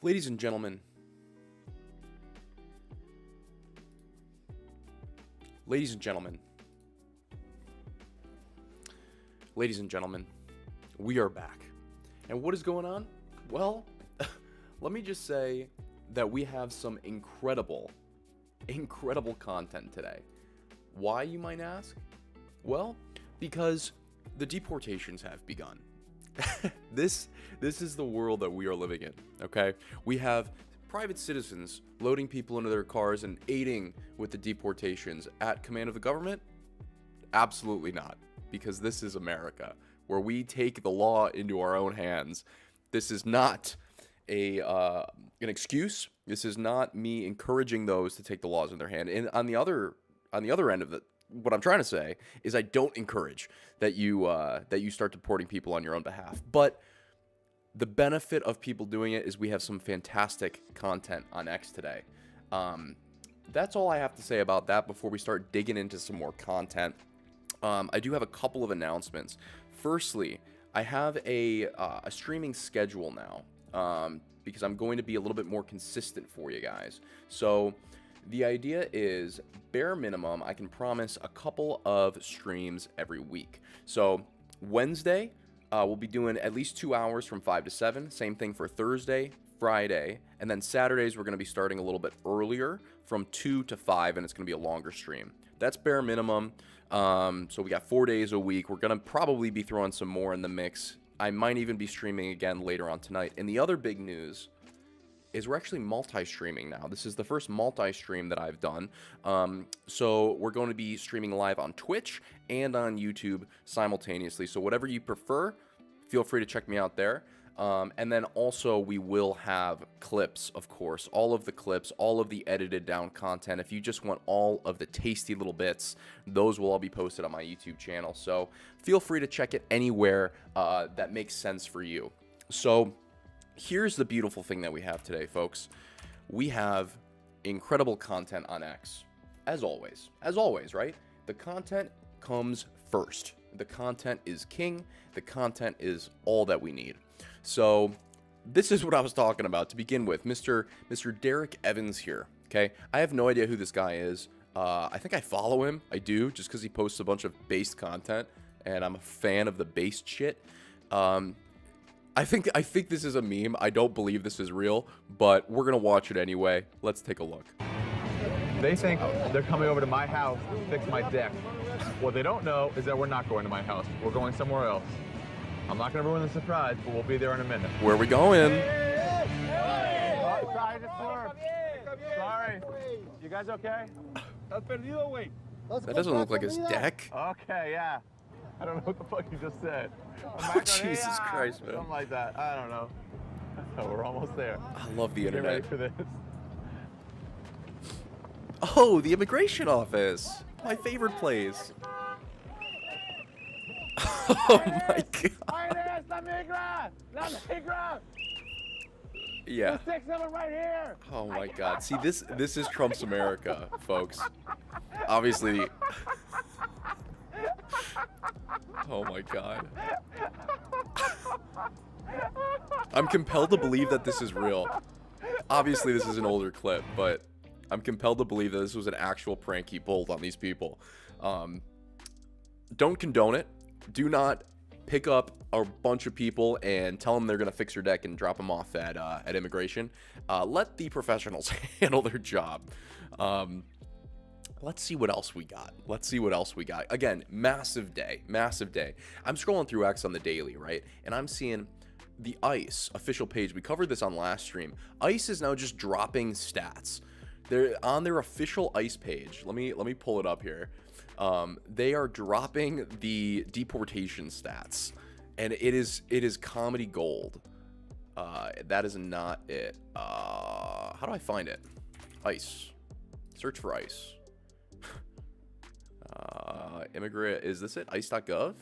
Ladies and gentlemen, ladies and gentlemen, ladies and gentlemen, we are back. And what is going on? Well, let me just say that we have some incredible content today. Why, you might ask? Well, because the deportations have begun. This is the world that we are living in, okay? We have private citizens loading people into their cars and aiding with the deportations at command of the government? Absolutely not, because this is America, where we take the law into our own hands. This is not an excuse. This is not me encouraging those to take the laws in their hand. And on the other end of it, what I'm trying to say is I don't encourage that you start deporting people on your own behalf. But the benefit of people doing it is we have some fantastic content on X today. That's all I have to say about that before we start digging into some more content. I do have a couple of announcements. Firstly, I have a streaming schedule now because I'm going to be a little bit more consistent for you guys. So the idea is, bare minimum, I can promise a couple of streams every week. So Wednesday, we'll be doing at least 2 hours from 5 to 7. Same thing for Thursday, Friday, and then Saturdays we're going to be starting a little bit earlier from 2 to 5, and it's going to be a longer stream. That's bare minimum. So we got 4 days a week. We're going to probably be throwing some more in the mix. I might even be streaming again later on tonight. And the other big news is we're actually multi-streaming now. This is the first multi-stream that I've done. So we're going to be streaming live on Twitch and on YouTube simultaneously. So whatever you prefer, feel free to check me out there. And then also we will have clips, of course, all of the clips, all of the edited down content. If you just want all of the tasty little bits, those will all be posted on my YouTube channel. So feel free to check it anywhere that makes sense for you. So here's the beautiful thing that we have today, folks. We have incredible content on X, as always, right? The content comes first. The content is king. The content is all that we need. So this is what I was talking about to begin with. Mr. Derek Evans here, okay? I have no idea who this guy is. I think I follow him. I do, just because he posts a bunch of based content, and I'm a fan of the based shit. I think this is a meme. I don't believe this is real, but we're gonna watch it anyway. Let's take a look. They think they're coming over to my house to fix my deck. What they don't know is that we're not going to my house. We're going somewhere else. I'm not gonna ruin the surprise, but we'll be there in a minute. Where are we going? Sorry. You guys okay? That doesn't look like his deck. Okay, yeah. I don't know what the fuck you just said. Oh, Jesus Christ, man. Something like that. I don't know. So we're almost there. I love the Get ready internet. for this. Oh, the immigration office. My favorite place. Oh my god. Yeah. Right here. Oh my god. See, this is Trump's America, folks. Obviously. Oh my god. I'm compelled to believe that this is real. Obviously, this is an older clip, but I'm compelled to believe that this was an actual prank he pulled on these people. Don't condone it. Do not pick up a bunch of people and tell them they're going to fix your deck and drop them off at immigration. Let the professionals handle their job. Let's see what else we got. Again, massive day. I'm scrolling through X on the daily, right? And I'm seeing the ICE official page. We covered this on last stream. ICE is now just dropping stats. They're on their official ICE page. Let me pull it up here. They are dropping the deportation stats, and it is comedy gold. That is not it. How do I find it? ICE. Search for ICE. Immigrant, is this it? ICE.gov?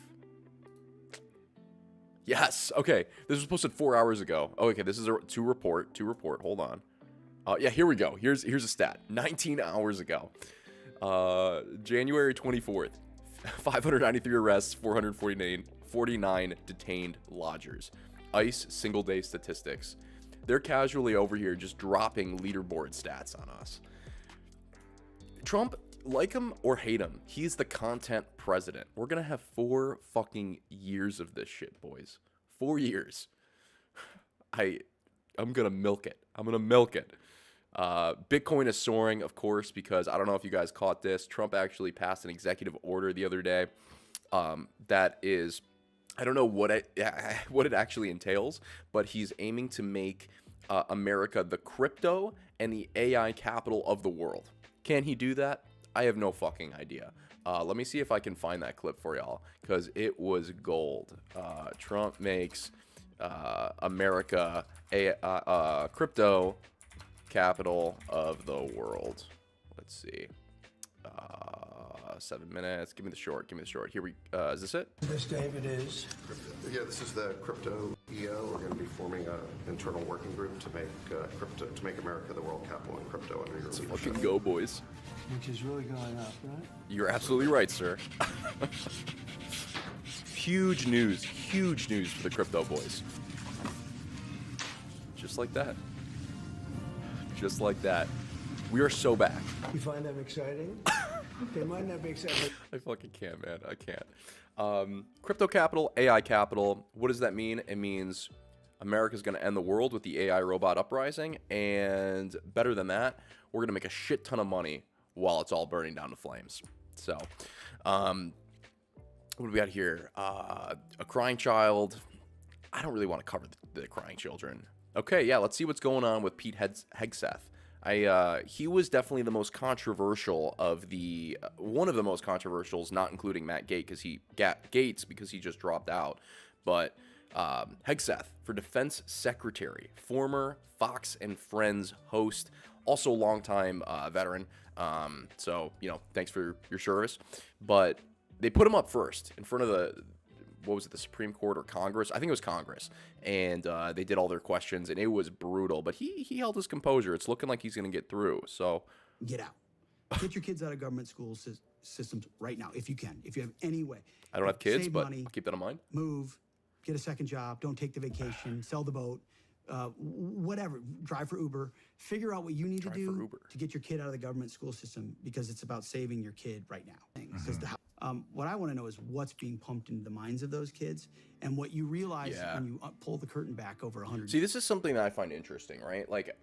Yes. Okay. This was posted 4 hours ago. Oh, okay. This is to report. Hold on. Yeah, here we go. Here's a stat. 19 hours ago. January 24th. 593 arrests, 449 detained lodgers. ICE single day statistics. They're casually over here just dropping leaderboard stats on us. Trump, like him or hate him, he's the content president. We're gonna have 4 fucking years of this shit, boys. 4 years. I'm gonna milk it. I'm gonna milk it. Bitcoin is soaring, of course, because I don't know if you guys caught this. Trump actually passed an executive order the other day. That is, I don't know what it actually entails, but he's aiming to make America the crypto and the AI capital of the world. Can he do that? I have no fucking idea. Let me see if I can find that clip for y'all, because it was gold. Trump makes America a crypto capital of the world. Let's see. 7 minutes. Give me the short. Give me the short. Here we. Is this it? This, David, is. Yeah, this is the crypto EO. We're going to be forming an internal working group to make America the world capital in crypto under your leadership. Fucking go, boys. Which is really going up, right? You're absolutely right, sir. Huge news for the crypto boys. Just like that. Just like that. We are so back. You find them exciting? They might not be exciting. I fucking can't, man. I can't. Crypto capital, AI capital. What does that mean? It means America's going to end the world with the AI robot uprising. And better than that, we're going to make a shit ton of money while it's all burning down to flames. So, what do we got here? A crying child. I don't really want to cover the crying children. Okay, yeah, let's see what's going on with Pete Hegseth. He was definitely the most controversial of the one of the most controversials, not including Matt Gaetz because he just dropped out. But Hegseth for Defense Secretary, former Fox and Friends host, also longtime veteran. So thanks for your service. But they put him up first in front of the Supreme Court or Congress? I think it was Congress. And they did all their questions, and it was brutal. But he held his composure. It's looking like he's going to get through. So get out. Get your kids out of government school systems right now, if you can. If you have any way. I don't have kids, Save but money, I'll keep that in mind. Move, get a second job, don't take the vacation, sell the boat, whatever. Drive for Uber. Figure out what you need to do to get your kid out of the government school system, because it's about saving your kid right now. What I want to know is what's being pumped into the minds of those kids, and what you realize when you pull the curtain back over 100 years. See, this is something that I find interesting, right? Like,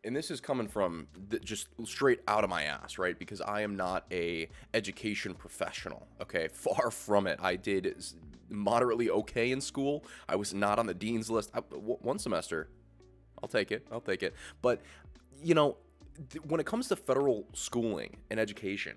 and this is coming from just straight out of my ass, right? Because I am not a education professional, okay? Far from it. I did moderately okay in school. I was not on the dean's list. One semester. I'll take it. But, when it comes to federal schooling and education,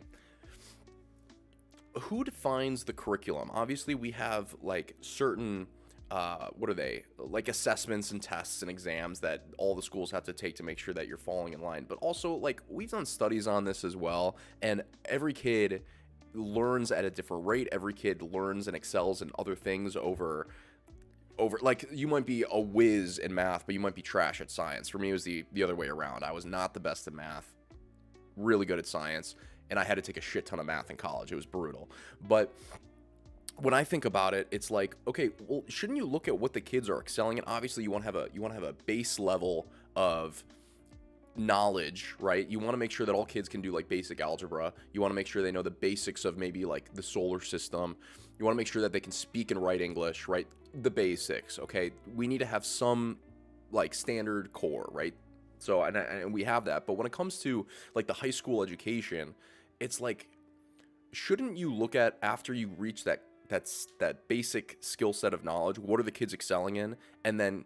who defines the curriculum? Obviously, we have like certain, what are they? Like assessments and tests and exams that all the schools have to take to make sure that you're falling in line. But also, like, we've done studies on this as well. And every kid learns at a different rate. Every kid learns and excels in other things over like, you might be a whiz in math, but you might be trash at science. For me, it was the other way around. I was not the best at math, really good at science. And I had to take a shit ton of math in college. It was brutal. But when I think about it, it's like, okay, well, shouldn't you look at what the kids are excelling in? Obviously, you want to have a base level of knowledge, right? You want to make sure that all kids can do like basic algebra. You want to make sure they know the basics of maybe like the solar system. You want to make sure that they can speak and write English, right? The basics, okay? We need to have some like standard core, right? So, and we have that. But when it comes to like the high school education, it's like, shouldn't you look at, after you reach that basic skill set of knowledge, what are the kids excelling in, and then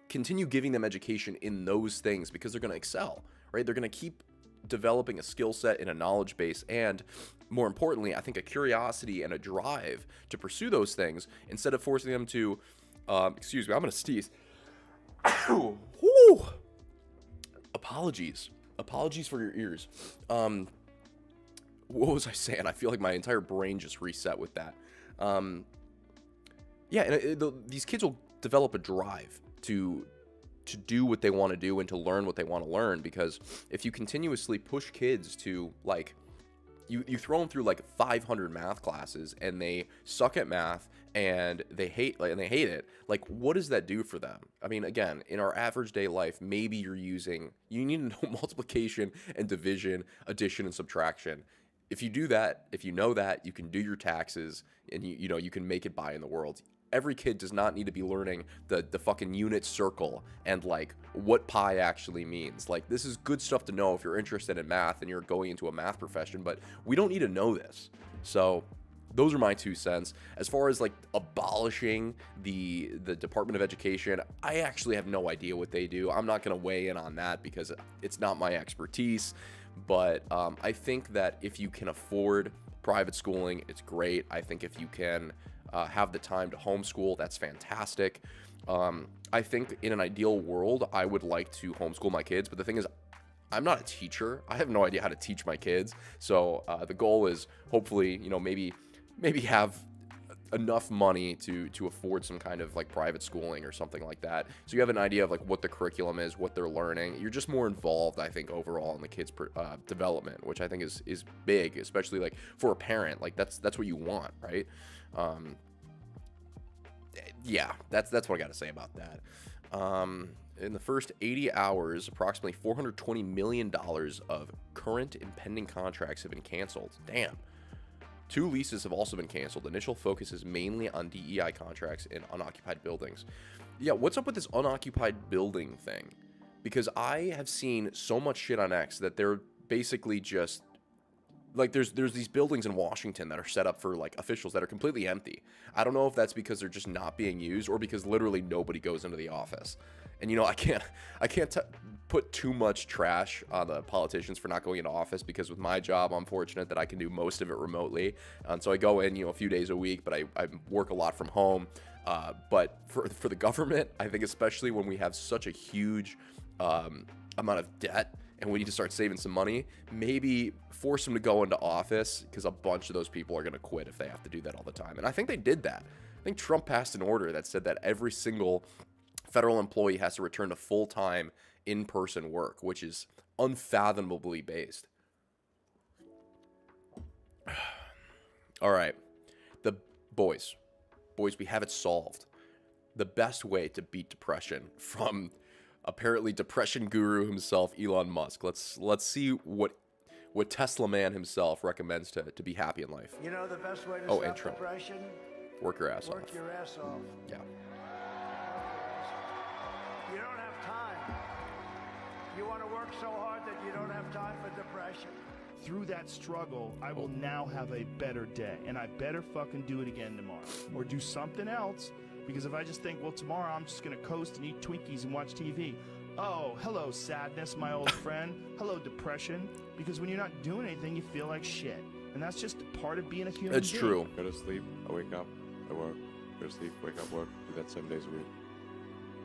continue giving them education in those things, because they're going to excel, right? They're going to keep developing a skill set and a knowledge base, and more importantly, I think a curiosity and a drive to pursue those things, instead of forcing them to, excuse me, I'm going to sneeze. Whew. Apologies for your ears. What was I saying? I feel like my entire brain just reset with that. Yeah, and these kids will develop a drive to do what they want to do and to learn what they want to learn, because if you continuously push kids to, like, you throw them through like 500 math classes and they suck at math and they hate it. Like, what does that do for them? I mean, again, in our average day life, maybe you need to know multiplication and division, addition and subtraction. If you do that, if you know that, you can do your taxes and you can make it by in the world. Every kid does not need to be learning the fucking unit circle and like what pi actually means. Like, this is good stuff to know if you're interested in math and you're going into a math profession, but we don't need to know this. So those are my 2 cents. As far as like abolishing the Department of Education, I actually have no idea what they do. I'm not going to weigh in on that because it's not my expertise. But I think that if you can afford private schooling, it's great. I think if you can have the time to homeschool, that's fantastic. I think in an ideal world, I would like to homeschool my kids. But the thing is, I'm not a teacher. I have no idea how to teach my kids. So the goal is hopefully, maybe have enough money to afford some kind of like private schooling or something like that. So you have an idea of like what the curriculum is, what they're learning. You're just more involved, I think, overall in the kids' development, which I think is big, especially like for a parent. Like that's what you want, right? Yeah, that's what I got to say about that. In the first 80 hours, approximately $420 million of current and pending contracts have been canceled. Damn. 2 leases have also been canceled. Initial focus is mainly on DEI contracts in unoccupied buildings. Yeah, what's up with this unoccupied building thing? Because I have seen so much shit on X that they're basically just like there's these buildings in Washington that are set up for like officials that are completely empty. I don't know if that's because they're just not being used or because literally nobody goes into the office. And I can't put too much trash on the politicians for not going into office, because with my job, I'm fortunate that I can do most of it remotely. And so I go in, a few days a week, but I work a lot from home. But for the government, I think especially when we have such a huge amount of debt and we need to start saving some money, maybe force them to go into office, because a bunch of those people are going to quit if they have to do that all the time. And I think they did that. I think Trump passed an order that said that every single federal employee has to return to full-time in-person work, which is unfathomably based. All right. The boys, we have it solved. The best way to beat depression, from apparently depression guru himself, Elon Musk. Let's see what Tesla man himself recommends to be happy in life. The best way to stop Trump. depression? Work your ass off. Work your ass off. Yeah. You don't have time. You want to work so hard that you don't have time for depression. Through that struggle, I will now have a better day, and I better fucking do it again tomorrow, or do something else. Because if I just think, well, tomorrow I'm just gonna coast and eat Twinkies and watch TV. Oh, hello, sadness, my old friend. Hello, depression. Because when you're not doing anything, you feel like shit, and that's just part of being a human. It's being. true. Go to sleep, I wake up, I work. Go to sleep, wake up, work. Do that 7 days a week.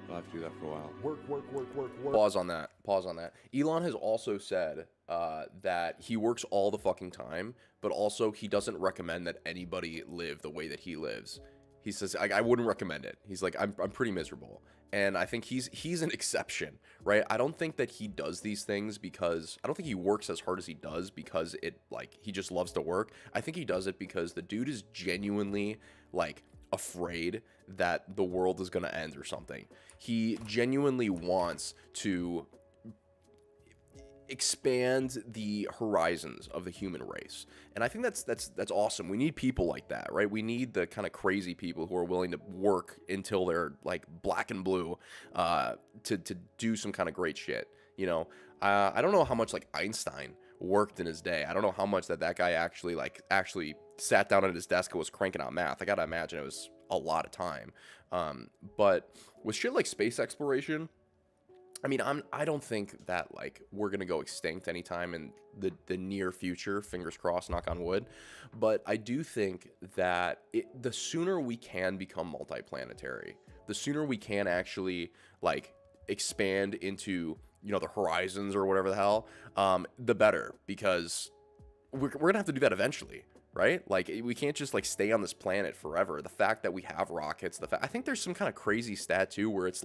I'll have to do that for a while. Work. Pause on that. Elon has also said that he works all the fucking time, but also he doesn't recommend that anybody live the way that he lives. He says, I wouldn't recommend it. He's like, I'm pretty miserable. And I think he's an exception, right? I don't think that he does these things because, I don't think he works as hard as he does because he just loves to work. I think he does it because the dude is genuinely, afraid that the world is going to end or something. He genuinely wants to expand the horizons of the human race, and I think that's awesome. We need people like that, right? We need the kind of crazy people who are willing to work until they're black and blue to do some kind of great shit. I don't know how much Einstein worked in his day. I don't know how much that guy actually sat down at his desk and was cranking out math. I gotta imagine it was a lot of time. But with shit like space exploration, I mean, I don't think that we're gonna go extinct anytime in the near future. Fingers crossed, knock on wood. But I do think that the sooner we can become multiplanetary, the sooner we can actually expand into the horizons or whatever the hell, the better, because we're gonna have to do that eventually. Right? We can't just stay on this planet forever. The fact that we have rockets, I think there's some kind of crazy stat too, where it's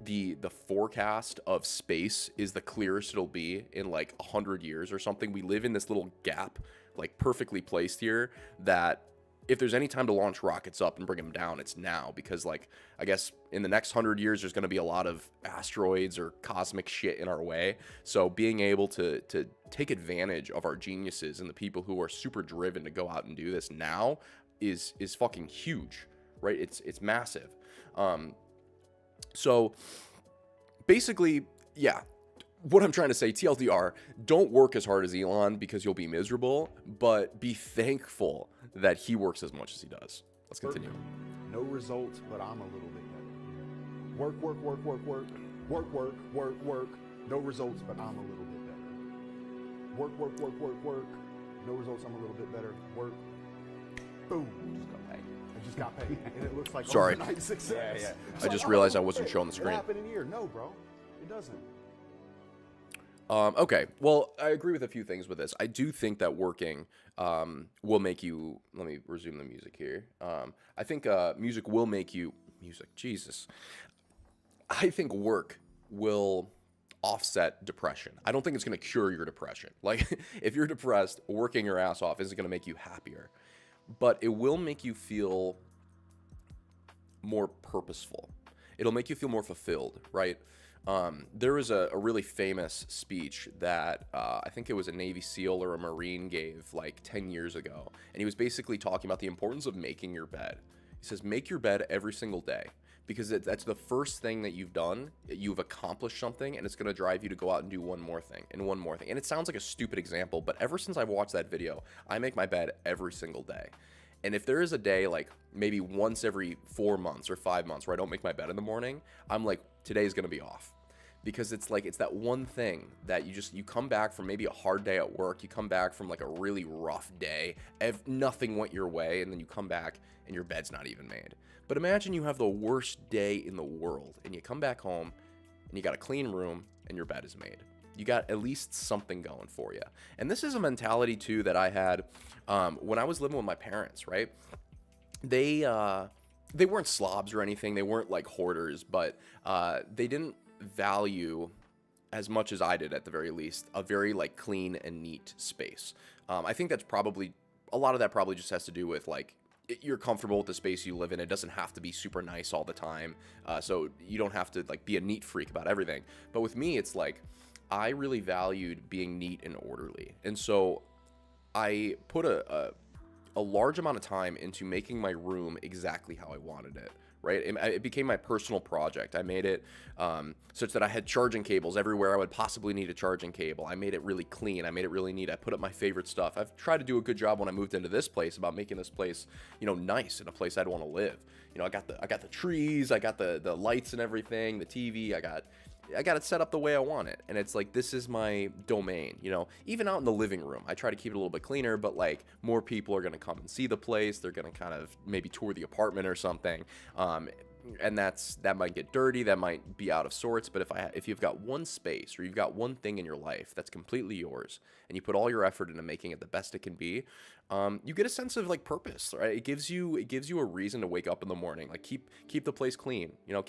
the forecast of space is the clearest it'll be in 100 years or something. We live in this little gap like perfectly placed here that if there's any time to launch rockets up and bring them down, it's now, because like I guess in the next 100 years there's going to be a lot of asteroids or cosmic shit in our way. So being able to take advantage of our geniuses and the people who are super driven to go out and do this now is fucking huge, right? It's massive. So basically, yeah. What I'm trying to say, TLDR, don't work as hard as Elon because you'll be miserable, but be thankful that he works as much as he does. Let's continue. No results, but I'm a little bit better. Work, work, work, work, work. Work, work, work, work. No results, but I'm a little bit better. Work, work, work, work, work. No results, I'm a little bit better. Work. Boom. Just got paid. I just got paid. And it looks like Sorry. overnight success. Yeah. It's I like, just oh, realized I wasn't shit, showing the screen. It happened in a year. No, bro. It doesn't. Okay, well, I agree with a few things with this. I do think that working will make you... Let me resume the music here. I think music will make you... Jesus. I think work will offset depression. I don't think it's going to cure your depression. Like, if you're depressed, working your ass off isn't going to make you happier. But it will make you feel more purposeful. It'll make you feel more fulfilled, right? There was a really famous speech that I think it was a Navy SEAL or a Marine gave like 10 years ago. And he was basically talking about the importance of making your bed. He says, make your bed every single day, because that's the first thing that you've done. You've accomplished something, and it's going to drive you to go out and do one more thing and one more thing. And it sounds like a stupid example, but ever since I've watched that video, I make my bed every single day. And if there is a day, like maybe once every 4 months or 5 months, where I don't make my bed in the morning, I'm like, today's going to be off. Because it's like, it's that one thing that you come back from maybe a hard day at work, you come back from like a really rough day, nothing went your way, and then you come back and your bed's not even made. But imagine you have the worst day in the world, and you come back home and you got a clean room and your bed is made. You got at least something going for you. And this is a mentality too that I had when I was living with my parents, right? They weren't slobs or anything. They weren't like hoarders, but they didn't value, as much as I did at the very least, a very like clean and neat space. I think that's probably, a lot of that probably just has to do with like, you're comfortable with the space you live in. It doesn't have to be super nice all the time. So you don't have to like be a neat freak about everything. But with me, it's like, I really valued being neat and orderly. And so I put a large amount of time into making my room exactly how I wanted it. Right? It became my personal project. I made it such that I had charging cables everywhere I would possibly need a charging cable. I made it really clean. I made it really neat. I put up my favorite stuff. I've tried to do a good job when I moved into this place about making this place, you know, nice and a place I'd want to live. You know, I got the trees, I got the lights and everything, the TV, I got it set up the way I want it. And it's like, this is my domain, you know. Even out in the living room, I try to keep it a little bit cleaner, but like more people are going to come and see the place. They're going to kind of maybe tour the apartment or something. And that might get dirty, that might be out of sorts. But if you've got one space, or you've got one thing in your life that's completely yours, and you put all your effort into making it the best it can be, you get a sense of like purpose, right? It gives you a reason to wake up in the morning, like keep the place clean, you know,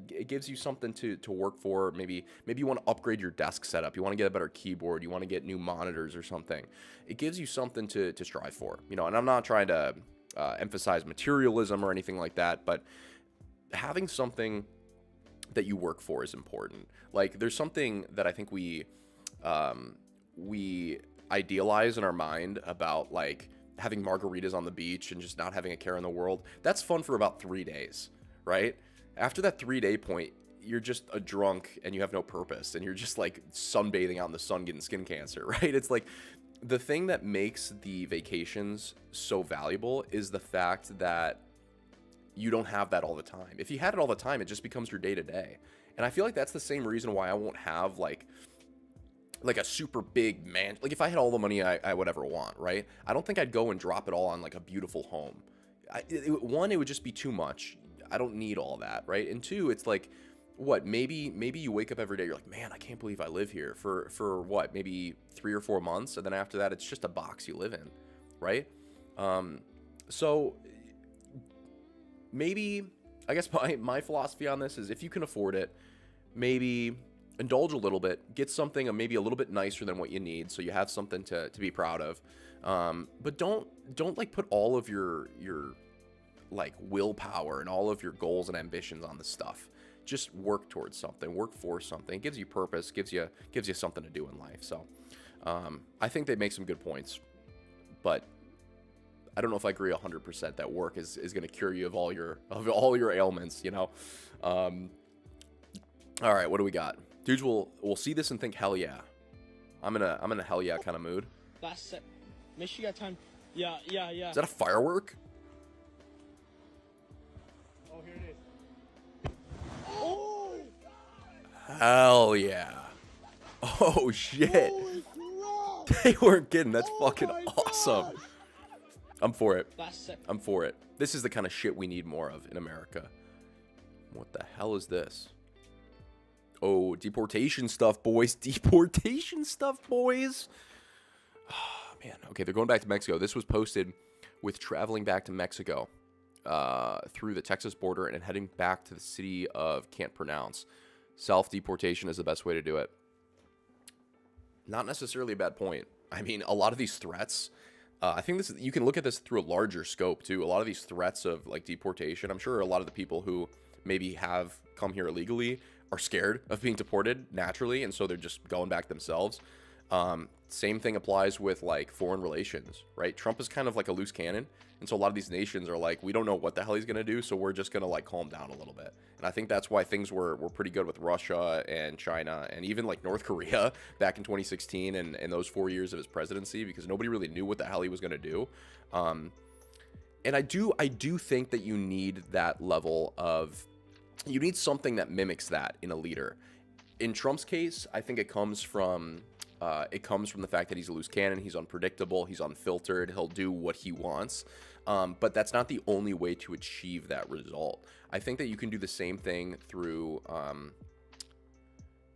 it gives you something to work for. Maybe you want to upgrade your desk setup, you want to get a better keyboard, you want to get new monitors or something. It gives you something to strive for, you know. And I'm not trying to emphasize materialism or anything like that, but having something that you work for is important. Like, there's something that I think we idealize in our mind about like having margaritas on the beach and just not having a care in the world. That's fun for about 3 days, right? After that 3-day point, you're just a drunk and you have no purpose, and you're just like sunbathing out in the sun getting skin cancer, right? It's like, the thing that makes the vacations so valuable is the fact that you don't have that all the time. If you had it all the time, it just becomes your day-to-day. And I feel like that's the same reason why I won't have like a super big man. Like, if I had all the money I would ever want, right? I don't think I'd go and drop it all on like a beautiful home. One, it would just be too much. I don't need all that, right? And two, it's like, what, maybe you wake up every day, you're like, man, I can't believe I live here for what, maybe 3 or 4 months, and then after that, it's just a box you live in, right? So maybe, I guess my philosophy on this is, if you can afford it, maybe indulge a little bit, get something maybe a little bit nicer than what you need, so you have something to be proud of. But don't like put all of your like willpower and all of your goals and ambitions on this stuff. Just work towards something, work for something. It gives you purpose, gives you something to do in life. So I think they make some good points, but I don't know if I agree 100% that work is going to cure you of all your ailments, you know. All right, what do we got? Dudes will see this and think, hell yeah. I'm in a hell yeah kind of mood. Last set. Make sure you got time. Yeah. Is that a firework? Oh, here it is. Oh! Hell yeah. Oh shit. They weren't kidding. That's fucking awesome. Gosh. I'm for it. Last set. I'm for it. This is the kind of shit we need more of in America. What the hell is this? Oh, deportation stuff, boys. Deportation stuff, boys. Oh, man. Okay, they're going back to Mexico. This was posted with traveling back to Mexico through the Texas border and heading back to the city of can't pronounce. Self-deportation is the best way to do it. Not necessarily a bad point. I mean, a lot of these threats, I think you can look at this through a larger scope too. A lot of these threats of like deportation, I'm sure a lot of the people who maybe have come here illegally are scared of being deported naturally, and so they're just going back themselves. Same thing applies with like foreign relations, right? Trump is kind of like a loose cannon, and so a lot of these nations are like, we don't know what the hell he's gonna do, so we're just gonna like calm down a little bit. And I think that's why things were pretty good with Russia and China and even like North Korea back in 2016 and those 4 years of his presidency, because nobody really knew what the hell he was gonna do. And I do think that you need that level of, you need something that mimics that in a leader. In Trump's case, I think it comes from the fact that he's a loose cannon, he's unpredictable, he's unfiltered, he'll do what he wants. But that's not the only way to achieve that result. I think that you can do the same thing through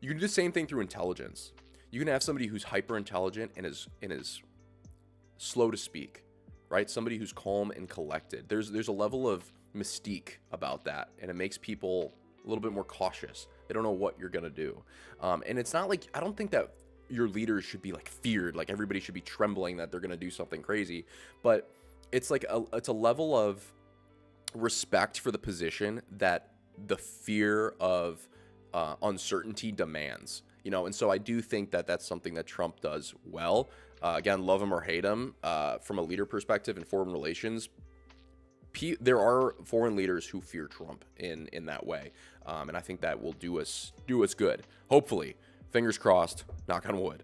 intelligence. You can have somebody who's hyper intelligent and is slow to speak, right? Somebody who's calm and collected. There's a level of mystique about that, and it makes people a little bit more cautious. They don't know what you're gonna do, and it's not like, I don't think that your leaders should be like feared, like everybody should be trembling that they're gonna do something crazy, but it's like it's a level of respect for the position that the fear of uncertainty demands, you know. And so I do think that that's something that Trump does well. Again, love him or hate him, from a leader perspective in foreign relations, there are foreign leaders who fear Trump in that way, and I think that will do us good. Hopefully, fingers crossed. Knock on wood.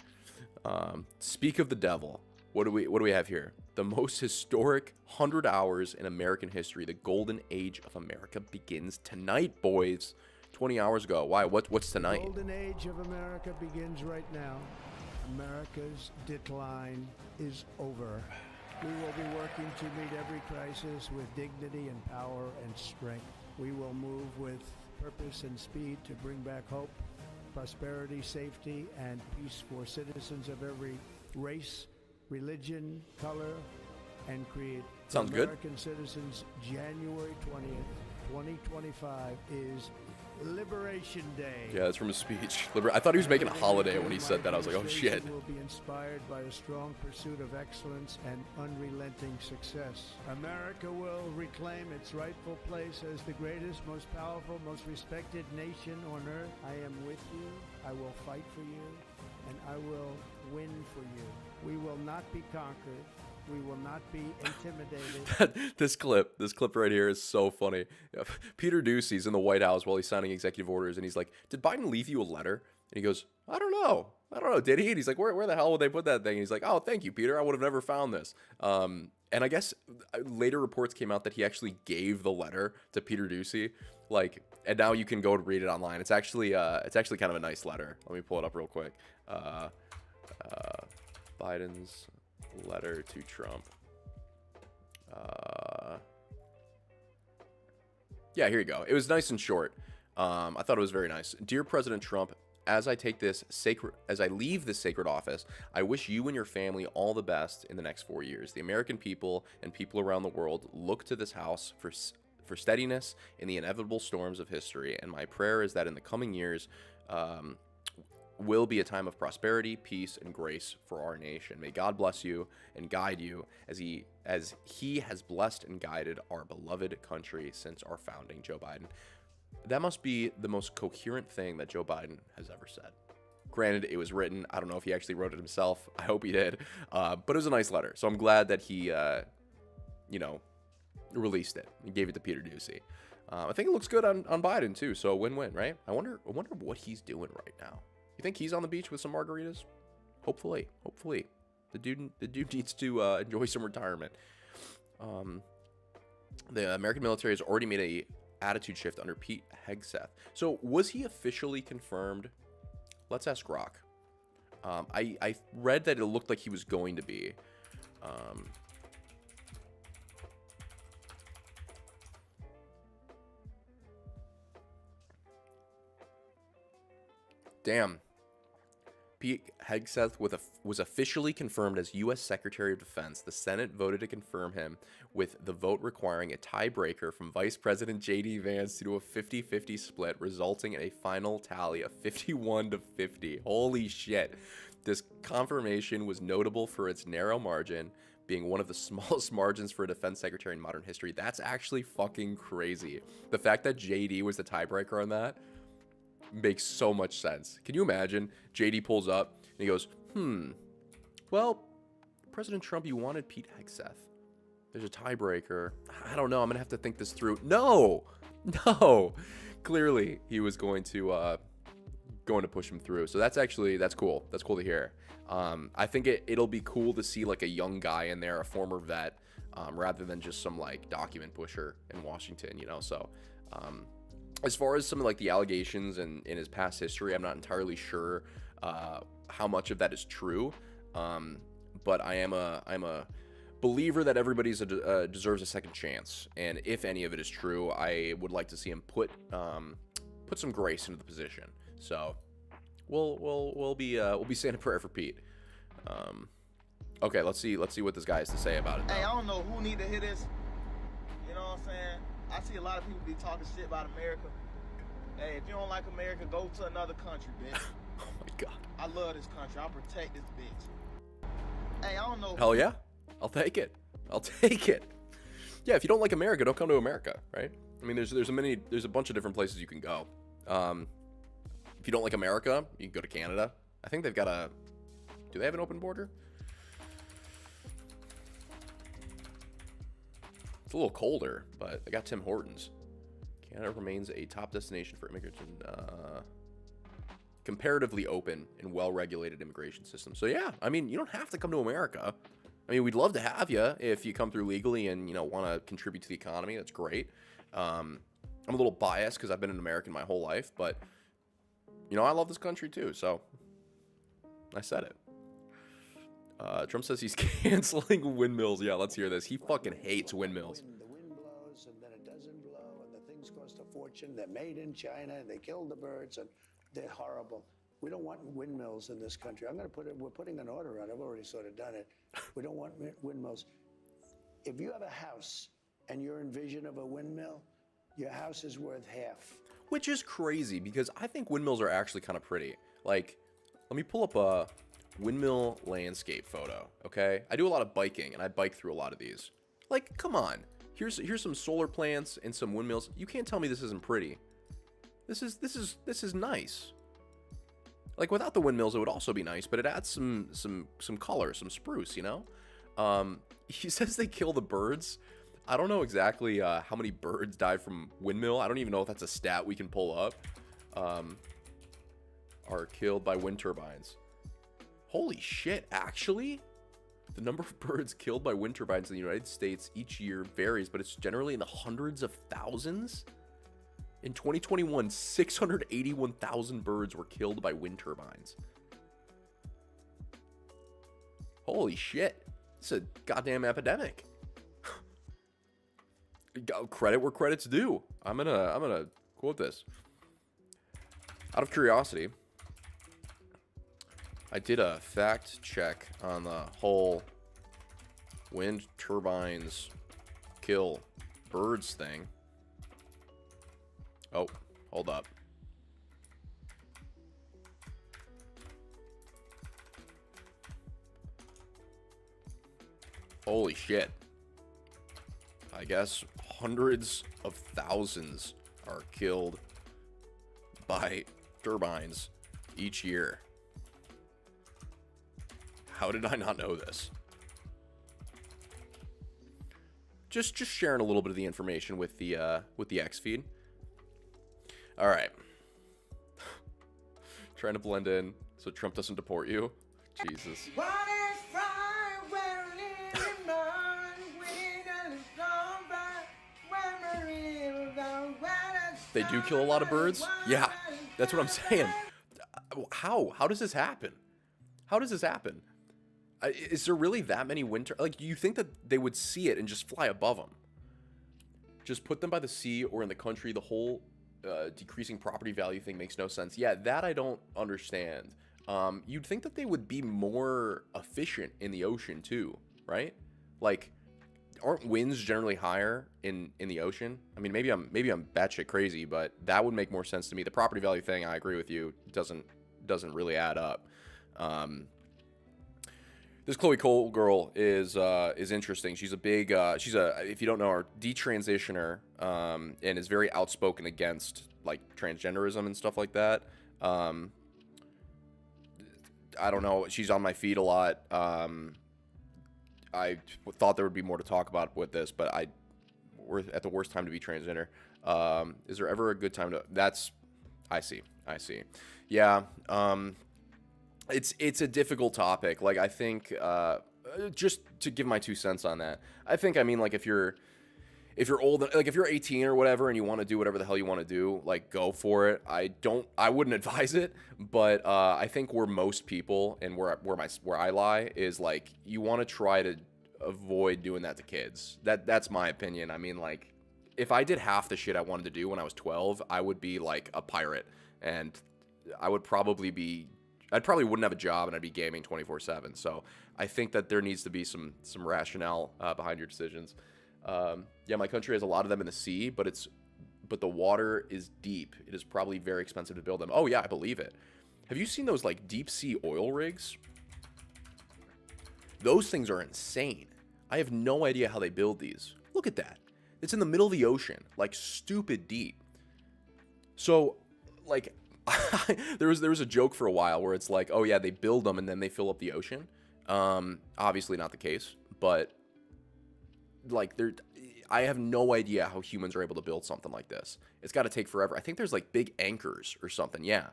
Speak of the devil. What do we have here? The most historic 100 hours in American history. The golden age of America begins tonight, boys. 20 hours ago. Why? What's tonight? The golden age of America begins right now. America's decline is over. We will be working to meet every crisis with dignity and power and strength. We will move with purpose and speed to bring back hope, prosperity, safety, and peace for citizens of every race, religion, color, and creed. Sounds good. American citizens, January 20th, 2025 is Liberation Day. Yeah, that's from his speech. I thought he was making a holiday when he said that. I was like, oh shit. Will be inspired by a strong pursuit of excellence and unrelenting success. America will reclaim its rightful place as the greatest, most powerful, most respected nation on earth. I am with you. I will fight for you, and I will win for you. We will not be conquered. We will not be intimidated. This clip right here is so funny. Peter Ducey's in the White House while he's signing executive orders, and he's like, "Did Biden leave you a letter?" And he goes, "I don't know, did he?" And he's like, "Where the hell would they put that thing?" And he's like, "Oh, thank you, Peter. I would have never found this." And I guess later reports came out that he actually gave the letter to Peter Ducey, like, and now you can go and read it online. It's actually kind of a nice letter. Let me pull it up real quick. Biden's letter to Trump. Yeah, here you go. It was nice and short. I thought it was very nice. Dear President Trump, as I leave this sacred office, I wish you and your family all the best in the next 4 years. The American people and people around the world look to this house for steadiness in the inevitable storms of history, and my prayer is that in the coming years, will be a time of prosperity, peace, and grace for our nation. May God bless you and guide you as he has blessed and guided our beloved country since our founding. Joe Biden. That must be the most coherent thing that Joe Biden has ever said. Granted, it was written. I don't know if he actually wrote it himself. I hope he did. But it was a nice letter. So I'm glad that he, released it and gave it to Peter Doocy. I think it looks good on Biden too. So win-win, right? I wonder what he's doing right now. You think he's on the beach with some margaritas? Hopefully. The dude needs to enjoy some retirement. The American military has already made a attitude shift under Pete Hegseth. So was he officially confirmed? Let's ask Rock. I read that it looked like he was going to be. Damn. Pete Hegseth was officially confirmed as U.S. Secretary of Defense. The Senate voted to confirm him, with the vote requiring a tiebreaker from Vice President J.D. Vance to do a 50-50 split, resulting in a final tally of 51-50. Holy shit. This confirmation was notable for its narrow margin, being one of the smallest margins for a defense secretary in modern history. That's actually fucking crazy. The fact that J.D. was the tiebreaker on that makes so much sense. Can you imagine? JD pulls up and he goes, well, President Trump, you wanted Pete Hegseth. There's a tiebreaker. I don't know. I'm going to have to think this through. No. Clearly, he was going to push him through. So that's cool. That's cool to hear. I think it'll be cool to see like a young guy in there, a former vet, rather than just some like document pusher in Washington, So, as far as some of like the allegations and in his past history, I'm not entirely sure how much of that is true. But I'm a believer that everybody deserves a second chance, and if any of it is true, I would like to see him put some grace into the position. So we'll be saying a prayer for Pete. Okay, let's see what this guy has to say about it. Hey, I don't know who need to hear this. You know what I'm saying? I see a lot of people be talking shit about America. Hey, if you don't like America, go to another country, bitch. Oh my god. I love this country. I'll protect this bitch. Hey, I don't know. Hell yeah. I'll take it. Yeah, if you don't like America, don't come to America, right? I mean, there's a bunch of different places you can go. If you don't like America, you can go to Canada. I think they've got do they have an open border? It's a little colder, but they got Tim Hortons. Canada remains a top destination for immigrants and comparatively open and well-regulated immigration system. So yeah, I mean, you don't have to come to America. I mean, we'd love to have you if you come through legally and, want to contribute to the economy. That's great. I'm a little biased because I've been an American my whole life, but, I love this country too. So I said it. Trump says he's canceling windmills. Yeah, let's hear this. He fucking hates windmills. The wind blows and then it doesn't blow and the things cost a fortune. They're made in China. They kill the birds and they're horrible. We don't want windmills in this country. We're putting an order out. I've already sort of done it. We don't want windmills. If you have a house and you're in vision of a windmill, your house is worth half. Which is crazy because I think windmills are actually kind of pretty. Like, let me pull up a windmill landscape photo, okay? I do a lot of biking and I bike through a lot of these. Like, come on. Here's some solar plants and some windmills. You can't tell me this isn't pretty. This is nice. Like, without the windmills, it would also be nice, but it adds some color, some spruce, He says they kill the birds. I don't know exactly how many birds die from windmill. I don't even know if that's a stat we can pull up. Are killed by wind turbines. Holy shit, actually? The number of birds killed by wind turbines in the United States each year varies, but it's generally in the hundreds of thousands. In 2021, 681,000 birds were killed by wind turbines. Holy shit. It's a goddamn epidemic. Credit where credit's due. I'm gonna quote this. Out of curiosity, I did a fact check on the whole wind turbines kill birds thing. Oh, hold up. Holy shit. I guess hundreds of thousands are killed by turbines each year. How did I not know this? Just sharing a little bit of the information with the X feed. All right. Trying to blend in so Trump doesn't deport you. Jesus. They do kill a lot of birds? Yeah, that's what I'm saying. How? How does this happen? How does this happen? Is there really that many winter... Like, you think that they would see it and just fly above them? Just put them by the sea or in the country. The whole decreasing property value thing makes no sense. Yeah, that I don't understand. You'd think that they would be more efficient in the ocean too, right? Like, aren't winds generally higher in the ocean? I mean, maybe I'm batshit crazy, but that would make more sense to me. The property value thing, I agree with you, doesn't really add up. This Chloe Cole girl is interesting. She's a big if you don't know her, detransitioner, and is very outspoken against like transgenderism and stuff like that. I don't know. She's on my feed a lot. I thought there would be more to talk about with this, but we're at the worst time to be transgender. Is there ever a good time to? I see. Yeah. It's a difficult topic. Like, I think, just to give my 2 cents on that, I think, I mean, like, if you're old, like, if you're 18 or whatever and you want to do whatever the hell you want to do, like, go for it. I wouldn't advise it, but I think where most people and where I lie is, like, you want to try to avoid doing that to kids. That's my opinion. I mean, like, if I did half the shit I wanted to do when I was 12, I would be like a pirate, and I probably wouldn't have a job, and I'd be gaming 24/7. So I think that there needs to be some rationale behind your decisions. Yeah, my country has a lot of them in the sea, but the water is deep. It is probably very expensive to build them. Oh yeah, I believe it. Have you seen those like deep sea oil rigs? Those things are insane. I have no idea how they build these. Look at that. It's in the middle of the ocean, like stupid deep. So, like, there was a joke for a while where it's like, oh yeah, they build them and then they fill up the ocean. Obviously not the case, but like I have no idea how humans are able to build something like this. It's got to take forever. I think there's like big anchors or something. Yeah.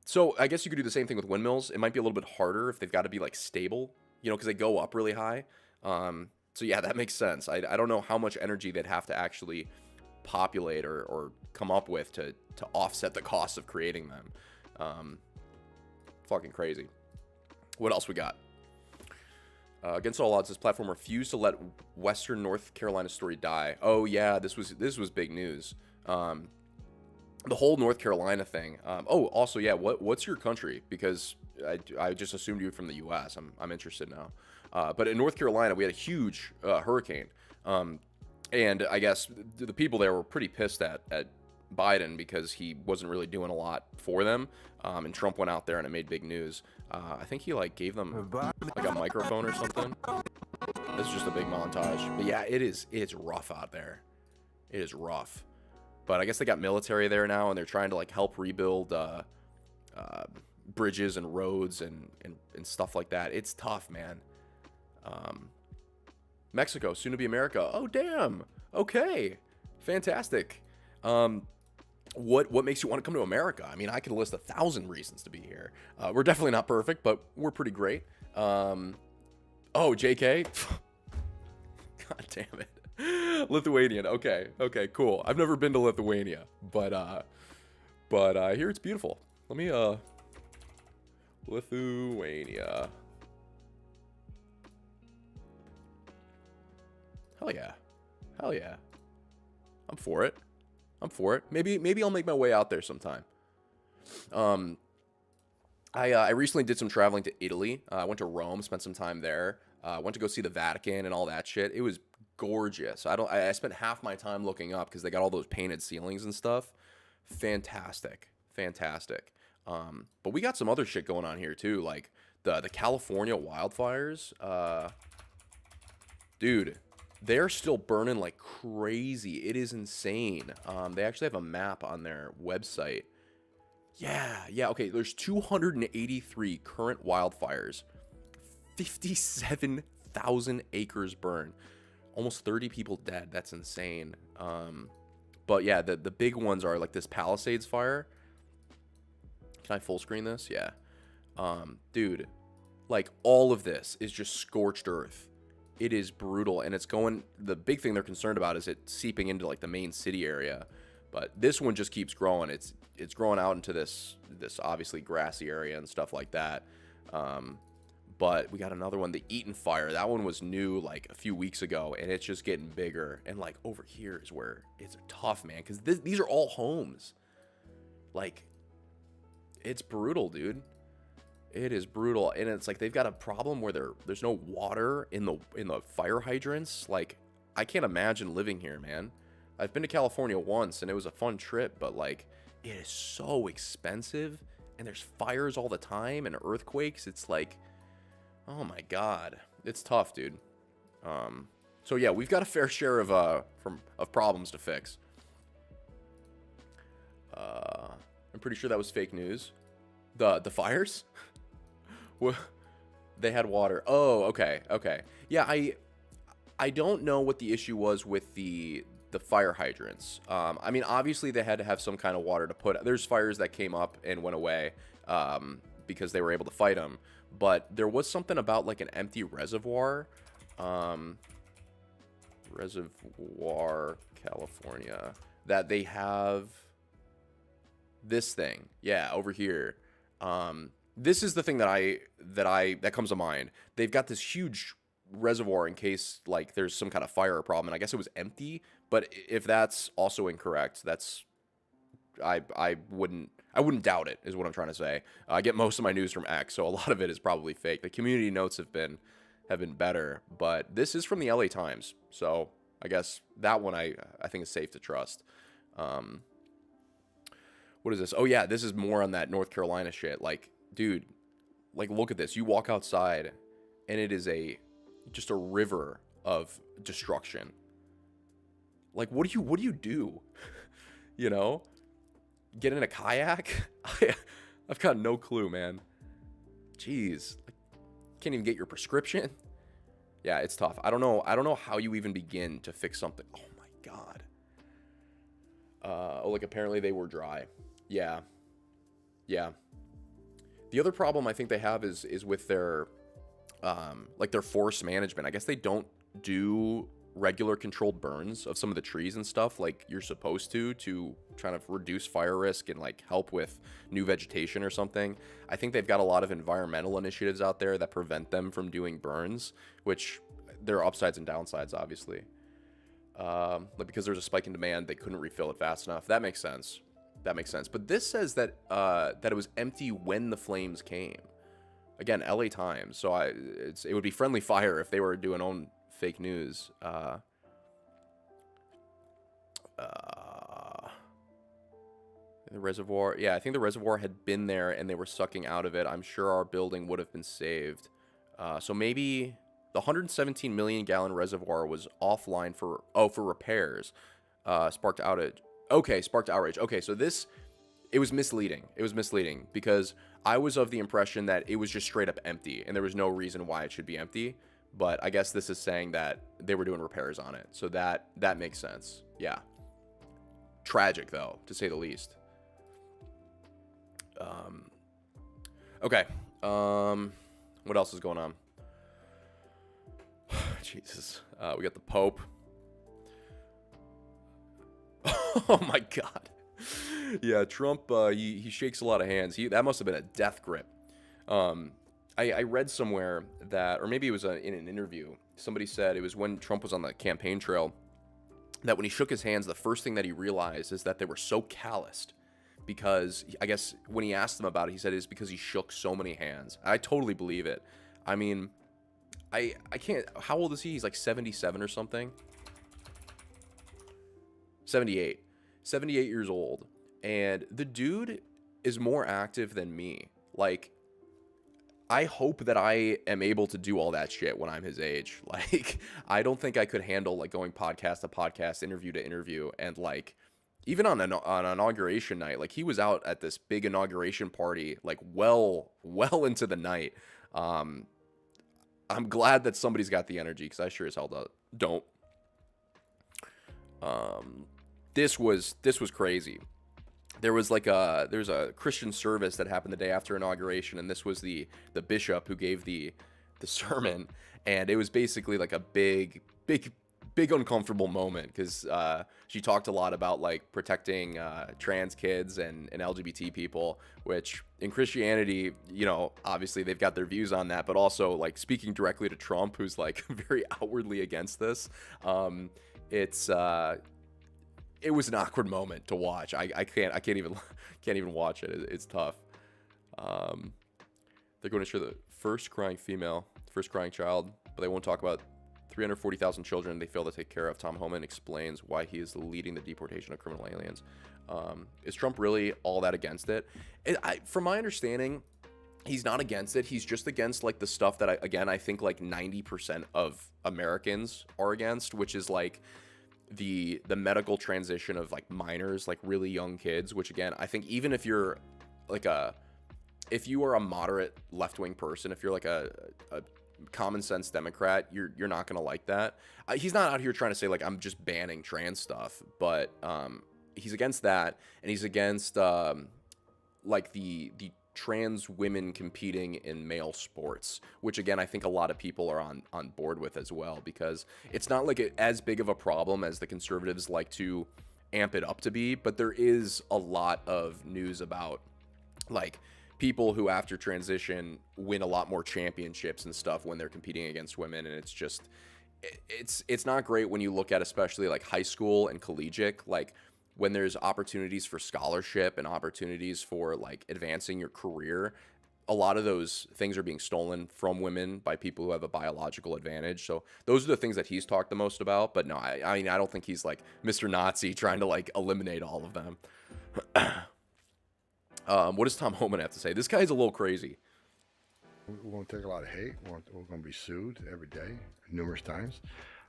So I guess you could do the same thing with windmills. It might be a little bit harder if they've got to be like stable, you know, because they go up really high. So yeah, that makes sense. I don't know how much energy they'd have to actually populate or come up with to offset the cost of creating them. Fucking crazy. What else we got? Against all odds, this platform refused to let Western North Carolina story die. Oh yeah, this was big news. The whole North Carolina thing. Oh, also yeah, what's your country? Because I just assumed you were from the U.S. I'm interested now. But in North Carolina, we had a huge hurricane. And I guess the people there were pretty pissed at Biden because he wasn't really doing a lot for them. And Trump went out there and it made big news. I think he like gave them like a microphone or something. This is just a big montage. But yeah, it's rough out there. It is rough. But I guess they got military there now and they're trying to like help rebuild bridges and roads and stuff like that. It's tough, man. Mexico, soon to be America. Oh, damn. Okay. Fantastic. What makes you want to come to America? I mean, I could list 1,000 reasons to be here. We're definitely not perfect, but we're pretty great. Oh, JK? God damn it. Lithuanian. Okay, cool. I've never been to Lithuania, but I hear it's beautiful. Let me, Lithuania. Hell yeah. I'm for it. Maybe I'll make my way out there sometime. I recently did some traveling to Italy. I went to Rome, spent some time there. Went to go see the Vatican and all that shit. It was gorgeous. I spent half my time looking up because they got all those painted ceilings and stuff. Fantastic. But we got some other shit going on here too. Like the California wildfires, dude, they're still burning like crazy. It is insane. They actually have a map on their website. Yeah, okay, there's 283 current wildfires. 57,000 acres burned. Almost 30 people dead. That's insane. But yeah, the big ones are like this Palisades fire. Can I full screen this? Yeah. Dude, like all of this is just scorched earth. It is brutal, and it's going, the big thing they're concerned about is it seeping into like the main city area. But this one just keeps growing. It's growing out into this obviously grassy area and stuff like that. But we got another one, the Eaton fire. That one was new like a few weeks ago, and it's just getting bigger. And like over here is where it's tough, man, because these are all homes. Like, it's brutal, dude. It is brutal, and it's like they've got a problem where there's no water in the fire hydrants. Like, I can't imagine living here, man. I've been to California once, and it was a fun trip, but like, it is so expensive, and there's fires all the time and earthquakes. It's like, oh my god, it's tough, dude. So yeah, we've got a fair share of problems to fix. I'm pretty sure that was fake news. The fires. They had water. Oh, okay. Yeah, I don't know what the issue was with the fire hydrants. I mean, obviously they had to have some kind of water to put. There's fires that came up and went away because they were able to fight them. But there was something about like an empty reservoir. Reservoir, California, that they have this thing. Yeah, over here. This is the thing that comes to mind. They've got this huge reservoir in case like there's some kind of fire or problem, and I guess it was empty. But if that's also incorrect, that's I wouldn't doubt it, is what I'm trying to say. I get most of my news from X, so a lot of it is probably fake. The community notes have been better, but this is from the LA Times, so I guess that one I think is safe to trust. What is this? Oh yeah, this is more on that North Carolina shit. Like, dude, like look at this. You walk outside, and it is just a river of destruction. Like, what do you do? You know? Get in a kayak? I've got no clue, man. Jeez. Like, can't even get your prescription? Yeah, it's tough. I don't know how you even begin to fix something. Oh my god. Like apparently they were dry. Yeah. The other problem I think they have is with their like their forest management. I guess they don't do regular controlled burns of some of the trees and stuff like you're supposed to try to reduce fire risk and like help with new vegetation or something. I think they've got a lot of environmental initiatives out there that prevent them from doing burns, which there are upsides and downsides, obviously. But because there's a spike in demand, they couldn't refill it fast enough. That makes sense. But this says that that it was empty when the flames came. Again, LA Times. So it would be friendly fire if they were doing own fake news. The reservoir. Yeah, I think the reservoir had been there and they were sucking out of it. I'm sure our building would have been saved. So maybe the 117 million gallon reservoir was offline for repairs. Sparked outage. Okay, sparked outrage. Okay, so it was misleading. It was misleading because I was of the impression that it was just straight up empty and there was no reason why it should be empty. But I guess this is saying that they were doing repairs on it. So that makes sense. Yeah. Tragic, though, to say the least. Okay. What else is going on? Jesus. We got the Pope. Oh, my God. Yeah, Trump, he shakes a lot of hands. That must have been a death grip. I read somewhere that, or maybe it was in an interview, somebody said it was when Trump was on the campaign trail, that when he shook his hands, the first thing that he realized is that they were so calloused because, I guess, when he asked them about it, he said it's because he shook so many hands. I totally believe it. I mean, I can't, how old is he? He's like 77 or something. 78 years old. And the dude is more active than me. Like, I hope that I am able to do all that shit when I'm his age. Like, I don't think I could handle like going podcast to podcast, interview to interview, and like even on inauguration night, like he was out at this big inauguration party, like well into the night. I'm glad that somebody's got the energy because I sure as hell don't. This was crazy. There's a Christian service that happened the day after inauguration, and this was the bishop who gave the sermon, and it was basically like a big uncomfortable moment because she talked a lot about like protecting trans kids and LGBT people, which in Christianity, you know, obviously they've got their views on that, but also like speaking directly to Trump, who's like very outwardly against this. It was an awkward moment to watch. I can't even watch it. It's tough. They're going to show the first crying child, but they won't talk about 340,000 children they fail to take care of. Tom Homan explains why he is leading the deportation of criminal aliens. Is Trump really all that against it? From my understanding, he's not against it. He's just against like the stuff that I think like 90% of Americans are against, which is like the medical transition of like minors, like really young kids, which again, I think even if you're like if you are a moderate left-wing person, if you're like a common sense Democrat, you're not gonna like that. He's not out here trying to say like I'm just banning trans stuff, but he's against that, and he's against like the trans women competing in male sports, which again I think a lot of people are on board with as well, because it's not like as big of a problem as the conservatives like to amp it up to be, but there is a lot of news about like people who after transition win a lot more championships and stuff when they're competing against women, and it's just it's not great when you look at especially like high school and collegiate, like when there's opportunities for scholarship and opportunities for like advancing your career, a lot of those things are being stolen from women by people who have a biological advantage. So those are the things that he's talked the most about. But no, I mean, I don't think he's like Mr. Nazi trying to like eliminate all of them. What does Tom Homan have to say? This guy's a little crazy. We're going to take a lot of hate. We're going to be sued every day, numerous times.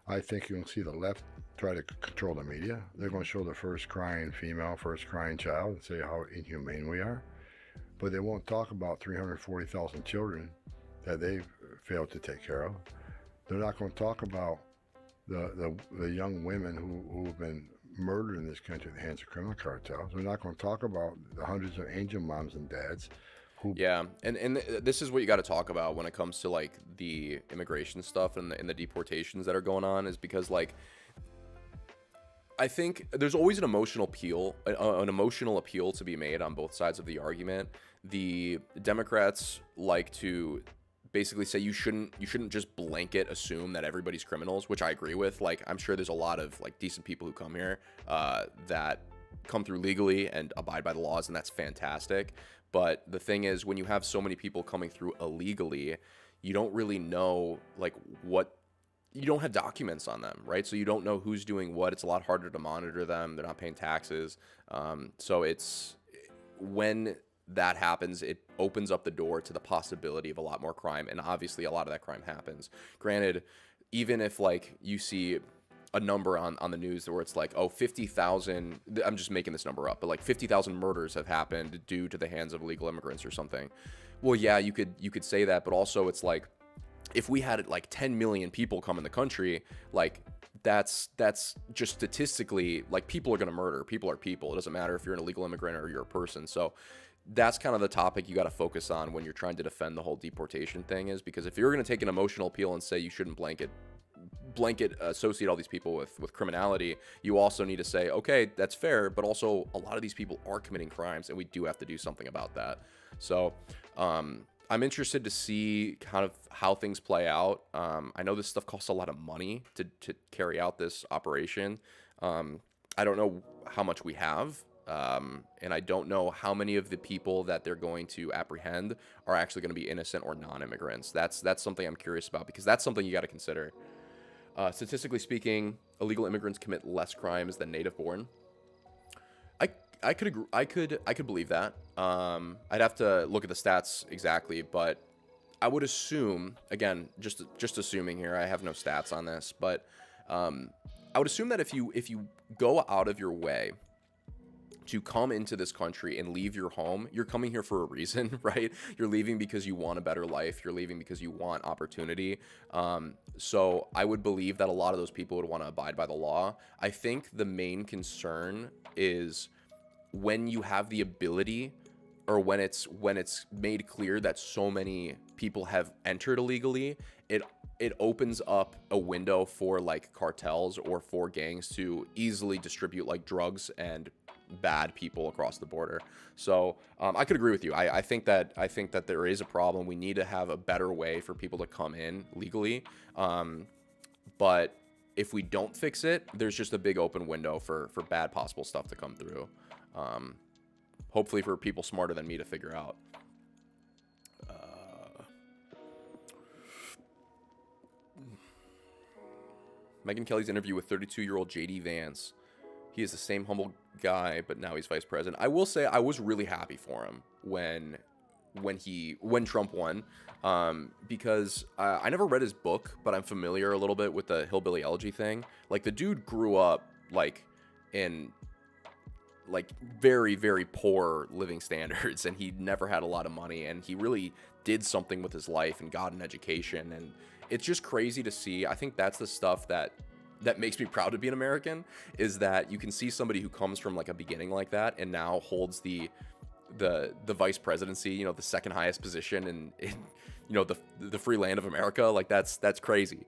I think you're going to see the left try to control the media. They're going to show the first crying female, first crying child, and say how inhumane we are. But they won't talk about 340,000 children that they've failed to take care of. They're not going to talk about the young women who have been murdered in this country at the hands of criminal cartels. They're not going to talk about the hundreds of angel moms and dads. Yeah, and this is what you got to talk about when it comes to like the immigration stuff and the deportations that are going on, is because like I think there's always an emotional appeal to be made on both sides of the argument. The Democrats like to basically say you shouldn't just blanket assume that everybody's criminals, which I agree with. Like I'm sure there's a lot of like decent people who come here that come through legally and abide by the laws, and that's fantastic. But the thing is, when you have so many people coming through illegally, you don't really know like you don't have documents on them, right? So you don't know who's doing what. It's a lot harder to monitor them. They're not paying taxes. So it's when that happens, it opens up the door to the possibility of a lot more crime. And obviously a lot of that crime happens. Granted, even if like you see a number on the news where it's like, oh, 50,000, I'm just making this number up, but like 50,000 murders have happened due to the hands of illegal immigrants or something. Well, yeah, you could say that, but also it's like, if we had like 10 million people come in the country, like that's just statistically, like people are going to murder. People are people. It doesn't matter if you're an illegal immigrant or you're a person. So that's kind of the topic you got to focus on when you're trying to defend the whole deportation thing, is because if you're going to take an emotional appeal and say you shouldn't blanket associate all these people with criminality, you also need to say, okay, that's fair, but also a lot of these people are committing crimes and we do have to do something about that. So I'm interested to see kind of how things play out. I know this stuff costs a lot of money to carry out this operation. I don't know how much we have, and I don't know how many of the people that they're going to apprehend are actually going to be innocent or non-immigrants. That's something I'm curious about, because that's something you got to consider. Statistically speaking, illegal immigrants commit less crimes than native-born. I could agree. I could believe that. I'd have to look at the stats exactly, but I would assume, again, just assuming here, I have no stats on this, but I would assume that if you go out of your way to come into this country and leave your home, you're coming here for a reason, right? You're leaving because you want a better life. You're leaving because you want opportunity. So I would believe that a lot of those people would want to abide by the law. I think the main concern is when you have the ability, or when it's made clear that so many people have entered illegally, it opens up a window for like cartels or for gangs to easily distribute like drugs and bad people across the border. So I could agree with you. I think that there is a problem. We need to have a better way for people to come in legally. But if we don't fix it, there's just a big open window for bad possible stuff to come through. Hopefully for people smarter than me to figure out. Megyn Kelly's interview with 32-year-old JD Vance. He is the same humble guy, but now he's vice president. I will say I was really happy for him when Trump won, because I never read his book, but I'm familiar a little bit with the hillbilly elegy thing. Like, the dude grew up like in like very, very poor living standards, and he never had a lot of money, and he really did something with his life and got an education, and it's just crazy to see. I think that's the stuff that makes me proud to be an American, is that you can see somebody who comes from like a beginning like that and now holds the vice presidency, you know, the second highest position in you know, the free land of America. Like, that's crazy.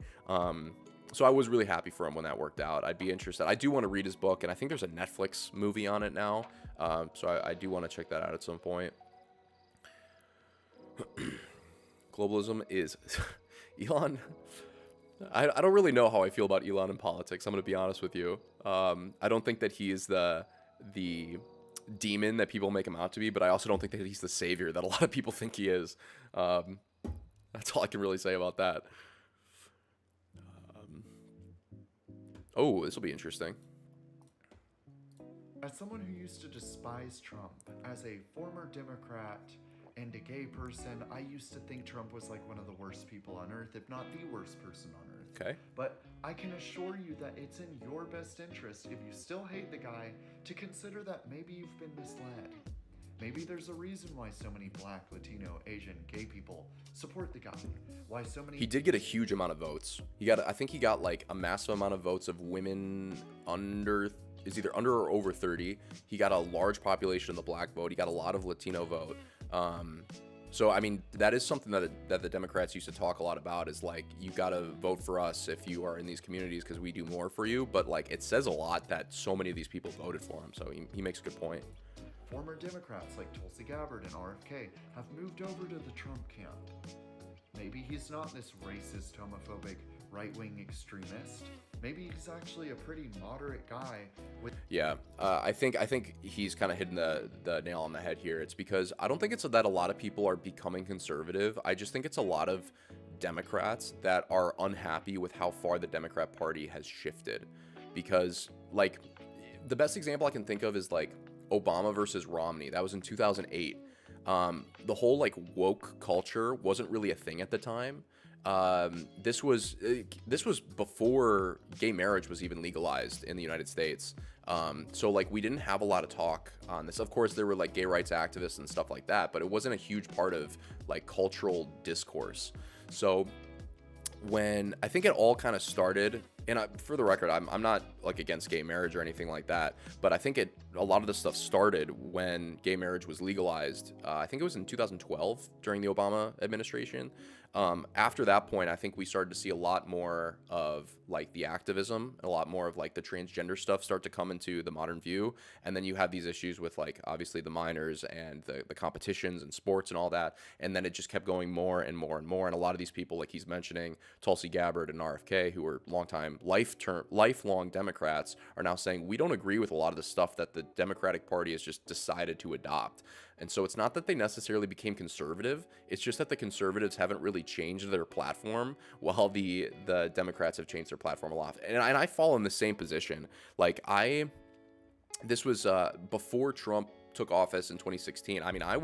So I was really happy for him when that worked out. I'd be interested. I do want to read his book, and I think there's a Netflix movie on it now. So I do want to check that out at some point. Globalism is Elon. I don't really know how I feel about Elon in politics. I'm going to be honest with you. I don't think that he is the demon that people make him out to be, but I also don't think that he's the savior that a lot of people think he is. That's all I can really say about that. Oh, this will be interesting. As someone who used to despise Trump, as a former Democrat and a gay person, I used to think Trump was like one of the worst people on earth, if not the worst person on earth. Okay. But I can assure you that it's in your best interest, if you still hate the guy, to consider that maybe you've been misled. Maybe there's a reason why so many Black, Latino, Asian, gay people support the guy. Why so many... He did get a huge amount of votes. I think he got like a massive amount of votes of women is either under or over 30. He got a large population of the Black vote. He got a lot of Latino vote. So, I mean, that is something that the Democrats used to talk a lot about, is like, you got to vote for us if you are in these communities because we do more for you. But like, it says a lot that so many of these people voted for him. So he makes a good point. Former Democrats like Tulsi Gabbard and RFK have moved over to the Trump camp. Maybe he's not this racist, homophobic, right-wing extremist. Maybe he's actually a pretty moderate guy with... Yeah, I think he's kind of hitting the nail on the head here. It's because I don't think it's that a lot of people are becoming conservative. I just think it's a lot of Democrats that are unhappy with how far the Democrat Party has shifted. Because, like, the best example I can think of is, like, Obama versus Romney. That was in 2008. The whole like woke culture wasn't really a thing at the time. This was before gay marriage was even legalized in the United States. So like, we didn't have a lot of talk on this. Of course, there were like gay rights activists and stuff like that, but it wasn't a huge part of like cultural discourse. So when I think it all kind of started, and for the record, I'm not like against gay marriage or anything like that, but I think a lot of this stuff started when gay marriage was legalized. I think it was in 2012 during the Obama administration. After that point, I think we started to see a lot more of like the activism, a lot more of like the transgender stuff start to come into the modern view. And then you have these issues with like obviously the minors and the competitions and sports and all that. And then it just kept going more and more and more. And a lot of these people, like he's mentioning, Tulsi Gabbard and RFK, who were lifelong Democrats, are now saying we don't agree with a lot of the stuff that the Democratic Party has just decided to adopt. And so it's not that they necessarily became conservative. It's just that the conservatives haven't really changed their platform, while the Democrats have changed their platform a lot. And I fall in the same position. Like this was before Trump took office in 2016. I mean, I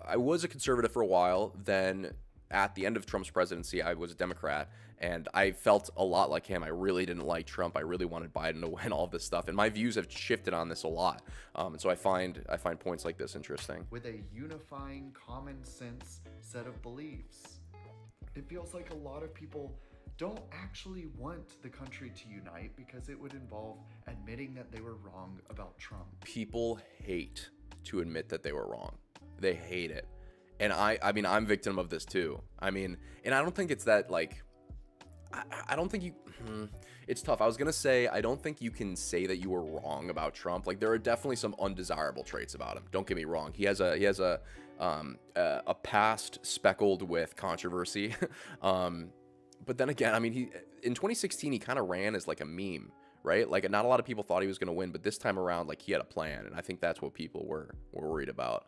I was a conservative for a while. Then at the end of Trump's presidency, I was a Democrat, and I felt a lot like him. I really didn't like Trump. I really wanted Biden to win, all of this stuff, and my views have shifted on this a lot. And so I find points like this interesting. With a unifying, common sense set of beliefs. It feels like a lot of people don't actually want the country to unite because it would involve admitting that they were wrong about Trump. People hate to admit that they were wrong. They hate it. And I mean, I'm victim of this too. I mean, and I don't think it's that, like, I don't think you, it's tough. I was going to say, I don't think you can say that you were wrong about Trump. Like, there are definitely some undesirable traits about him. Don't get me wrong. He has a past speckled with controversy. But then again, I mean, in 2016, he kind of ran as like a meme, right? Like, not a lot of people thought he was going to win, but this time around, like, he had a plan. And I think that's what people were worried about.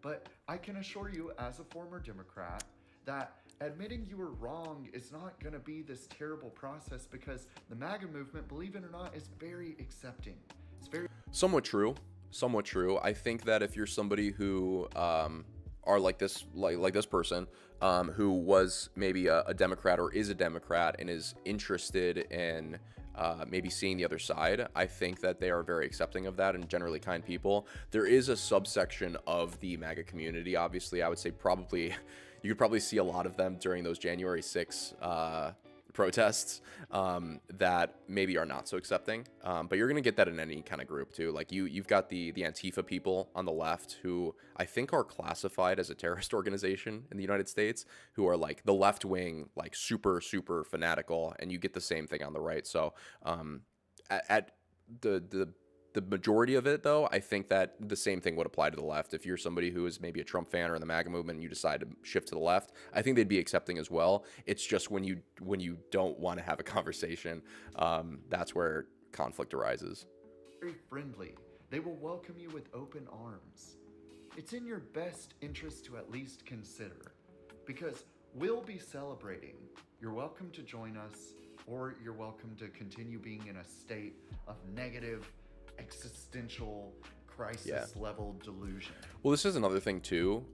But I can assure you, as a former Democrat, that admitting you were wrong is not going to be this terrible process, because the MAGA movement, believe it or not, is very accepting. It's very somewhat true. I think that if you're somebody who are like this person who was maybe a Democrat or is a Democrat and is interested in maybe seeing the other side, I think that they are very accepting of that and generally kind people. There is a subsection of the MAGA community, obviously. I would say probably you could probably see a lot of them during those January 6 protests that maybe are not so accepting, but you're gonna get that in any kind of group too. Like, you've got the Antifa people on the left, who I think are classified as a terrorist organization in the United States, who are like the left wing, like super fanatical, and you get the same thing on the right. So at the majority of it, though, I think that the same thing would apply to the left. If you're somebody who is maybe a Trump fan or in the MAGA movement and you decide to shift to the left, I think they'd be accepting as well. It's just when you don't want to have a conversation, that's where conflict arises. very friendly. They will welcome you with open arms. It's in your best interest to at least consider, because we'll be celebrating. You're welcome to join us, or you're welcome to continue being in a state of negative existential crisis level delusion. Well, this is another thing too,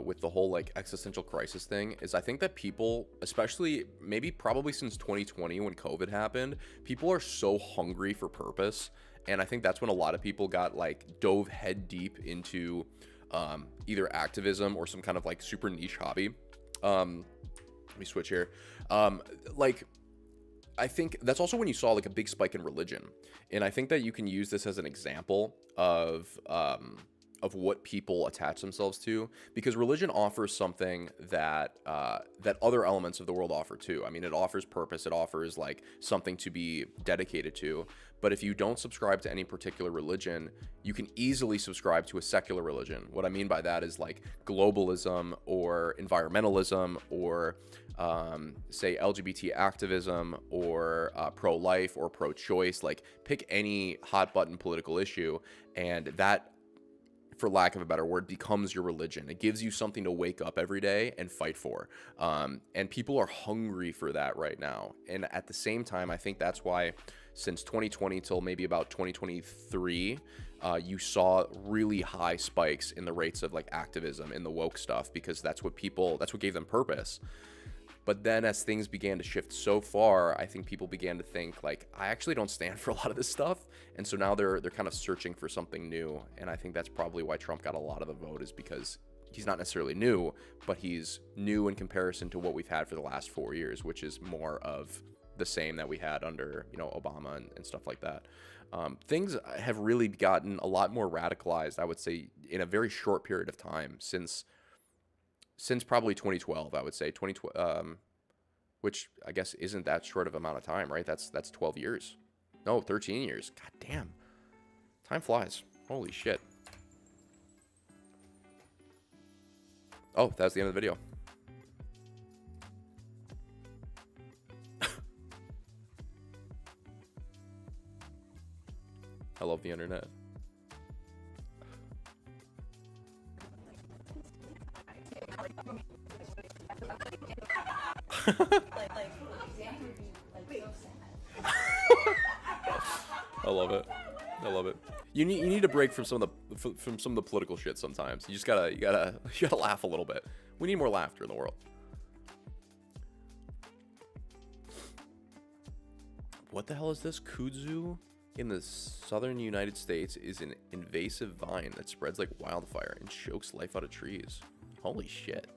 with the whole like existential crisis thing, is I think that people, especially probably since 2020 when COVID happened, people are so hungry for purpose. And I think that's when a lot of people got like dove head deep into either activism or some kind of like super niche hobby. Let me switch here. I think that's also when you saw like a big spike in religion. And I think that you can use this as an example of what people attach themselves to, because religion offers something that that other elements of the world offer too. I mean, it offers purpose, it offers like something to be dedicated to. But if you don't subscribe to any particular religion, you can easily subscribe to a secular religion. What I mean by that is like globalism or environmentalism or say LGBT activism or pro-life or pro-choice. Like, pick any hot button political issue, and that, for lack of a better word, becomes your religion. It gives you something to wake up every day and fight for. And people are hungry for that right now. And at the same time, I think that's why since 2020 till maybe about 2023, you saw really high spikes in the rates of like activism in the woke stuff, because that's what gave them purpose. But then as things began to shift so far, I think people began to think like, I actually don't stand for a lot of this stuff. And so now they're kind of searching for something new. And I think that's probably why Trump got a lot of the vote, is because he's not necessarily new, but he's new in comparison to what we've had for the last 4 years, which is more of the same that we had under, Obama and stuff like that. Things have really gotten a lot more radicalized, I would say, in a very short period of time since probably 2012, I would say 2012, which I guess isn't that short of amount of time, right? That's 12 years. No, 13 years. God damn. Time flies. Holy shit. Oh, that's the end of the video. I love the internet. I love it. I love it. You need a break from some of the political shit sometimes. You just gotta laugh a little bit. We need more laughter in the world. What the hell is this? Kudzu in the southern United States is an invasive vine that spreads like wildfire and chokes life out of trees. Holy shit.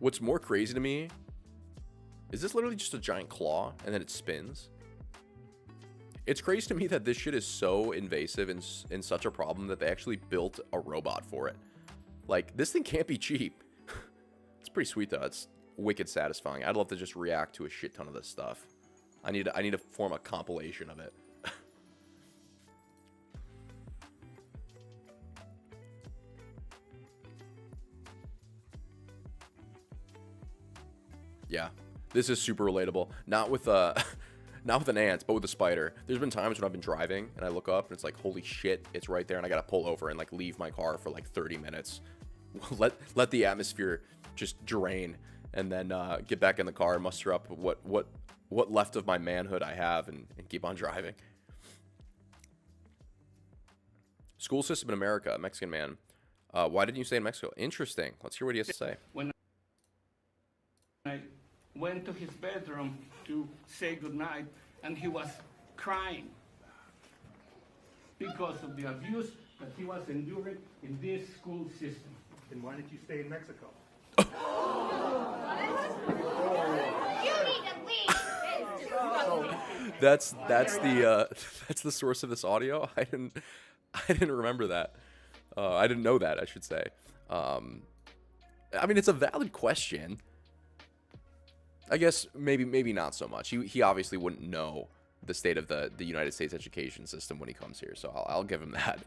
What's more crazy to me is this literally just a giant claw and then it spins. It's crazy to me that this shit is so invasive and such a problem that they actually built a robot for it. Like, this thing can't be cheap. It's pretty sweet though. It's wicked satisfying. I'd love to just react to a shit ton of this stuff. I need to form a compilation of it. Yeah, this is super relatable. Not with not with an ant, but with a spider. There's been times when I've been driving and I look up and it's like, holy shit, it's right there, and I gotta pull over and like leave my car for like 30 minutes. let the atmosphere just drain, and then get back in the car and muster up what left of my manhood I have, and keep on driving. School system in America, Mexican man. Why didn't you stay in Mexico? Interesting. Let's hear what he has to say. When I went to his bedroom to say goodnight, and he was crying because of the abuse that he was enduring in this school system. Then why didn't you stay in Mexico? That's the source of this audio. I didn't remember that. I didn't know that, I should say. I mean, it's a valid question. I guess maybe not so much. He obviously wouldn't know the state of the United States education system when he comes here, so I'll give him that.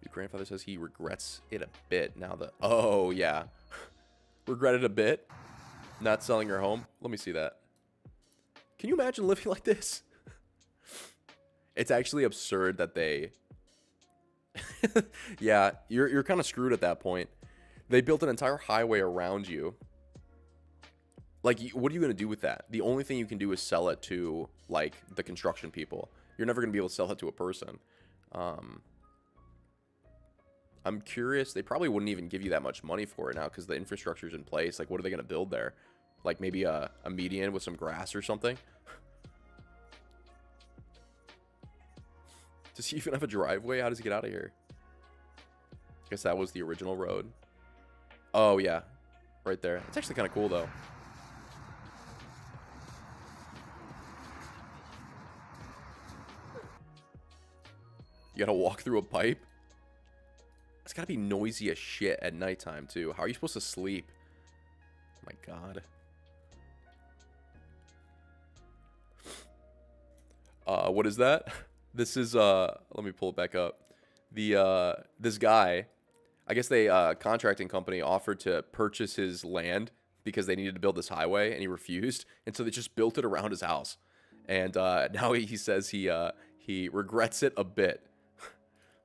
Your grandfather says he regrets it a bit now that... Oh, yeah. Regretted a bit? Not selling your home? Let me see that. Can you imagine living like this? It's actually absurd that they... Yeah, you're kind of screwed at that point. They built an entire highway around you. Like, what are you going to do with that? The only thing you can do is sell it to, like, the construction people. You're never going to be able to sell it to a person. I'm curious. They probably wouldn't even give you that much money for it now because the infrastructure's in place. Like, what are they going to build there? Like, maybe a median with some grass or something? Does he even have a driveway? How does he get out of here? I guess that was the original road. Oh, yeah. Right there. It's actually kind of cool, though. You gotta walk through a pipe? It's gotta be noisy as shit at nighttime, too. How are you supposed to sleep? Oh my god. What is that? This is, let me pull it back up. This guy, I guess they, contracting company offered to purchase his land because they needed to build this highway, and he refused. And so they just built it around his house. And, now he says he regrets it a bit.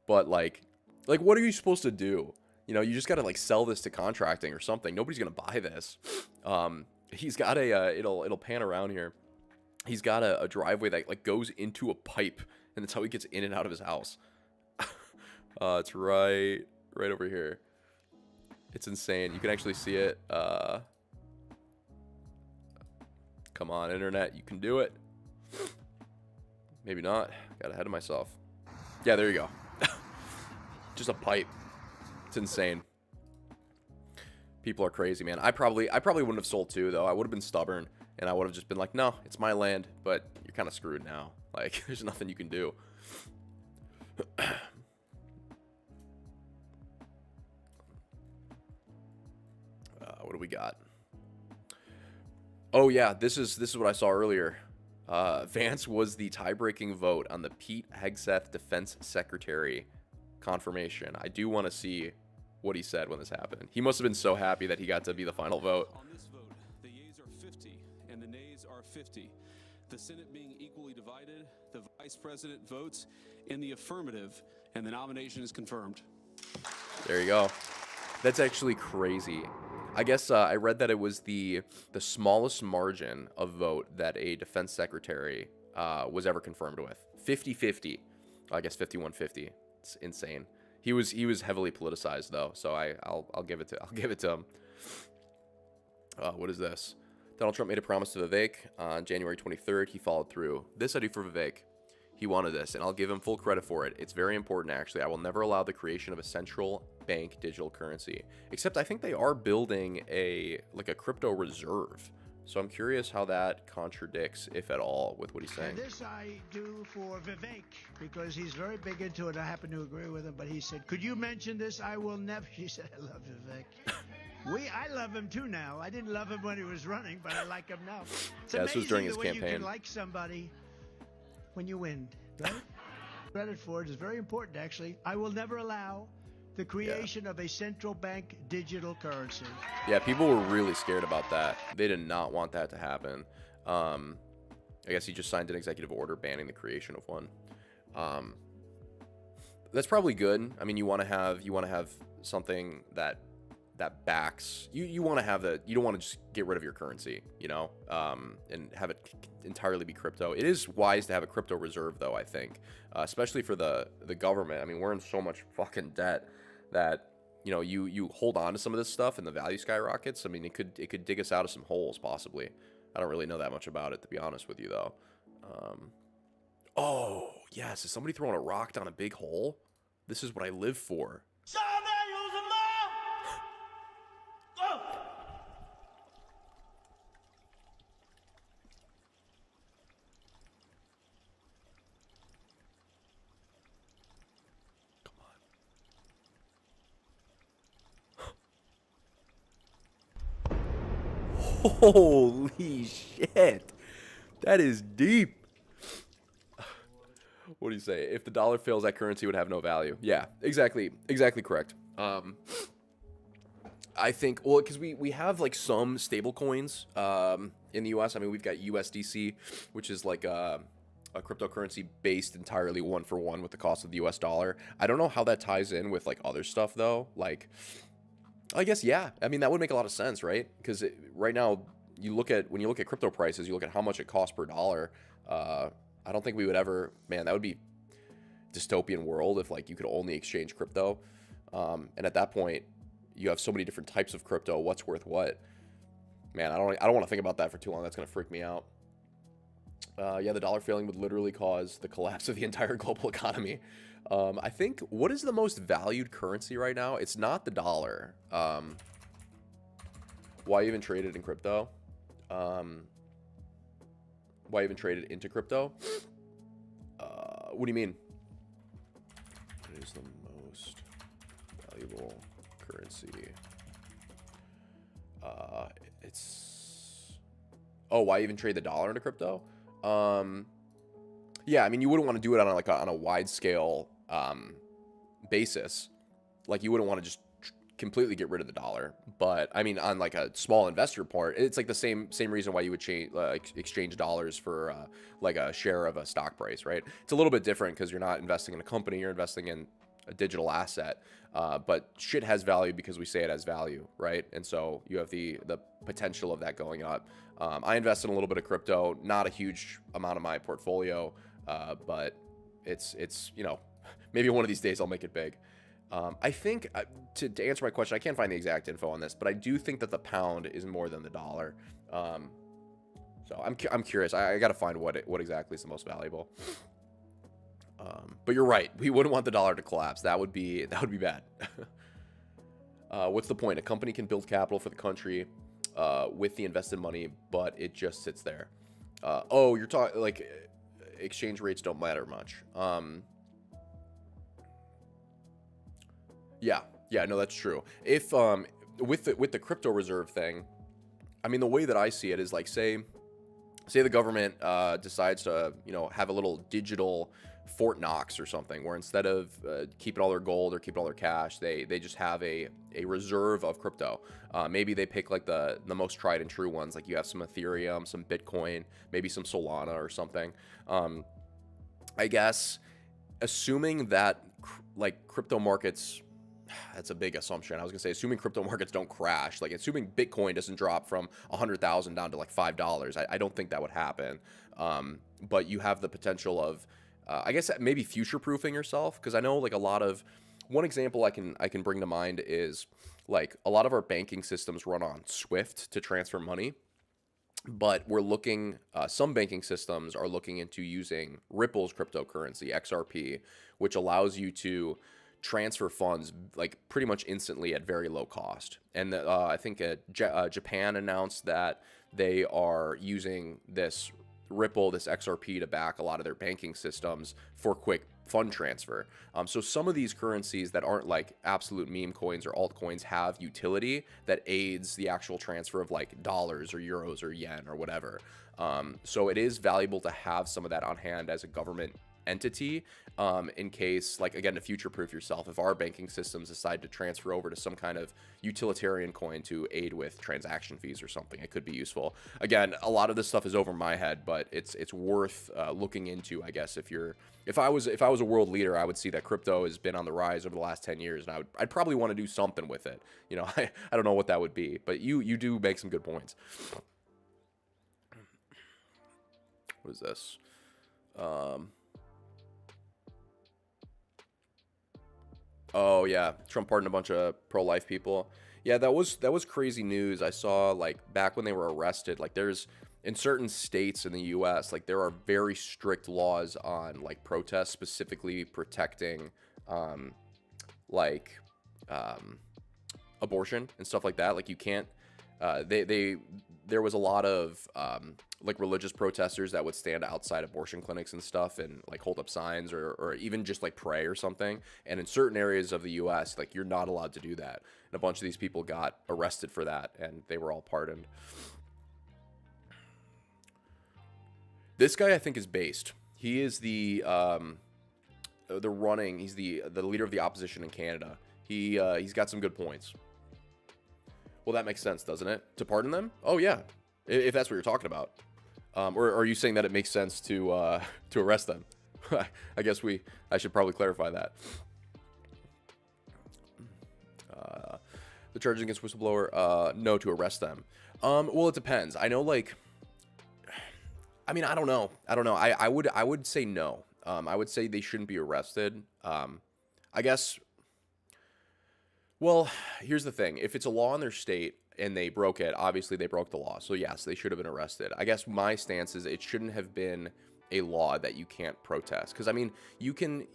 But, like, what are you supposed to do? You know, you just got to, like, sell this to contracting or something. Nobody's going to buy this. He's got a, it'll pan around here. He's got a driveway that, like, goes into a pipe. And that's how he gets in and out of his house. It's right over here. It's insane. You can actually see it. Come on, internet. You can do it. Maybe not. Got ahead of myself. Yeah, there you go. Just a pipe. It's insane. People are crazy, man. I probably wouldn't have sold too, though. I would have been stubborn, and I would have just been like, no, it's my land, but you're kind of screwed now. Like, there's nothing you can do. What do we got? Oh yeah, this is what I saw earlier. Vance was the tie-breaking vote on the Pete Hegseth Defense Secretary confirmation. I do want to see what he said when this happened. He must have been so happy that he got to be the final vote. On this vote, the yeas are 50 and the nays are 50. The Senate being equally divided, the Vice President votes in the affirmative, and the nomination is confirmed. There you go. That's actually crazy. I guess I read that it was the smallest margin of vote that a defense secretary was ever confirmed with. 50-50. I guess 51-50. It's insane. He was heavily politicized though, so I'll give it to him. What is this? Donald Trump made a promise to Vivek on January 23rd. He followed through. This I do for Vivek. He wanted this, and I'll give him full credit for it. It's very important, actually. I will never allow the creation of a central bank digital currency. Except I think they are building a crypto reserve. So I'm curious how that contradicts, if at all, with what he's saying. And this I do for Vivek, because he's very big into it. I happen to agree with him, but he said, could you mention this? I will never. He said, I love Vivek. I love him too now. I didn't love him when he was running, but I like him now. It's this was during his the way campaign. You can like somebody when you win, right? Credit for it is very important, actually. I will never allow the creation of a central bank digital currency. Yeah, people were really scared about that. They did not want that to happen. I guess he just signed an executive order banning the creation of one. That's probably good. I mean, you want to have something that backs you want to have you don't want to just get rid of your currency, and have it entirely be crypto. It is wise to have a crypto reserve though, I think, especially for the government. I mean, we're in so much fucking debt that you hold on to some of this stuff and the value skyrockets. I mean, it could dig us out of some holes possibly. I don't really know that much about it, to be honest with you though. Oh yes, is somebody throwing a rock down a big hole? This is what I live for. Holy shit. That is deep. What do you say? If the dollar fails, that currency would have no value. Yeah, exactly correct. I think, well, because we have like some stable coins in the US. I mean, we've got USDC, which is like a cryptocurrency based entirely one for one with the cost of the US dollar. I don't know how that ties in with like other stuff though. Like, I guess, yeah. I mean, that would make a lot of sense, right? Because right now, when you look at crypto prices, you look at how much it costs per dollar. I don't think we would ever, man, that would be dystopian world if like you could only exchange crypto. And at that point, you have so many different types of crypto. What's worth what? Man, I don't want to think about that for too long. That's going to freak me out. Yeah, the dollar failing would literally cause the collapse of the entire global economy. I think, what is the most valued currency right now? It's not the dollar. Why even trade it in crypto? Why even trade it into crypto? What do you mean? What is the most valuable currency? Oh, why even trade the dollar into crypto? Yeah, I mean, you wouldn't want to do it on a wide scale basis. Like, you wouldn't want to just completely get rid of the dollar. But I mean, on like a small investor part, it's like the same reason why you would exchange dollars for like a share of a stock price, right? It's a little bit different because you're not investing in a company, you're investing in a digital asset. But shit has value because we say it has value, right? And so you have the potential of that going up. I invest in a little bit of crypto, not a huge amount of my portfolio, but it's maybe one of these days I'll make it big. I think, to answer my question, I can't find the exact info on this, but I do think that the pound is more than the dollar. So I'm curious. I got to find what exactly is the most valuable. But you're right. We wouldn't want the dollar to collapse. That would be bad. What's the point? A company can build capital for the country with the invested money, but it just sits there. Oh, you're talking like exchange rates don't matter much. Yeah, no, that's true. If with the crypto reserve thing, I mean, the way that I see it is like, say the government decides to have a little digital Fort Knox or something, where instead of keeping all their gold or keeping all their cash, they just have a reserve of crypto. Maybe they pick like the most tried and true ones, like you have some Ethereum, some Bitcoin, maybe some Solana or something. I guess assuming that like crypto markets that's a big assumption. I was gonna say, assuming crypto markets don't crash, like assuming Bitcoin doesn't drop from 100,000 down to like $5. I don't think that would happen. But you have the potential of, I guess maybe future-proofing yourself, because I know like a lot of, one example I can bring to mind is like a lot of our banking systems run on Swift to transfer money. But we're looking, some banking systems are looking into using Ripple's cryptocurrency, XRP, which allows you to transfer funds like pretty much instantly at very low cost. And I think Japan announced that they are using this Ripple, this XRP, to back a lot of their banking systems for quick fund transfer. So some of these currencies that aren't like absolute meme coins or altcoins have utility that aids the actual transfer of like dollars or euros or yen or whatever. So it is valuable to have some of that on hand as a government entity, in case, like, again, to future-proof yourself, if our banking systems decide to transfer over to some kind of utilitarian coin to aid with transaction fees or something, it could be useful. Again, a lot of this stuff is over my head, but it's worth looking into, I guess. If I was a world leader, I would see that crypto has been on the rise over the last 10 years, and I'd probably want to do something with it. You know, I don't know what that would be, but you do make some good points. What is this? Oh yeah, Trump pardoned a bunch of pro-life people. Yeah, that was crazy news. I saw like back when they were arrested, like there's in certain states in the US, like there are very strict laws on like protests, specifically protecting abortion and stuff like that. Like you can't there was a lot of like religious protesters that would stand outside abortion clinics and stuff and like hold up signs or even just like pray or something. And in certain areas of the US, like you're not allowed to do that. And a bunch of these people got arrested for that and they were all pardoned. This guy I think is based. He is he's the leader of the opposition in Canada. He's got some good points. Well, that makes sense, doesn't it? To pardon them? Oh yeah, if that's what you're talking about. Or are you saying that it makes sense to arrest them? I guess I should probably clarify that. The charges against whistleblower, no, to arrest them. Well, it depends. I know, like, I mean, I don't know. I would say no. I would say they shouldn't be arrested. I guess. Well, here's the thing. If it's a law in their state and they broke it, obviously they broke the law. So yes, they should have been arrested. I guess my stance is it shouldn't have been a law that you can't protest. Because I mean, you can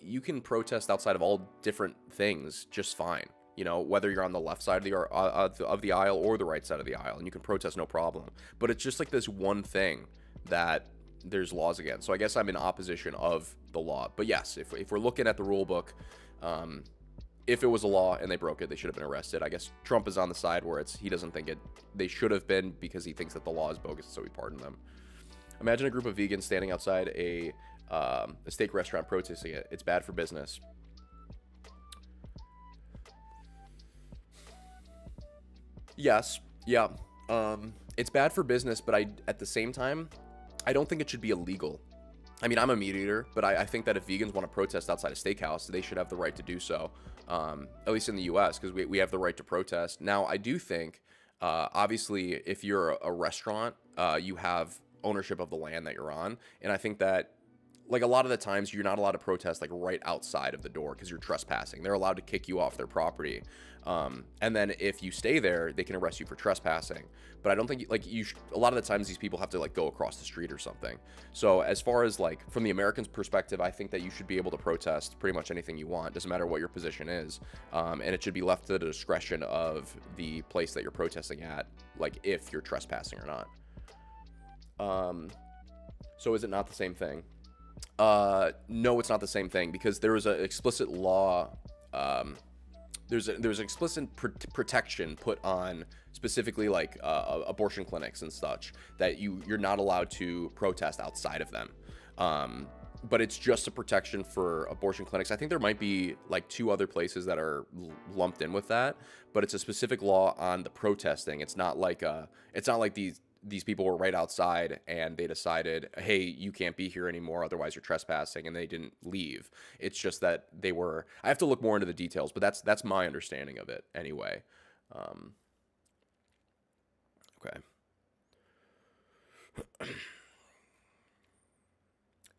protest outside of all different things just fine. You know, whether you're on the left side of the aisle or the right side of the aisle, and you can protest no problem. But it's just like this one thing that there's laws against. So I guess I'm in opposition of the law. But yes, if we're looking at the rule book, if it was a law and they broke it, they should have been arrested. I guess Trump is on the side where he doesn't think they should have been because he thinks that the law is bogus, so he pardoned them. Imagine a group of vegans standing outside a steak restaurant protesting it. It's bad for business. Yes, yeah. It's bad for business, but at the same time, I don't think it should be illegal. I mean, I'm a meat eater, but I think that if vegans want to protest outside a steakhouse, they should have the right to do so, at least in the U.S., because we have the right to protest. Now, I do think, obviously, if you're a restaurant, you have ownership of the land that you're on, and I think that, like, a lot of the times, you're not allowed to protest, like, right outside of the door because you're trespassing. They're allowed to kick you off their property, and then if you stay there, they can arrest you for trespassing. But I don't think, like, a lot of the times these people have to, like, go across the street or something. So as far as, like, from the American's perspective, I think that you should be able to protest pretty much anything you want. Doesn't matter what your position is. And it should be left to the discretion of the place that you're protesting at, like, if you're trespassing or not. So is it not the same thing? No, it's not the same thing, because there was an explicit law. There's an explicit protection put on specifically like abortion clinics and such that you're not allowed to protest outside of them. But it's just a protection for abortion clinics. I think there might be like 2 other places that are lumped in with that, but it's a specific law on the protesting. It's not like these these people were right outside and they decided, hey, you can't be here anymore, otherwise you're trespassing, and they didn't leave. It's just that they were, I have to look more into the details, but that's my understanding of it anyway. Okay.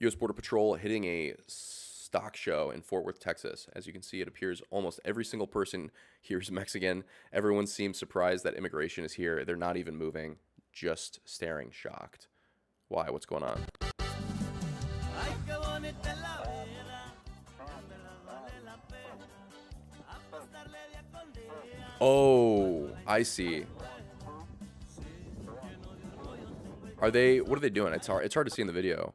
U.S. Border Patrol hitting a stock show in Fort Worth, Texas. As you can see, it appears almost every single person here is Mexican. Everyone seems surprised that immigration is here. They're not even moving, just staring shocked. Why? What's going on? Oh, I see. Are they, what are they doing? It's hard to see in the video.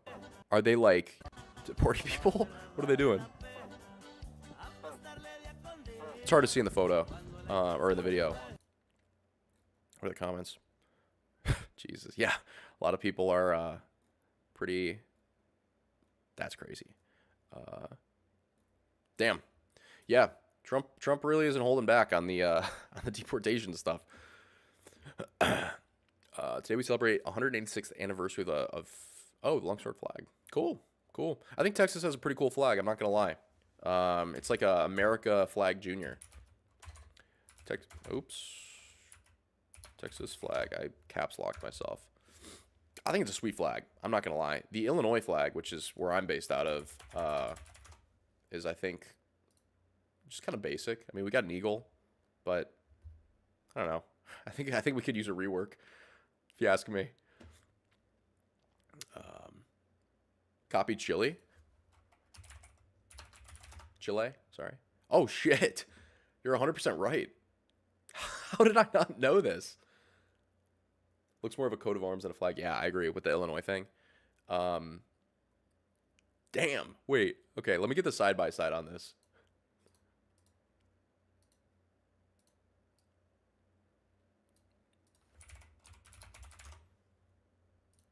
Are they like deporting people? What are they doing? It's hard to see in the photo, or in the video. What are the comments? Jesus, yeah. A lot of people are pretty, that's crazy. Damn. Yeah, Trump really isn't holding back on the deportation stuff. Today we celebrate 186th anniversary of the longsword flag. Cool. I think Texas has a pretty cool flag. I'm not gonna lie. It's like a America flag junior. Texas flag. I caps locked myself. I think it's a sweet flag. I'm not gonna lie. The Illinois flag, which is where I'm based out of, is I think just kind of basic. I mean, we got an eagle, but I don't know. I think we could use a rework, if you ask me. Copied Chile, sorry. Oh, shit. You're 100% right. How did I not know this? Looks more of a coat of arms than a flag. Yeah, I agree with the Illinois thing. Damn. Wait. Okay, let me get the side-by-side on this.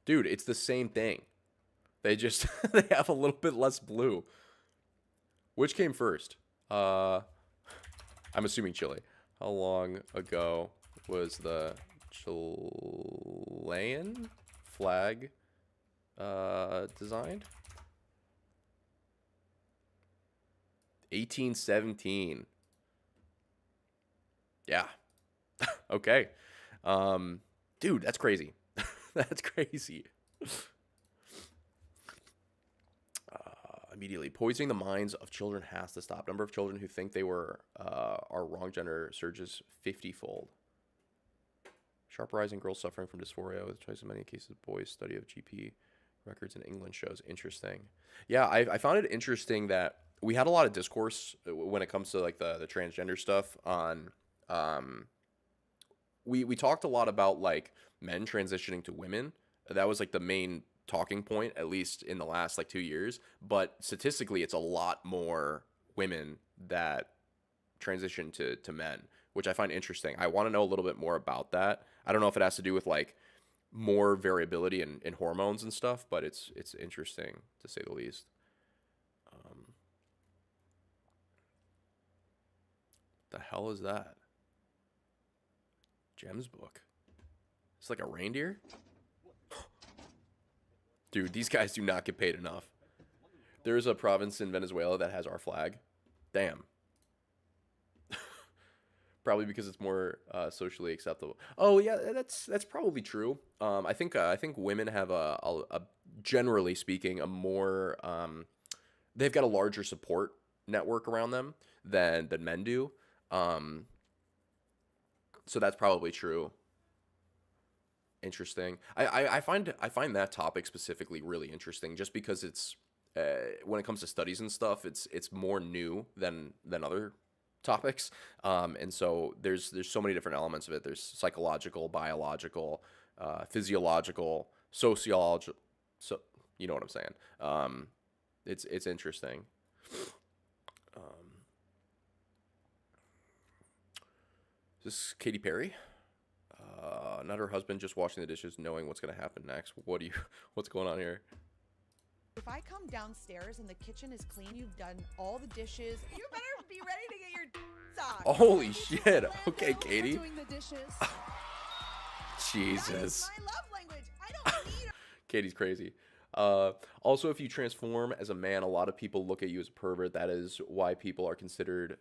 Dude, it's the same thing. They just, they have a little bit less blue. Which came first? I'm assuming Chile. How long ago was the Chilean flag designed? 1817. Yeah. Okay. Dude, that's crazy. That's crazy. Immediately, poisoning the minds of children has to stop. Number of children who think they are wrong gender surges 50-fold. Sharp rise in girls suffering from dysphoria with twice as many cases of boys. Study of GP records in England shows. Interesting. Yeah, I found it interesting that we had a lot of discourse when it comes to like the transgender stuff on. We talked a lot about like men transitioning to women. That was like the main talking point, at least in the last like 2 years. But statistically, it's a lot more women that transition to men, which I find interesting. I want to know a little bit more about that. I don't know if it has to do with like more variability in hormones and stuff, but it's interesting to say the least. The hell is that? Gems book. It's like a reindeer? Dude, these guys do not get paid enough. There's a province in Venezuela that has our flag. Damn. Probably because it's more socially acceptable. Oh yeah, that's probably true. I think women have a generally speaking a more they've got a larger support network around them than men do. So that's probably true. Interesting. I find that topic specifically really interesting, just because it's when it comes to studies and stuff, it's more new than other topics, and so there's so many different elements of it. There's psychological, biological, physiological, sociological. So you know what I'm saying. It's interesting. Is this Katy Perry? Not her husband, just washing the dishes, knowing what's going to happen next. What's going on here? If I come downstairs and the kitchen is clean, you've done all the dishes, you better be ready to get your socks. Holy shit. Okay, Katie. Doing the dishes. Jesus. My love language. I don't need Katie's crazy. Also, if you transform as a man, a lot of people look at you as a pervert. That is why people are considered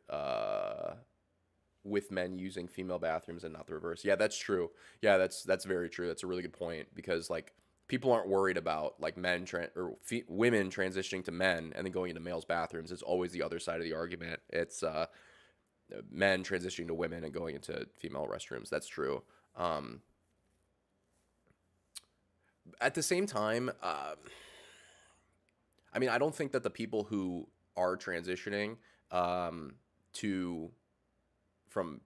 with men using female bathrooms and not the reverse. Yeah, that's true. Yeah, that's very true. That's a really good point because like people aren't worried about like women transitioning to men and then going into males' bathrooms. It's always the other side of the argument. It's men transitioning to women and going into female restrooms. That's true. At the same time, I mean, I don't think that the people who are transitioning to from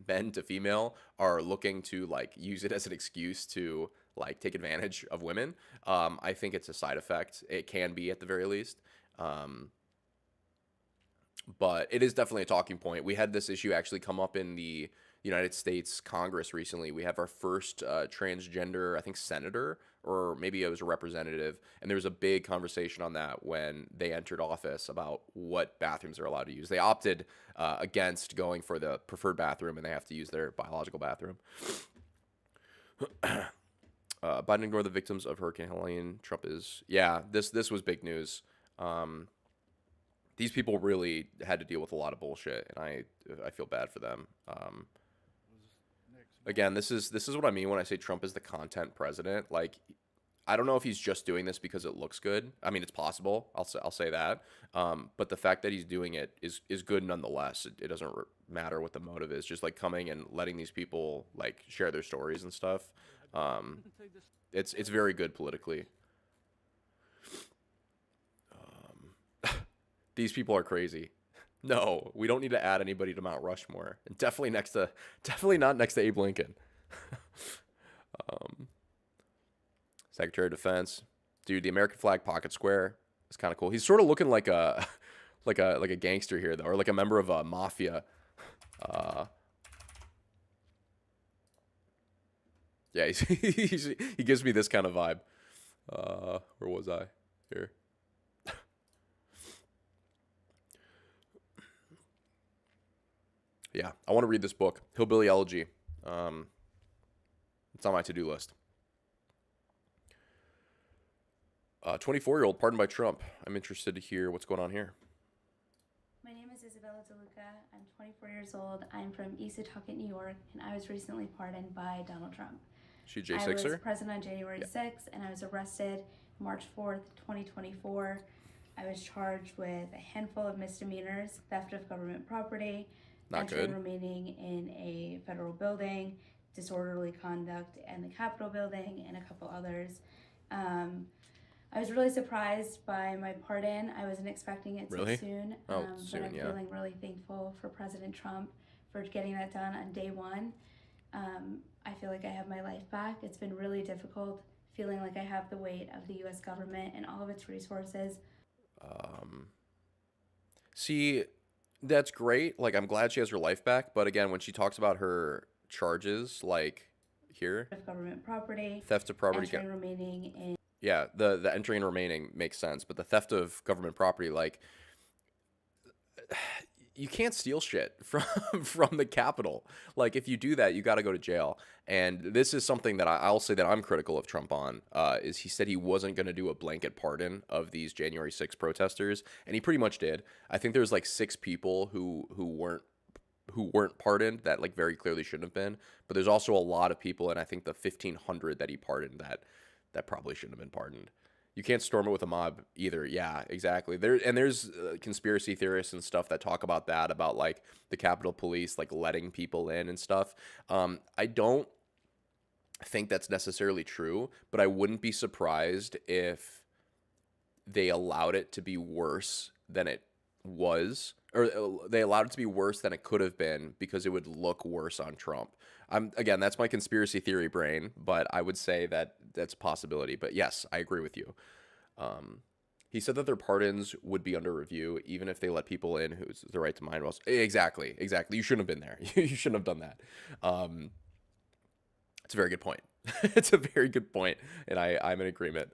men to female are looking to like use it as an excuse to like take advantage of women. I think it's a side effect. It can be at the very least. But it is definitely a talking point. We had this issue actually come up in the United States Congress recently. We have our first transgender, I think, senator, or maybe it was a representative, and there was a big conversation on that when they entered office about what bathrooms they're allowed to use. They opted against going for the preferred bathroom, and they have to use their biological bathroom. Biden ignored the victims of Hurricane Helene. Trump is... Yeah, this was big news. These people really had to deal with a lot of bullshit, and I feel bad for them. Again, this is what I mean when I say Trump is the content president. Like, I don't know if he's just doing this because it looks good. I mean, it's possible. I'll say that. But the fact that he's doing it is good nonetheless. It doesn't matter what the motive is. Just like coming and letting these people like share their stories and stuff. It's very good politically. These people are crazy. No, we don't need to add anybody to Mount Rushmore. And definitely not next to Abe Lincoln. Secretary of Defense. Dude, the American flag pocket square is kind of cool. He's sort of looking like a like a gangster here though, or like a member of a mafia. Yeah, he gives me this kind of vibe. Where was I? Here. Yeah, I want to read this book, Hillbilly Elegy. It's on my to-do list. 24-year-old pardoned by Trump. I'm interested to hear what's going on here. My name is Isabella DeLuca. I'm 24 years old. I'm from East Setauket, New York, and I was recently pardoned by Donald Trump. She J6er? I was present on January 6th, and I was arrested March 4th, 2024. I was charged with a handful of misdemeanors, theft of government property, entering, remaining in a federal building, disorderly conduct in the Capitol building, and a couple others. I was really surprised by my pardon. I wasn't expecting it so soon. But I'm feeling really thankful for President Trump for getting that done on day one. I feel like I have my life back. It's been really difficult feeling like I have the weight of the U.S. government and all of its resources. See, that's great. Like, I'm glad she has her life back. But again, when she talks about her charges, like here, government property, theft of property, entering, remaining in. Yeah, the entering and remaining makes sense, but the theft of government property, like, you can't steal shit from the Capitol. Like, if you do that, you got to go to jail. And this is something that I'll say that I'm critical of Trump on, is he said he wasn't going to do a blanket pardon of these January 6th protesters, and he pretty much did. I think there's like 6 people who weren't pardoned that like very clearly shouldn't have been, but there's also a lot of people, and I think the 1,500 that he pardoned that probably shouldn't have been pardoned. You can't storm it with a mob either. Yeah, exactly. There's conspiracy theorists and stuff that talk about that, about like the Capitol Police like letting people in and stuff. I don't think that's necessarily true, but I wouldn't be surprised if they allowed it to be worse than it was, or they allowed it to be worse than it could have been because it would look worse on Trump. Again, that's my conspiracy theory brain, but I would say that that's a possibility. But yes, I agree with you. He said that their pardons would be under review, even if they let people in who's the right to mind. Exactly. You shouldn't have been there. You shouldn't have done that. It's a very good point. It's a very good point, and I'm in agreement.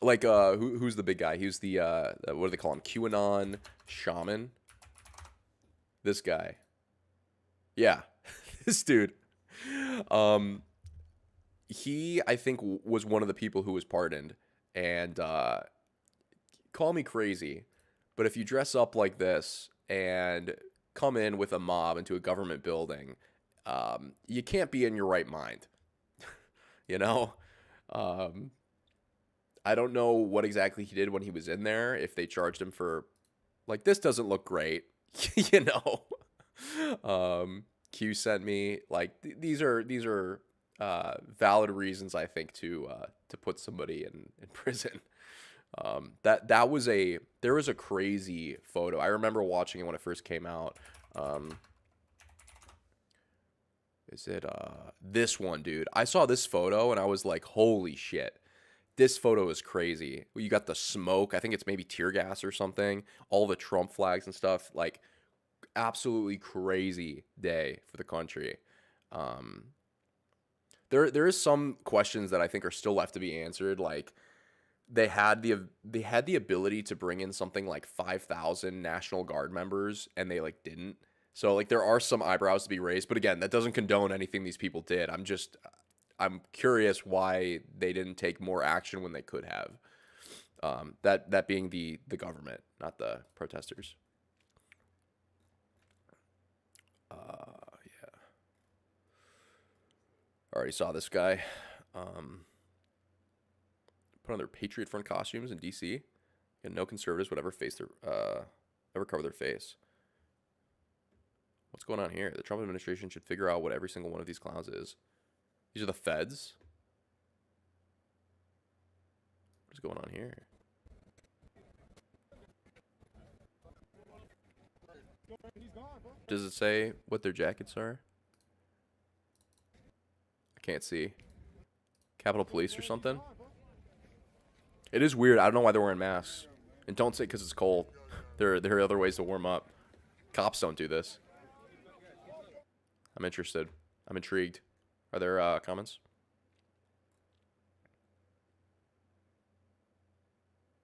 Like, who's the big guy? He's the, what do they call him? QAnon shaman? This guy. Yeah, this dude. He, I think, was one of the people who was pardoned. And call me crazy, but if you dress up like this and come in with a mob into a government building, you can't be in your right mind. You know? I don't know what exactly he did when he was in there, if they charged him for, like, this doesn't look great, you know? Q sent me, like, these are valid reasons, I think, to put somebody in prison. There was a crazy photo. I remember watching it when it first came out. Is it this one, dude? I saw this photo and I was like, holy shit. This photo is crazy. You got the smoke. I think it's maybe tear gas or something. All the Trump flags and stuff. Like, absolutely crazy day for the country. There is some questions that I think are still left to be answered. Like, they had the ability to bring in something like 5,000 National Guard members, and they like didn't. So like there are some eyebrows to be raised, but again, that doesn't condone anything these people did. I'm curious why they didn't take more action when they could have. That being the government, not the protesters. Yeah. Already saw this guy. Put on their Patriot Front costumes in D.C. And no conservatives would ever ever cover their face. What's going on here? The Trump administration should figure out what every single one of these clowns is. These are the feds? What is going on here? Does it say what their jackets are? I can't see. Capitol Police or something? It is weird. I don't know why they're wearing masks. And don't say because it's cold. There are other ways to warm up. Cops don't do this. I'm interested. I'm intrigued. Are there comments?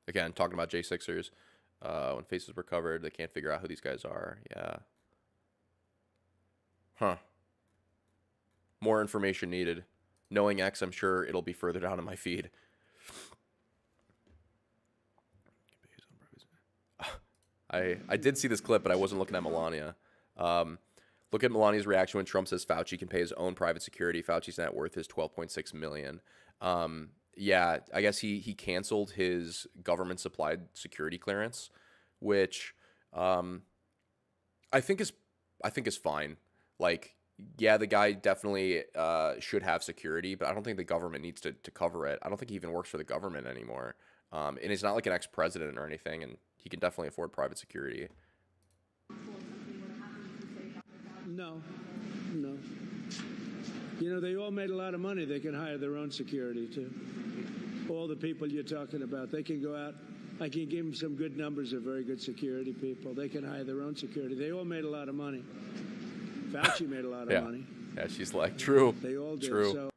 Again, talking about J6ers. When faces were covered, they can't figure out who these guys are. Yeah. Huh. More information needed. Knowing X, I'm sure it'll be further down in my feed. I did see this clip, but I wasn't looking at Melania. Look at Melania's reaction when Trump says Fauci can pay his own private security. Fauci's net worth is $12.6 million. Yeah, I guess he canceled his government-supplied security clearance, which I think is fine. Like, yeah, the guy definitely should have security, but I don't think the government needs to cover it. I don't think he even works for the government anymore. And he's not like an ex-president or anything, and he can definitely afford private security. No. You know, they all made a lot of money. They can hire their own security, too. All the people you're talking about, they can go out. I can give them some good numbers of very good security people. They can hire their own security. They all made a lot of money. Fauci made a lot of money. Yeah, she's like, true. They all did. True. So.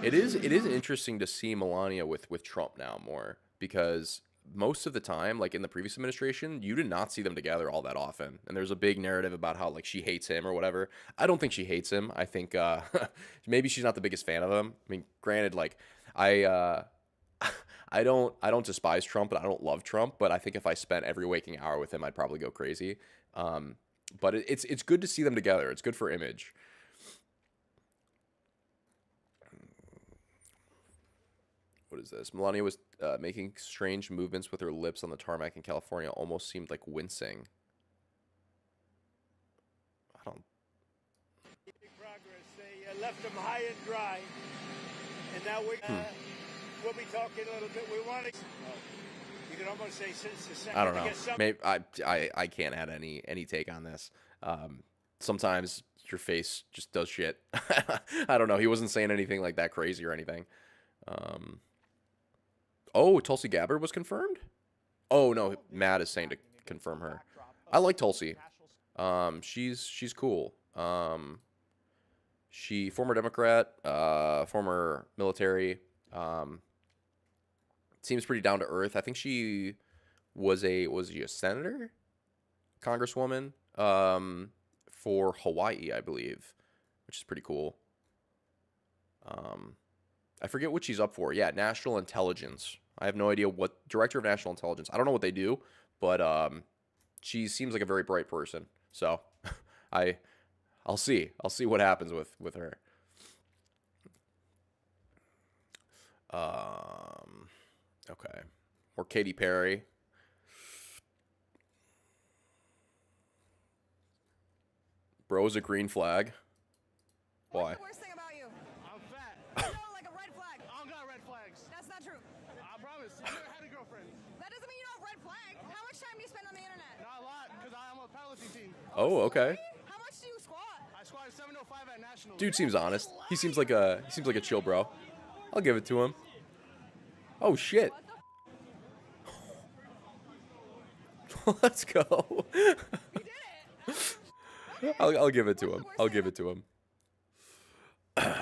It is interesting to see Melania with Trump now more, because most of the time, like in the previous administration, you did not see them together all that often. And there's a big narrative about how like she hates him or whatever. I don't think she hates him. I think maybe she's not the biggest fan of him. I mean, granted, like I don't despise Trump, but I don't love Trump. But I think if I spent every waking hour with him, I'd probably go crazy. But it's good to see them together. It's good for image. What is this? Melania was making strange movements with her lips on the tarmac in California. Almost seemed like wincing. I don't. Progress. They left them high and dry, and now we'll be talking a little bit. We want to. You can almost say since the second. I don't know. Maybe I can't add any take on this. Sometimes your face just does shit. I don't know. He wasn't saying anything like that crazy or anything. Oh, Tulsi Gabbard was confirmed? Oh, no, Matt is saying to confirm her. I like Tulsi. She's cool. She, former Democrat, former military, seems pretty down to earth. I think she was she a senator? Congresswoman, for Hawaii, I believe. which is pretty cool. I forget what she's up for. Yeah, National Intelligence. I have no idea what Director of National Intelligence. I don't know what they do, but she seems like a very bright person. So I'll see. I'll see what happens with her. Okay. Or Katy Perry. Bro's a green flag. Why? What's the worst thing about you? I'm fat. No, like a red flag. I don't got red flags. That's not true. I promise. I never had a girlfriend. That doesn't mean you don't have red flag. How much time do you spend on the internet? Not a lot, because I'm on a powerlifting team. Oh, okay. How much do you squat? I squatted 705 at nationals. Dude seems honest. He seems like a chill bro. I'll give it to him. Oh shit. Let's go. I'll give it to him. I'll give it to him.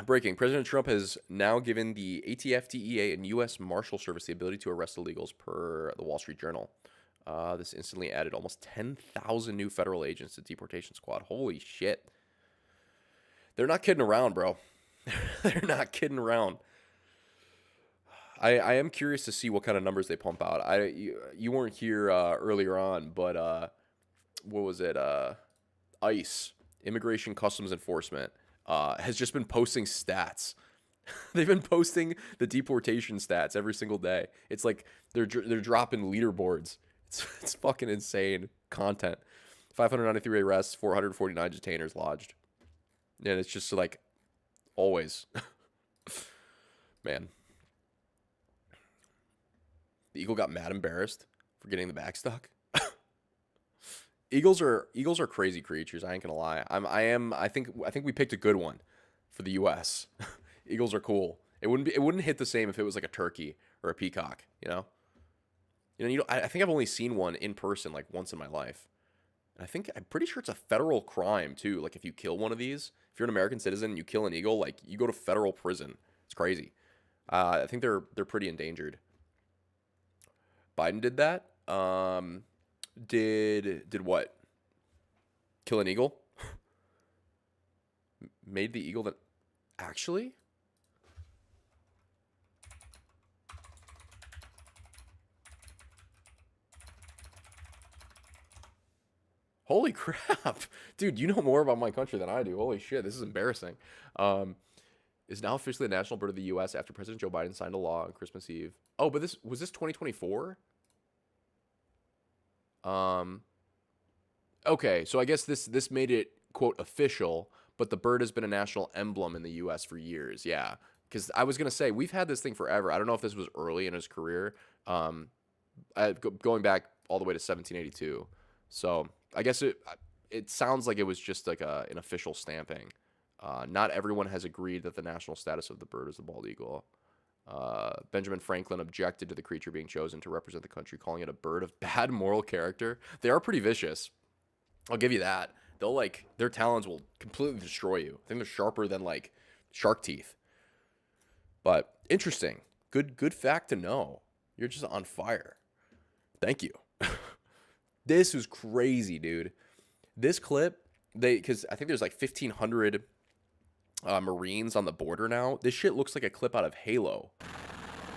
Breaking. President Trump has now given the ATF, DEA, and U.S. Marshal Service the ability to arrest illegals per the Wall Street Journal. This instantly added almost 10,000 new federal agents to deportation squad. Holy shit. They're not kidding around, bro. They're not kidding around. I am curious to see what kind of numbers they pump out. You weren't here earlier on, but what was it? ICE, Immigration Customs Enforcement, has just been posting stats. They've been posting the deportation stats every single day. It's like they're dropping leaderboards. It's fucking insane content. 593 arrests, 449 detainers lodged. And it's just like always. Man. The eagle got mad embarrassed for getting the back stuck. Eagles are crazy creatures, I ain't gonna lie. I think we picked a good one for the US. Eagles are cool. It wouldn't hit the same if it was like a turkey or a peacock, you know? I think I've only seen one in person like once in my life. And I'm pretty sure it's a federal crime too. Like if you kill one of these, if you're an American citizen and you kill an eagle, like you go to federal prison. It's crazy. I think they're pretty endangered. Biden did that. Did what? Kill an eagle? Made the eagle that actually? Holy crap. Dude, you know more about my country than I do. Holy shit, this is embarrassing. Is now officially the national bird of the U.S. after President Joe Biden signed a law on Christmas Eve. Oh, but was this 2024? Okay, so I guess this made it, quote, official, but the bird has been a national emblem in the U.S. for years. Yeah, because I was going to say, we've had this thing forever. I don't know if this was early in his career, going back all the way to 1782. So I guess it sounds like it was just like an official stamping. Not everyone has agreed that the national status of the bird is the bald eagle. Benjamin Franklin objected to the creature being chosen to represent the country, calling it a bird of bad moral character. They are pretty vicious. I'll give you that. They'll their talons will completely destroy you. I think they're sharper than like shark teeth. But interesting. Good fact to know. You're just on fire. Thank you. This was crazy, dude. This clip, because I think there's like 1,500 Marines on the border now. This shit looks like a clip out of Halo.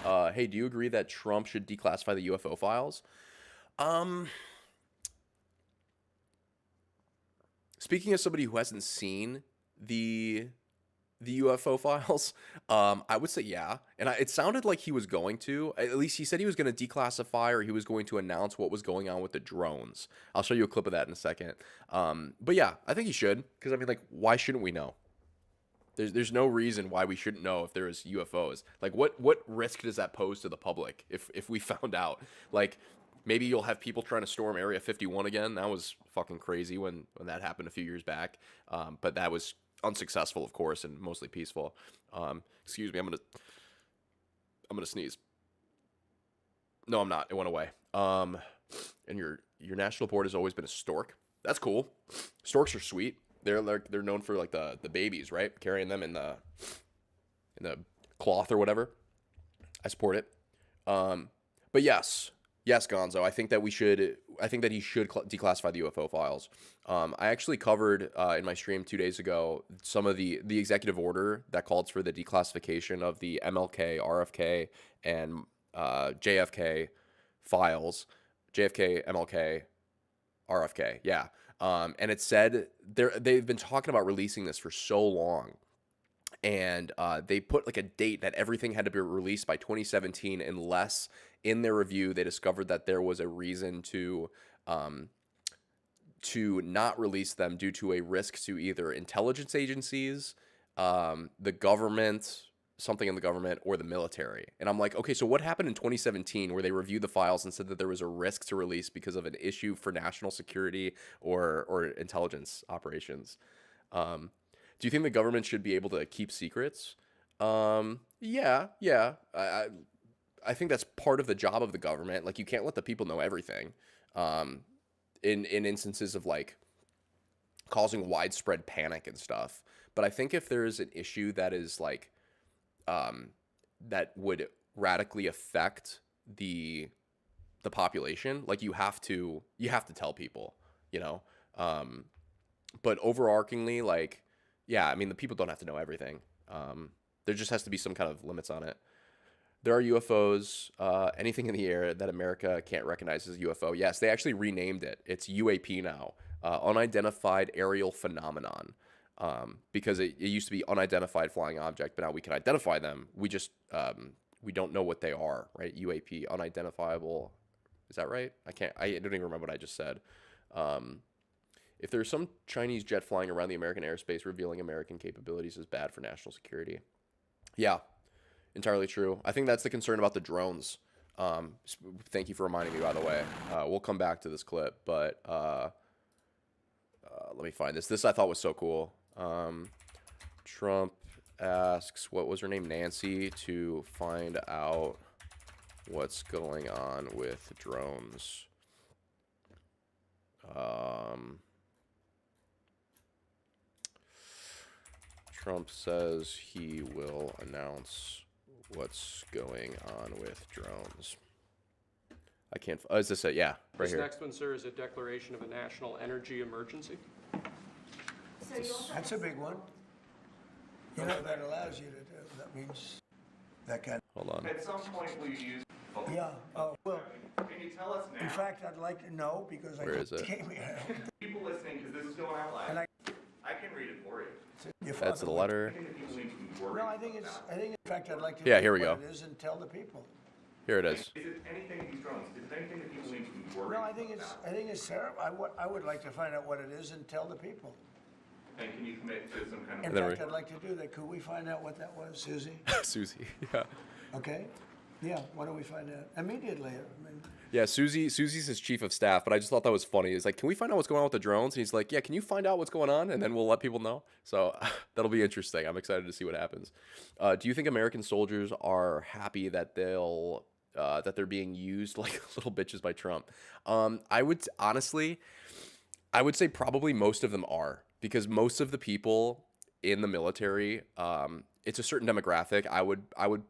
Hey, do you agree that Trump should declassify the UFO files? Speaking as somebody who hasn't seen the UFO files, I would say yeah. And it sounded like he was going to. At least he said he was going to declassify, or he was going to announce what was going on with the drones. I'll show you a clip of that in a second. But yeah, I think he should. Because, I mean, like, why shouldn't we know? There's no reason why we shouldn't know if there's UFOs. Like, what risk does that pose to the public if we found out? Like, maybe you'll have people trying to storm Area 51 again. That was fucking crazy when that happened a few years back. But that was unsuccessful, of course, and mostly peaceful. Excuse me, I'm gonna sneeze. No, I'm not. It went away. And your national board has always been a stork. That's cool. Storks are sweet. They're known for like the babies, right? Carrying them in the cloth or whatever. I support it. But yes, Yes, Gonzo. I think that he should declassify the UFO files. I actually covered in my stream 2 days ago some of the executive order that called for the declassification of the MLK, RFK, and JFK files. JFK, MLK, RFK. Yeah. And it said they've been talking about releasing this for so long. And they put like a date that everything had to be released by 2017 unless in their review they discovered that there was a reason to not release them due to a risk to either intelligence agencies, the government, something in the government, or the military. And I'm like, okay, so what happened in 2017 where they reviewed the files and said that there was a risk to release because of an issue for national security or intelligence operations? Do you think the government should be able to keep secrets? Yeah. I think that's part of the job of the government. Like, you can't let the people know everything. In instances of like causing widespread panic and stuff. But I think if there's an issue that is like that would radically affect the population, like you have to tell people, you know. But overarchingly, like, yeah, I mean, the people don't have to know everything. There just has to be some kind of limits on it. There are UFOs, anything in the air that America can't recognize as a UFO. Yes, they actually renamed it. It's UAP now, unidentified aerial phenomenon, because it used to be unidentified flying object, but now we can identify them. We just we don't know what they are, right? UAP, unidentifiable. Is that right? I don't even remember what I just said. If there's some Chinese jet flying around the American airspace revealing American capabilities is bad for national security. Yeah, entirely true. I think that's the concern about the drones. Thank you for reminding me, by the way. We'll come back to this clip, but let me find this. This I thought was so cool. Trump asks, what was her name? Nancy, to find out what's going on with drones. Trump says he will announce what's going on with drones. I can't. Oh, is this it? Yeah, right here. This next one, sir, is a declaration of a national energy emergency. That's a big one. You know, that allows you to do. That means that kind. Hold on. At some point, will you use? Yeah. Oh, well. Can you tell us now? In fact, I'd like to know because Where is it? People listening, because this is going out live. And I can read it for you. That's the letter. No, I think it's. In fact, I'd like to. Yeah, know here we what go. It is and tell the people. Here it is. Is it anything that these drones? Is it anything that people need to be worried? No, I think it's terrible. I would like to find out what it is and tell the people. And can you commit to some kind of? In fact, I'd like to do that. Could we find out what that was, Susie? Susie. Yeah. Okay. Yeah. Why don't we find out immediately? I mean, Yeah, Susie's his chief of staff, but I just thought that was funny. He's like, can we find out what's going on with the drones? And he's like, yeah, can you find out what's going on? And then we'll let people know. So that'll be interesting. I'm excited to see what happens. Do you think American soldiers are happy that that they're being used like little bitches by Trump? I would say probably most of them are, because most of the people in the military, it's a certain demographic. I would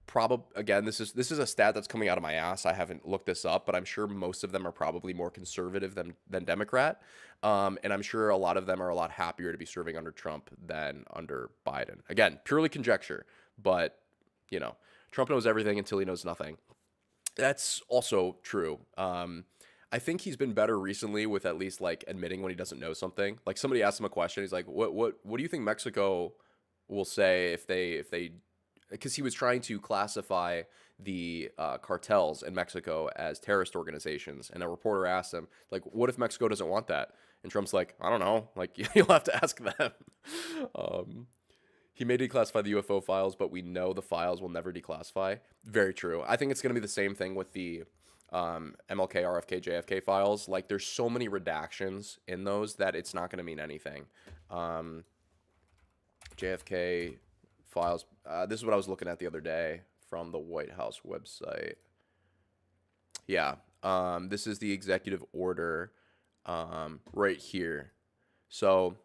probably, again, this is a stat that's coming out of my ass. I haven't looked this up, but I'm sure most of them are probably more conservative than Democrat. And I'm sure a lot of them are a lot happier to be serving under Trump than under Biden. Again, purely conjecture, but you know, Trump knows everything until he knows nothing. That's also true. I think he's been better recently with at least like admitting when he doesn't know something. Like somebody asked him a question, he's like, "What do you think Mexico will say if they?" Because he was trying to classify the cartels in Mexico as terrorist organizations, and a reporter asked him, like, "What if Mexico doesn't want that?" And Trump's like, "I don't know. Like, you'll have to ask them." He may declassify the UFO files, but we know the files will never declassify. Very true. I think it's going to be the same thing with the MLK, RFK, JFK files. Like, there's so many redactions in those that it's not going to mean anything. JFK files. This is what I was looking at the other day from the White House website. Yeah. This is the executive order right here. So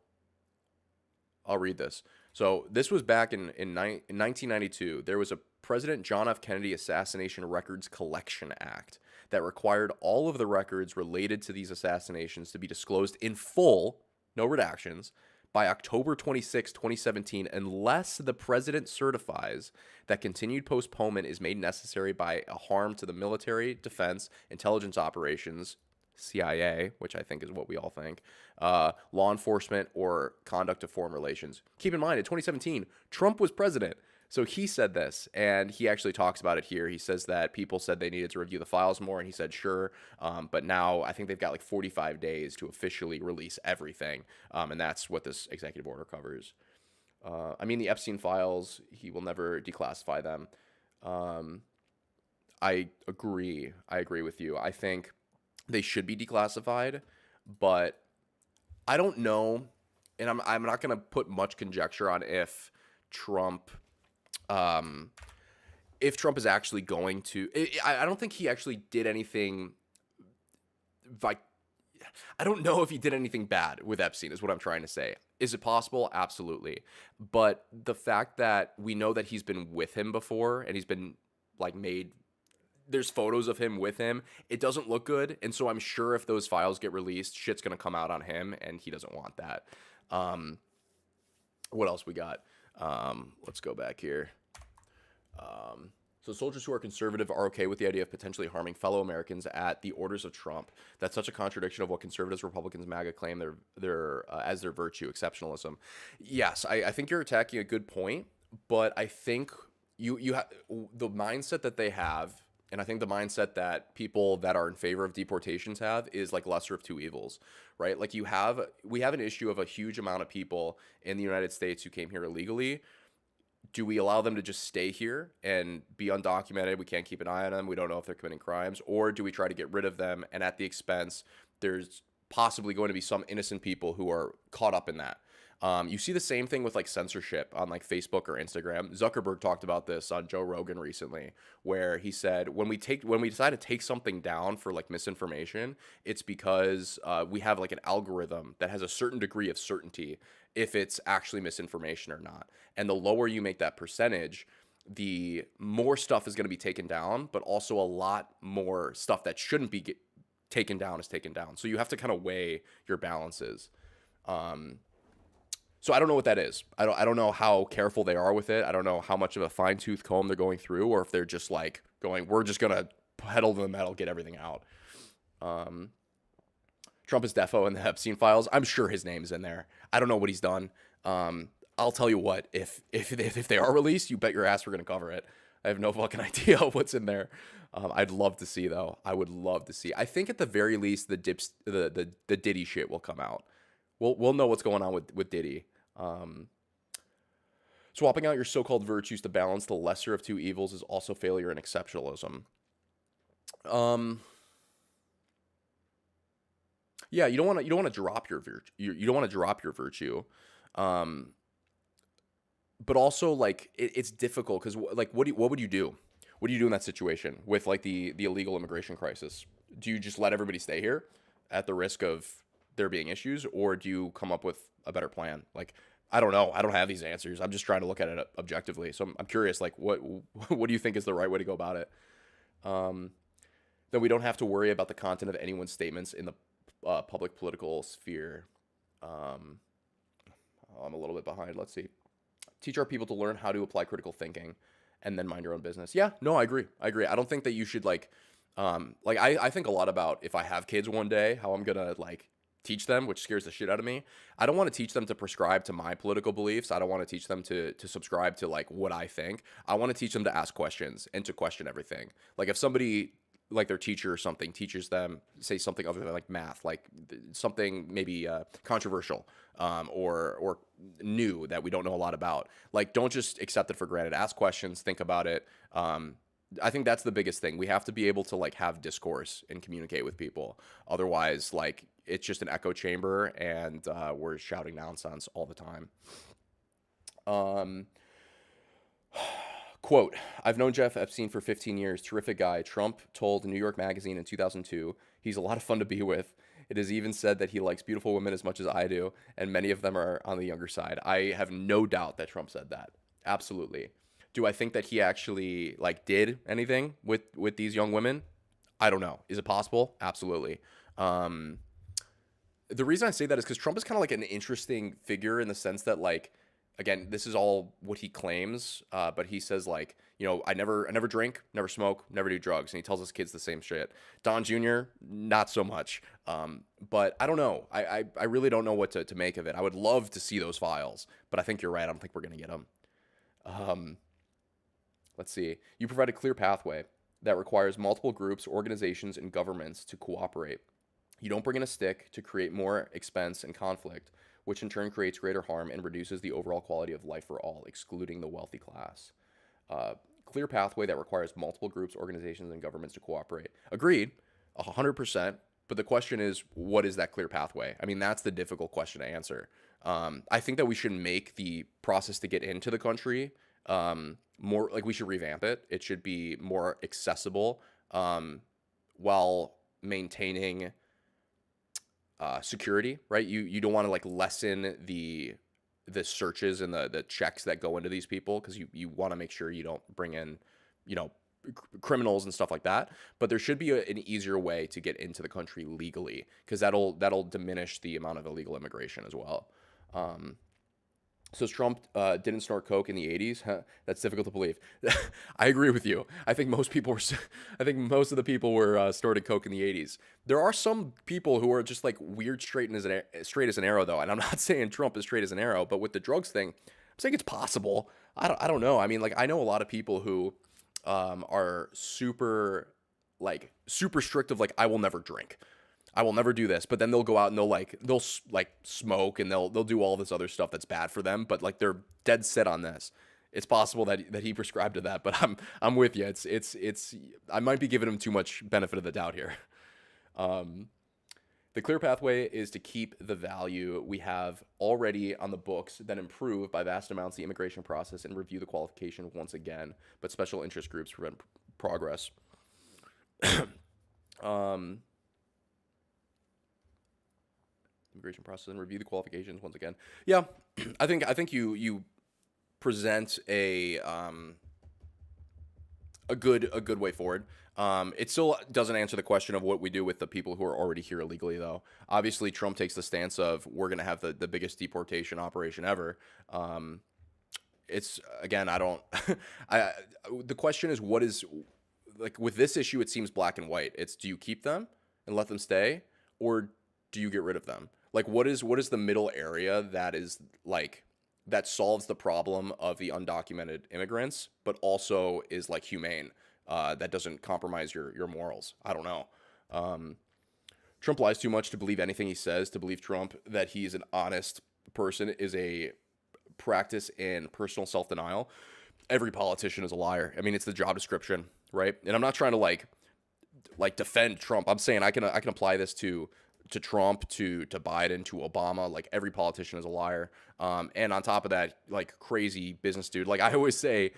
I'll read this. So this was back in 1992. There was a President John F. Kennedy Assassination Records Collection Act that required all of the records related to these assassinations to be disclosed in full, no redactions, by October 26, 2017, unless the president certifies that continued postponement is made necessary by a harm to the military, defense, intelligence operations, CIA, which I think is what we all think, law enforcement, or conduct of foreign relations. Keep in mind, in 2017, Trump was president. So he said this, and he actually talks about it here. He says that people said they needed to review the files more, and he said, sure. But now I think they've got like 45 days to officially release everything. And that's what this executive order covers. I mean, the Epstein files, he will never declassify them. I agree. I agree with you. I think they should be declassified, but I don't know. And I'm not going to put much conjecture on if Trump is actually going to, I don't think he actually did anything, like, I don't know if he did anything bad with Epstein is what I'm trying to say. Is it possible? Absolutely. But the fact that we know that he's been with him before and he's been like there's photos of him with him, it doesn't look good. And so I'm sure if those files get released, shit's going to come out on him and he doesn't want that. What else we got? Let's go back here. So soldiers who are conservative are okay with the idea of potentially harming fellow Americans at the orders of Trump. That's such a contradiction of what conservatives, Republicans, MAGA claim as their virtue, exceptionalism. Yes, I think you're attacking a good point, but I think the mindset that they have, and I think the mindset that people that are in favor of deportations have, is like lesser of two evils, right? Like we have an issue of a huge amount of people in the United States who came here illegally. Do we allow them to just stay here and be undocumented? We can't keep an eye on them. We don't know if they're committing crimes. Or do we try to get rid of them? And at the expense, there's possibly going to be some innocent people who are caught up in that. You see the same thing with like censorship on like Facebook or Instagram. Zuckerberg talked about this on Joe Rogan recently, where he said when we decide to take something down for like misinformation, it's because we have like an algorithm that has a certain degree of certainty if it's actually misinformation or not. And the lower you make that percentage, the more stuff is going to be taken down, but also a lot more stuff that shouldn't be taken down is taken down. So you have to kind of weigh your balances. So I don't know what that is. I don't know how careful they are with it. I don't know how much of a fine-tooth comb they're going through, or if they're just like going, we're just going to pedal to the metal, get everything out. Trump is defo in the Epstein files. I'm sure his name's in there. I don't know what he's done. I'll tell you what, if they are released, you bet your ass we're going to cover it. I have no fucking idea what's in there. I'd love to see, though. I would love to see. I think at the very least, the Diddy shit will come out. We'll know what's going on with Diddy. Swapping out your so-called virtues to balance the lesser of two evils is also failure and exceptionalism. Yeah, you don't want to drop your virtue. You don't want to drop your virtue. But also like it's difficult because like what would you do? What do you do in that situation with like the illegal immigration crisis? Do you just let everybody stay here at the risk of there being issues, or do you come up with a better plan? Like, I don't know. I don't have these answers. I'm just trying to look at it objectively. So I'm curious, like, what do you think is the right way to go about it? That we don't have to worry about the content of anyone's statements in the public political sphere. I'm a little bit behind. Let's see. Teach our people to learn how to apply critical thinking and then mind your own business. Yeah, no, I agree. I don't think that you should like I think a lot about if I have kids one day, how I'm going to like teach them, which scares the shit out of me. I don't want to teach them to prescribe to my political beliefs. I don't want to teach them to subscribe to like what I think. I want to teach them to ask questions and to question everything. Like if somebody like their teacher or something teaches them, say something other than like math, like something maybe controversial or new that we don't know a lot about, like don't just accept it for granted. Ask questions, think about it. I think that's the biggest thing. We have to be able to like have discourse and communicate with people. Otherwise, like it's just an echo chamber and we're shouting nonsense all the time. Quote, I've known Jeff Epstein for 15 years. Terrific guy. Trump told New York Magazine in 2002, he's a lot of fun to be with. It is even said that he likes beautiful women as much as I do, and many of them are on the younger side. I have no doubt that Trump said that. Absolutely. Do I think that he actually like did anything with these young women? I don't know. Is it possible? Absolutely. The reason I say that is because Trump is kind of like an interesting figure in the sense that, like, again, this is all what he claims, but he says, like, you know, I never drink, never smoke, never do drugs, and he tells his kids the same shit. Don Jr., not so much. But I don't know. I really don't know what to make of it. I would love to see those files, but I think you're right. I don't think we're gonna get them. Let's see. You provide a clear pathway that requires multiple groups, organizations, and governments to cooperate. You don't bring in a stick to create more expense and conflict, which in turn creates greater harm and reduces the overall quality of life for all, excluding the wealthy class. Clear pathway that requires multiple groups, organizations, and governments to cooperate. Agreed, 100%. But the question is, what is that clear pathway? I mean, that's the difficult question to answer. I think that we should make the process to get into the country more, like, we should revamp it. It should be more accessible while maintaining security, right? You don't want to, like, lessen the searches and the checks that go into these people, because you want to make sure you don't bring in, you know, criminals and stuff like that. But there should be an easier way to get into the country legally, because that'll diminish the amount of illegal immigration as well. So Trump didn't snort coke in the 80s. Huh, that's difficult to believe. I agree with you. I think most of the people were snorting coke in the 80s. There are some people who are just, like, weird straight as an arrow, though. And I'm not saying Trump is straight as an arrow, but with the drugs thing, I'm saying it's possible. I don't know. I mean, like, I know a lot of people who are super strict of, like, I will never drink, I will never do this, but then they'll go out and they'll smoke, and they'll do all this other stuff that's bad for them, but, like, they're dead set on this. It's possible that he prescribed to that, but I'm with you. It's I might be giving him too much benefit of the doubt here. The clear pathway is to keep the value we have already on the books, then improve by vast amounts the immigration process and review the qualification once again, but special interest groups prevent progress. Immigration process and review the qualifications once again. Yeah, I think you present a good way forward. It still doesn't answer the question of what we do with the people who are already here illegally, though. Obviously, Trump takes the stance of we're going to have the biggest deportation operation ever. It's, again, I don't. The question is, what is, like, with this issue? It seems black and white. It's, do you keep them and let them stay, or do you get rid of them? Like, what is the middle area that is, like, that solves the problem of the undocumented immigrants, but also is, like, humane, that doesn't compromise your morals? I don't know. Trump lies too much to believe anything he says. To believe Trump that he's an honest person is a practice in personal self-denial. Every politician is a liar. I mean, it's the job description, right? And I'm not trying to like defend Trump. I'm saying I can apply this to Trump, to Biden, to Obama. Like, every politician is a liar. And on top of that, like, crazy business dude. Like, I always say,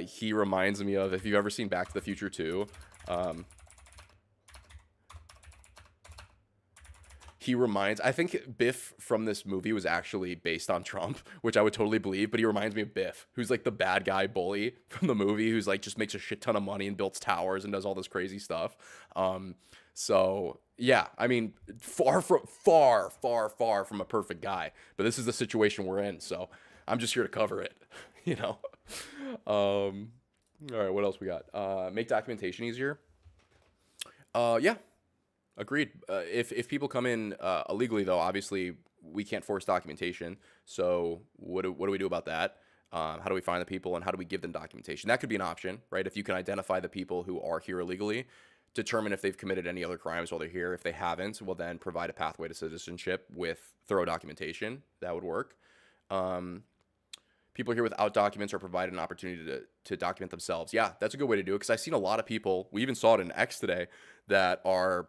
he reminds me of, if you've ever seen Back to the Future 2, I think Biff from this movie was actually based on Trump, which I would totally believe, but he reminds me of Biff, who's, like, the bad guy bully from the movie, who's, like, just makes a shit ton of money and builds towers and does all this crazy stuff. So yeah, I mean, far from a perfect guy, but this is the situation we're in, so I'm just here to cover it, you know? All right, what else we got? Make documentation easier. Yeah, agreed. If people come in illegally, though, obviously we can't force documentation. So what do we do about that? How do we find the people, and how do we give them documentation? That could be an option, right? If you can identify the people who are here illegally, determine if they've committed any other crimes while they're here. If they haven't, well, then provide a pathway to citizenship with thorough documentation. That would work. People here without documents are provided an opportunity to document themselves. Yeah, that's a good way to do it, because I've seen a lot of people, we even saw it in X today, that are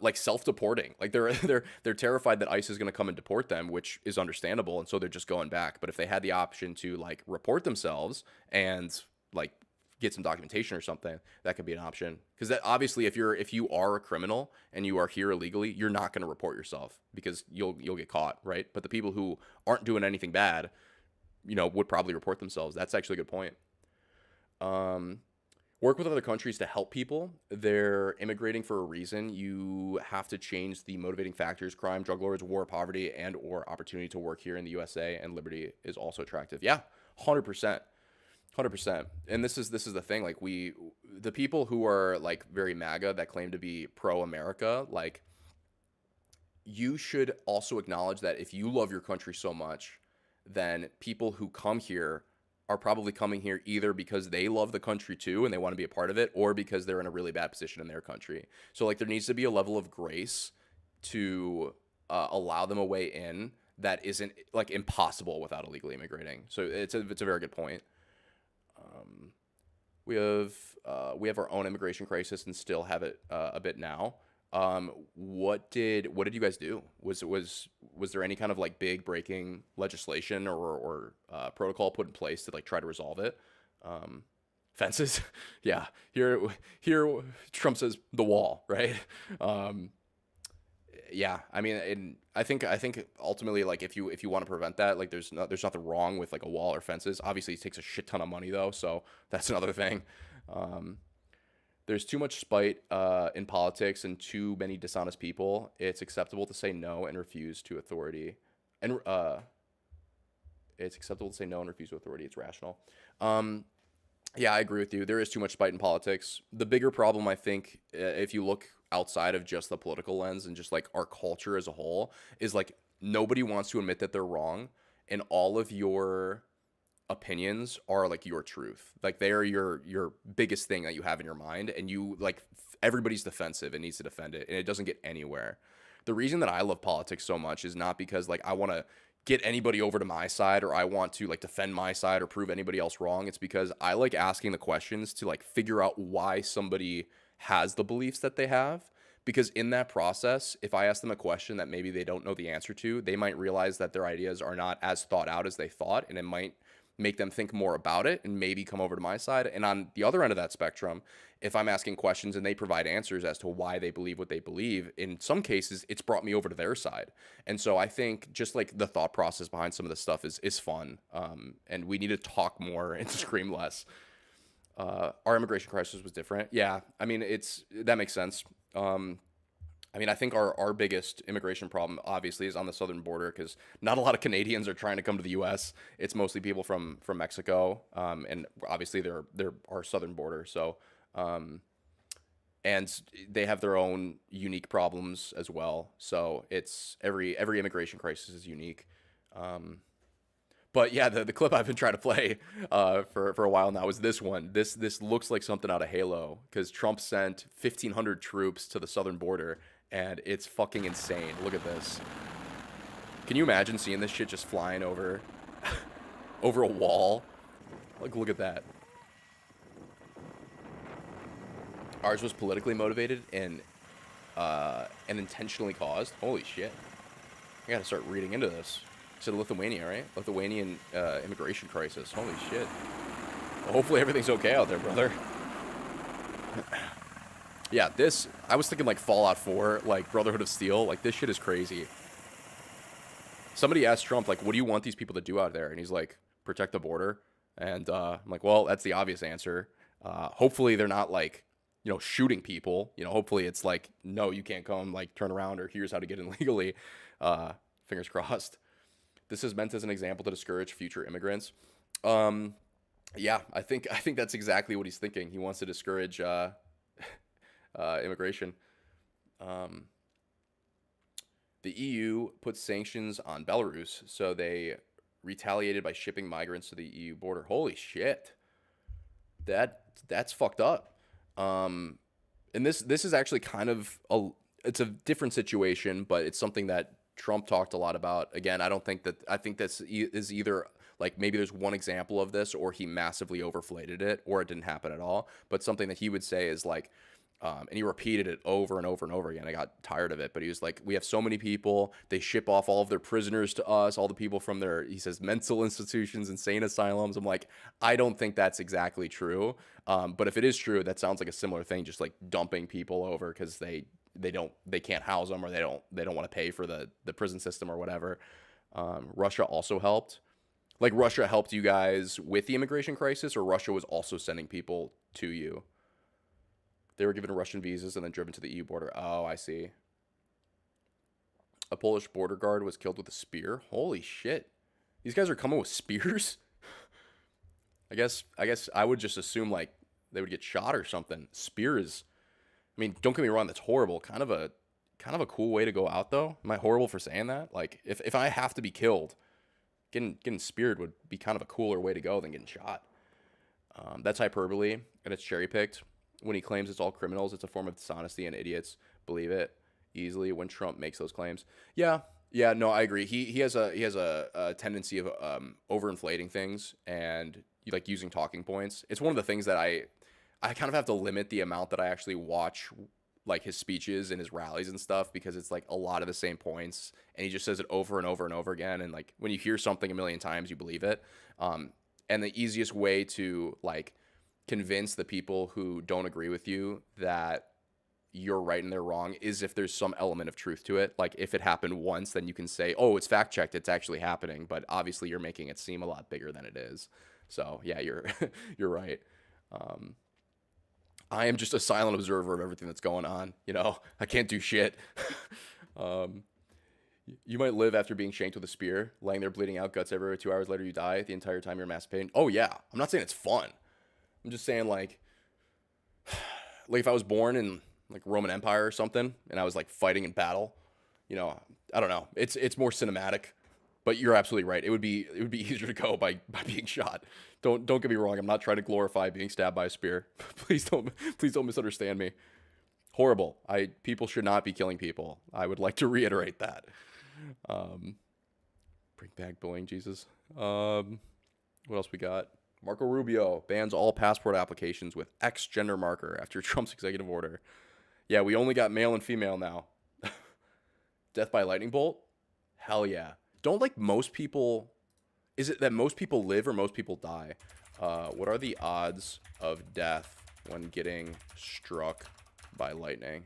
like self-deporting. Like, they're terrified that ICE is going to come and deport them, which is understandable, and so they're just going back. But if they had the option to, like, report themselves and, like, get some documentation or something, that could be an option. Because that, obviously, if you are a criminal and you are here illegally, you're not going to report yourself, because you'll get caught, right? But the people who aren't doing anything bad, you know, would probably report themselves. That's actually a good point. work with other countries to help people. They're immigrating for a reason. You have to change the motivating factors: crime, drug lords, war, poverty, and or opportunity to work here in the USA. And liberty is also attractive. Yeah, 100%. 100%. And this is the thing, like the people who are like very MAGA that claim to be pro America, like you should also acknowledge that if you love your country so much, then people who come here are probably coming here either because they love the country too and they want to be a part of it, or because they're in a really bad position in their country. So like there needs to be a level of grace to allow them a way in that isn't like impossible without illegally immigrating. So it's a very good point. We have our own immigration crisis and still have it a bit now. What did you guys do? Was there any kind of like big breaking legislation or protocol put in place to like try to resolve it? Fences? Yeah. Here Trump says the wall, right? Yeah. I mean, I think ultimately, like if you want to prevent that, like there's nothing wrong with like a wall or fences. Obviously it takes a shit ton of money though, so that's another thing. There's too much spite in politics and too many dishonest people. It's acceptable to say no and refuse to authority. And it's acceptable to say no and refuse to authority. It's rational. Yeah, I agree with you. There is too much spite in politics. The bigger problem, I think, if you look outside of just the political lens and just like our culture as a whole, is like nobody wants to admit that they're wrong, and all of your opinions are like your truth. Like they are your biggest thing that you have in your mind, and you like everybody's defensive and needs to defend it, and it doesn't get anywhere. The reason that I love politics so much is not because like I want to get anybody over to my side or I want to like defend my side or prove anybody else wrong. It's because I like asking the questions to like figure out why somebody has the beliefs that they have. Because in that process, if I ask them a question that maybe they don't know the answer to, they might realize that their ideas are not as thought out as they thought, and it might make them think more about it and maybe come over to my side. And on the other end of that spectrum, if I'm asking questions and they provide answers as to why they believe what they believe, in some cases, it's brought me over to their side. And so I think just like the thought process behind some of this stuff is fun. And we need to talk more and scream less. Our immigration crisis was different. Yeah, I mean, that makes sense. I mean, I think our biggest immigration problem, obviously, is on the southern border, because not a lot of Canadians are trying to come to the U.S. It's mostly people from Mexico, and obviously they're our southern border. So, and they have their own unique problems as well. So it's every immigration crisis is unique. But yeah, the clip I've been trying to play for a while now is this one. This looks like something out of Halo, because Trump sent 1,500 troops to the southern border. And it's fucking insane. Look at this. Can you imagine seeing this shit just flying over over a wall? Like, look at that. Ours was politically motivated and intentionally caused. Holy shit. I gotta start reading into this. It said Lithuania, right? Lithuanian immigration crisis. Holy shit. Well, hopefully everything's okay out there, brother. Yeah, I was thinking like Fallout 4, like Brotherhood of Steel. Like, this shit is crazy. Somebody asked Trump, like, what do you want these people to do out there? And he's like, protect the border. And I'm like, well, that's the obvious answer. Hopefully they're not like, shooting people. Hopefully it's like, no, you can't come, like, turn around, or here's how to get in legally. Fingers crossed. This is meant as an example to discourage future immigrants. Yeah, I think that's exactly what he's thinking. He wants to discourage immigration. The EU put sanctions on Belarus, so they retaliated by shipping migrants to the EU border. Holy shit. That's fucked up. And this is actually kind of it's a different situation, but it's something that Trump talked a lot about. Again, I think this is either like maybe there's one example of this, or he massively overflated it, or it didn't happen at all. But something that he would say is like, and he repeated it over and over and over again. I got tired of it, but he was like, we have so many people, they ship off all of their prisoners to us, all the people from their, he says, mental institutions, insane asylums. I'm like, I don't think that's exactly true. But if it is true, that sounds like a similar thing, just like dumping people over because they can't house them, or they don't want to pay for the prison system or whatever. Russia also helped. Like Russia helped you guys with the immigration crisis, or Russia was also sending people to you? They were given Russian visas and then driven to the EU border. Oh, I see. A Polish border guard was killed with a spear. Holy shit. These guys are coming with spears? I guess I would just assume like they would get shot or something. Spears. I mean, don't get me wrong, that's horrible. Kind of a cool way to go out though. Am I horrible for saying that? Like if I have to be killed, getting speared would be kind of a cooler way to go than getting shot. That's hyperbole, and it's cherry-picked. When he claims it's all criminals, it's a form of dishonesty, and idiots believe it easily when Trump makes those claims. Yeah, no, I agree. He has a tendency of overinflating things and like using talking points. It's one of the things that I kind of have to limit the amount that I actually watch like his speeches and his rallies and stuff, because it's like a lot of the same points and he just says it over and over and over again. And like when you hear something a million times, you believe it. And the easiest way to like convince the people who don't agree with you that you're right and they're wrong is if there's some element of truth to it. Like if it happened once, then you can say, oh, it's fact checked, it's actually happening. But obviously you're making it seem a lot bigger than it is. So yeah, you're right. I am just a silent observer of everything that's going on. You know, I can't do shit. You might live after being shanked with a spear, laying there bleeding out, guts everywhere. 2 hours later, you die. The entire time you're in mass pain. Oh yeah, I'm not saying it's fun. I'm just saying like if I was born in like Roman Empire or something, and I was like fighting in battle, you know, I don't know. It's more cinematic, but you're absolutely right. It would be easier to go by being shot. Don't get me wrong. I'm not trying to glorify being stabbed by a spear. Please don't misunderstand me. Horrible. People should not be killing people. I would like to reiterate that. Bring back bullying, Jesus. What else we got? Marco Rubio bans all passport applications with X gender marker after Trump's executive order. Yeah, we only got male and female now. Death by lightning bolt? Hell yeah. Don't like most people... Is it that most people live or most people die? What are the odds of death when getting struck by lightning?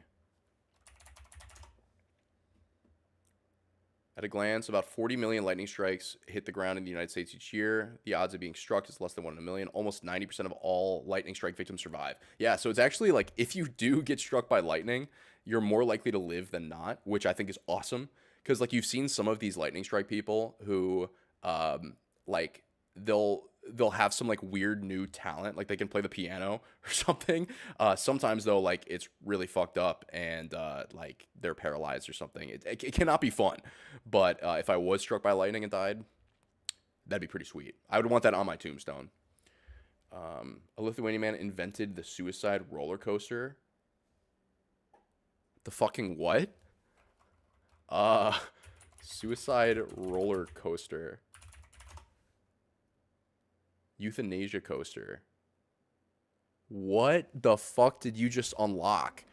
At a glance, about 40 million lightning strikes hit the ground in the United States each year. The odds of being struck is less than 1 in a million. Almost 90% of all lightning strike victims survive. Yeah, so it's actually like if you do get struck by lightning, you're more likely to live than not, which I think is awesome. Because like you've seen some of these lightning strike people who like they'll have some like weird new talent, like they can play the piano or something. Sometimes though, like it's really fucked up and like they're paralyzed or something. It cannot be fun. But if I was struck by lightning and died, that'd be pretty sweet. I would want that on my tombstone. A Lithuanian man invented the suicide roller coaster. The fucking what? Suicide roller coaster. Euthanasia coaster. What the fuck did you just unlock?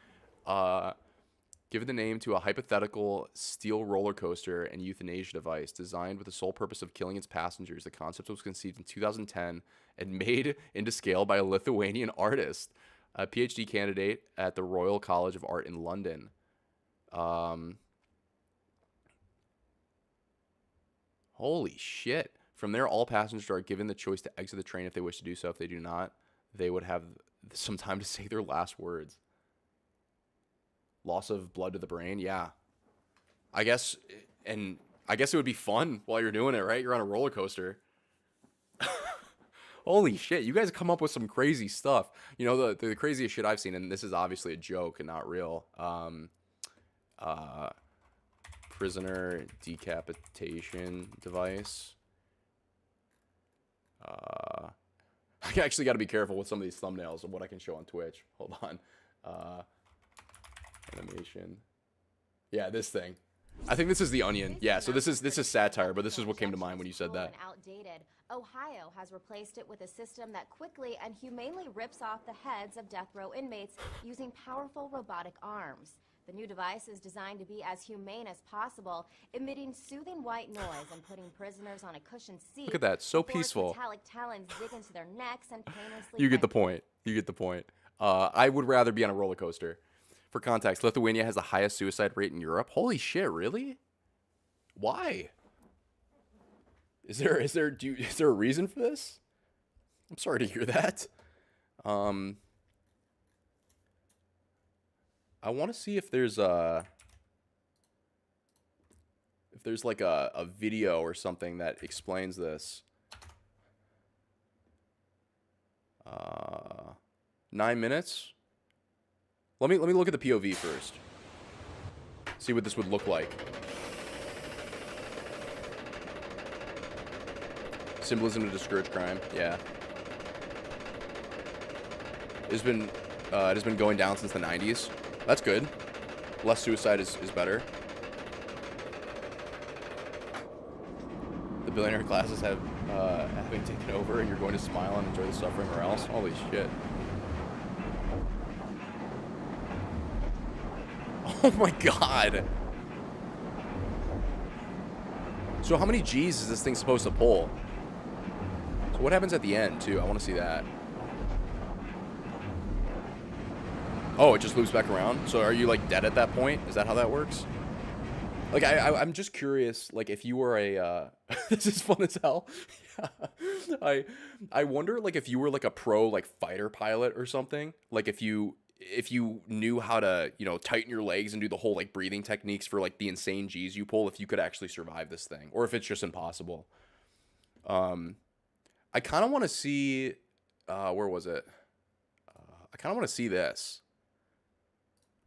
Give the name to a hypothetical steel roller coaster and euthanasia device designed with the sole purpose of killing its passengers. The concept was conceived in 2010 and made into scale by a Lithuanian artist, a PhD candidate at the Royal College of Art in London. Holy shit. From there, all passengers are given the choice to exit the train if they wish to do so. If they do not, they would have some time to say their last words. Loss of blood to the brain, yeah. I guess it would be fun while you're doing it, right? You're on a roller coaster. Holy shit, you guys come up with some crazy stuff. You know, the craziest shit I've seen, and this is obviously a joke and not real. Prisoner decapitation device. I actually got to be careful with some of these thumbnails of what I can show on Twitch. Hold on. Animation. Yeah, this thing. I think this is the Onion. Yeah, so this is satire, but this is what came to mind when you said that. Outdated. Ohio has replaced it with a system that quickly and humanely rips off the heads of death row inmates using powerful robotic arms. The new device is designed to be as humane as possible, emitting soothing white noise and putting prisoners on a cushioned seat. Look at that, so peaceful. Metallic talons dig into their necks and painlessly. You get the point. You get the point. I would rather be on a roller coaster. For context, Lithuania has the highest suicide rate in Europe. Holy shit, really? Why? Is there is there a reason for this? I'm sorry to hear that. I want to see if there's like a video or something that explains this. 9 minutes. Let me look at the POV first. See what this would look like. Symbolism to discourage crime. Yeah. It has been going down since the 90s. That's good. Less suicide is better. The billionaire classes have having taken over, and you're going to smile and enjoy the suffering, or else. Holy shit. Oh my god. So how many G's is this thing supposed to pull? So what happens at the end, too? I want to see that. Oh, it just loops back around? So are you, like, dead at that point? Is that how that works? Like, I'm just curious, like, if you were a, this is fun as hell. Yeah. I wonder, like, if you were, like, a pro, like, fighter pilot or something. Like, if you knew how to, you know, tighten your legs and do the whole, like, breathing techniques for, like, the insane G's you pull, if you could actually survive this thing. Or if it's just impossible. I kind of want to see, where was it? I kind of want to see this.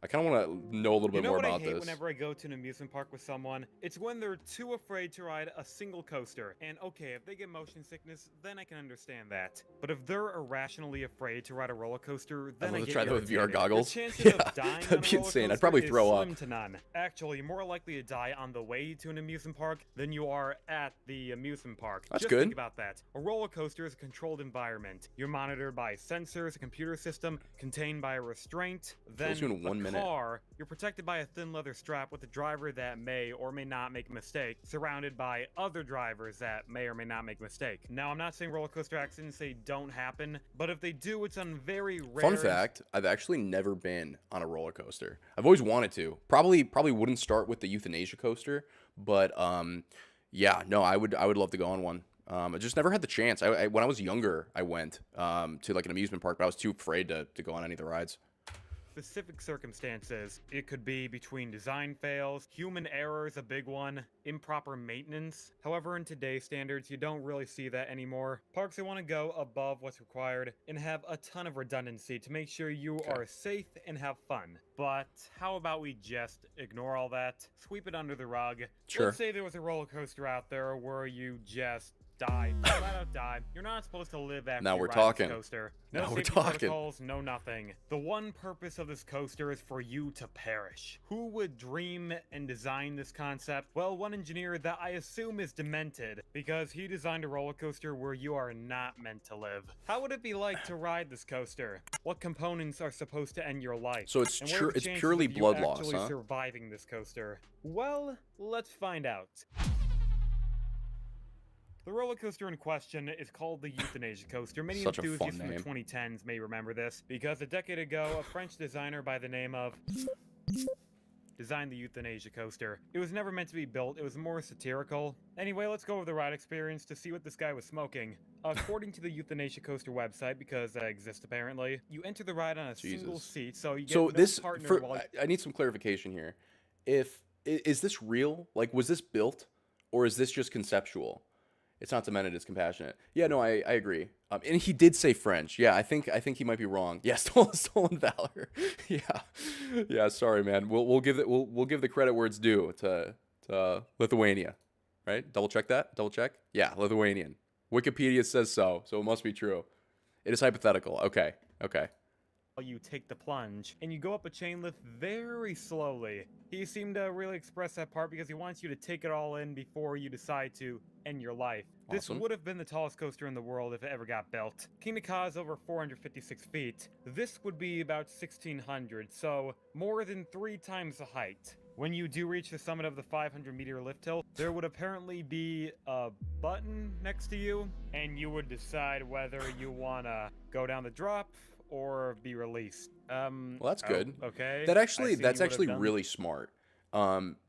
I kind of want to know a little bit more about this. You know what I hate whenever I go to an amusement park with someone? It's when they're too afraid to ride a single coaster. And okay, if they get motion sickness, then I can understand that. But if they're irrationally afraid to ride a roller coaster, then I get try that with irritated. VR goggles. The chances Yeah, of dying that'd on be a roller insane. I'd coaster probably is throw up. slim to none. Actually, you're more likely to die on the way to an amusement park than you are at the amusement park. That's Just good. Think about that. A roller coaster is a controlled environment. You're monitored by sensors, a computer system contained by a restraint. Then you in 1 minute. Car, you're protected by a thin leather strap with a driver that may or may not make a mistake, surrounded by other drivers that may or may not make a mistake. Now, I'm not saying roller coaster accidents, they don't happen, but if they do, it's on very rare. Fun fact, I've actually never been on a roller coaster. I've always wanted to. Probably wouldn't start with the euthanasia coaster, but yeah, no, I would love to go on one. I just never had the chance. When I was younger, I went to like an amusement park, but I was too afraid to go on any of the rides. Specific circumstances. It could be between design fails, human errors, a big one, improper maintenance. However, in today's standards, you don't really see that anymore. Parks want to go above what's required and have a ton of redundancy to make sure you are safe and have fun. But how about we just ignore all that, sweep it under the rug? Sure. Let's say there was a roller coaster out there where you just die, flat out die. You're not supposed to live after Now you we're ride talking. this coaster. No Now we're safety talking. protocols, no nothing. The one purpose of this coaster is for you to perish. Who would dream and design this concept? Well, one engineer that I assume is demented, because he designed a roller coaster where you are not meant to live. How would it be like to ride this coaster? What components are supposed to end your life? So it's And what are the it's chances purely of you blood loss, actually huh? surviving this coaster? Well, let's find out. The roller coaster in question is called the Euthanasia Coaster. Many Such a fun enthusiasts from the name. 2010s may remember this, because a decade ago, a French designer by the name of designed the Euthanasia Coaster. It was never meant to be built, it was more satirical. Anyway, let's go over the ride experience to see what this guy was smoking. According to the Euthanasia Coaster website, because that exists apparently, you enter the ride on a single seat, so you get no partner while I need some clarification here. Is this real? Like, was this built, or is this just conceptual? It's not cemented, it's compassionate. Yeah, no, I agree. And he did say French. Yeah, I think he might be wrong. Yeah, stolen valor. Yeah. Sorry, man. We'll give the credit where it's due to Lithuania, right? Double check that. Double check. Yeah, Lithuanian. Wikipedia says so it must be true. It is hypothetical. Okay. you take the plunge, and you go up a chain lift very slowly. He seemed to really express that part because he wants you to take it all in before you decide to end your life. This Awesome. would have been the tallest coaster in the world if it ever got built. King Ka is over 456 feet. This would be about 1,600, so more than 3 times the height. When you do reach the summit of the 500-meter lift hill, there would apparently be a button next to you, and you would decide whether you want to go down the drop or be released. Well, that's good. Okay. That's I actually see you would have done- really smart.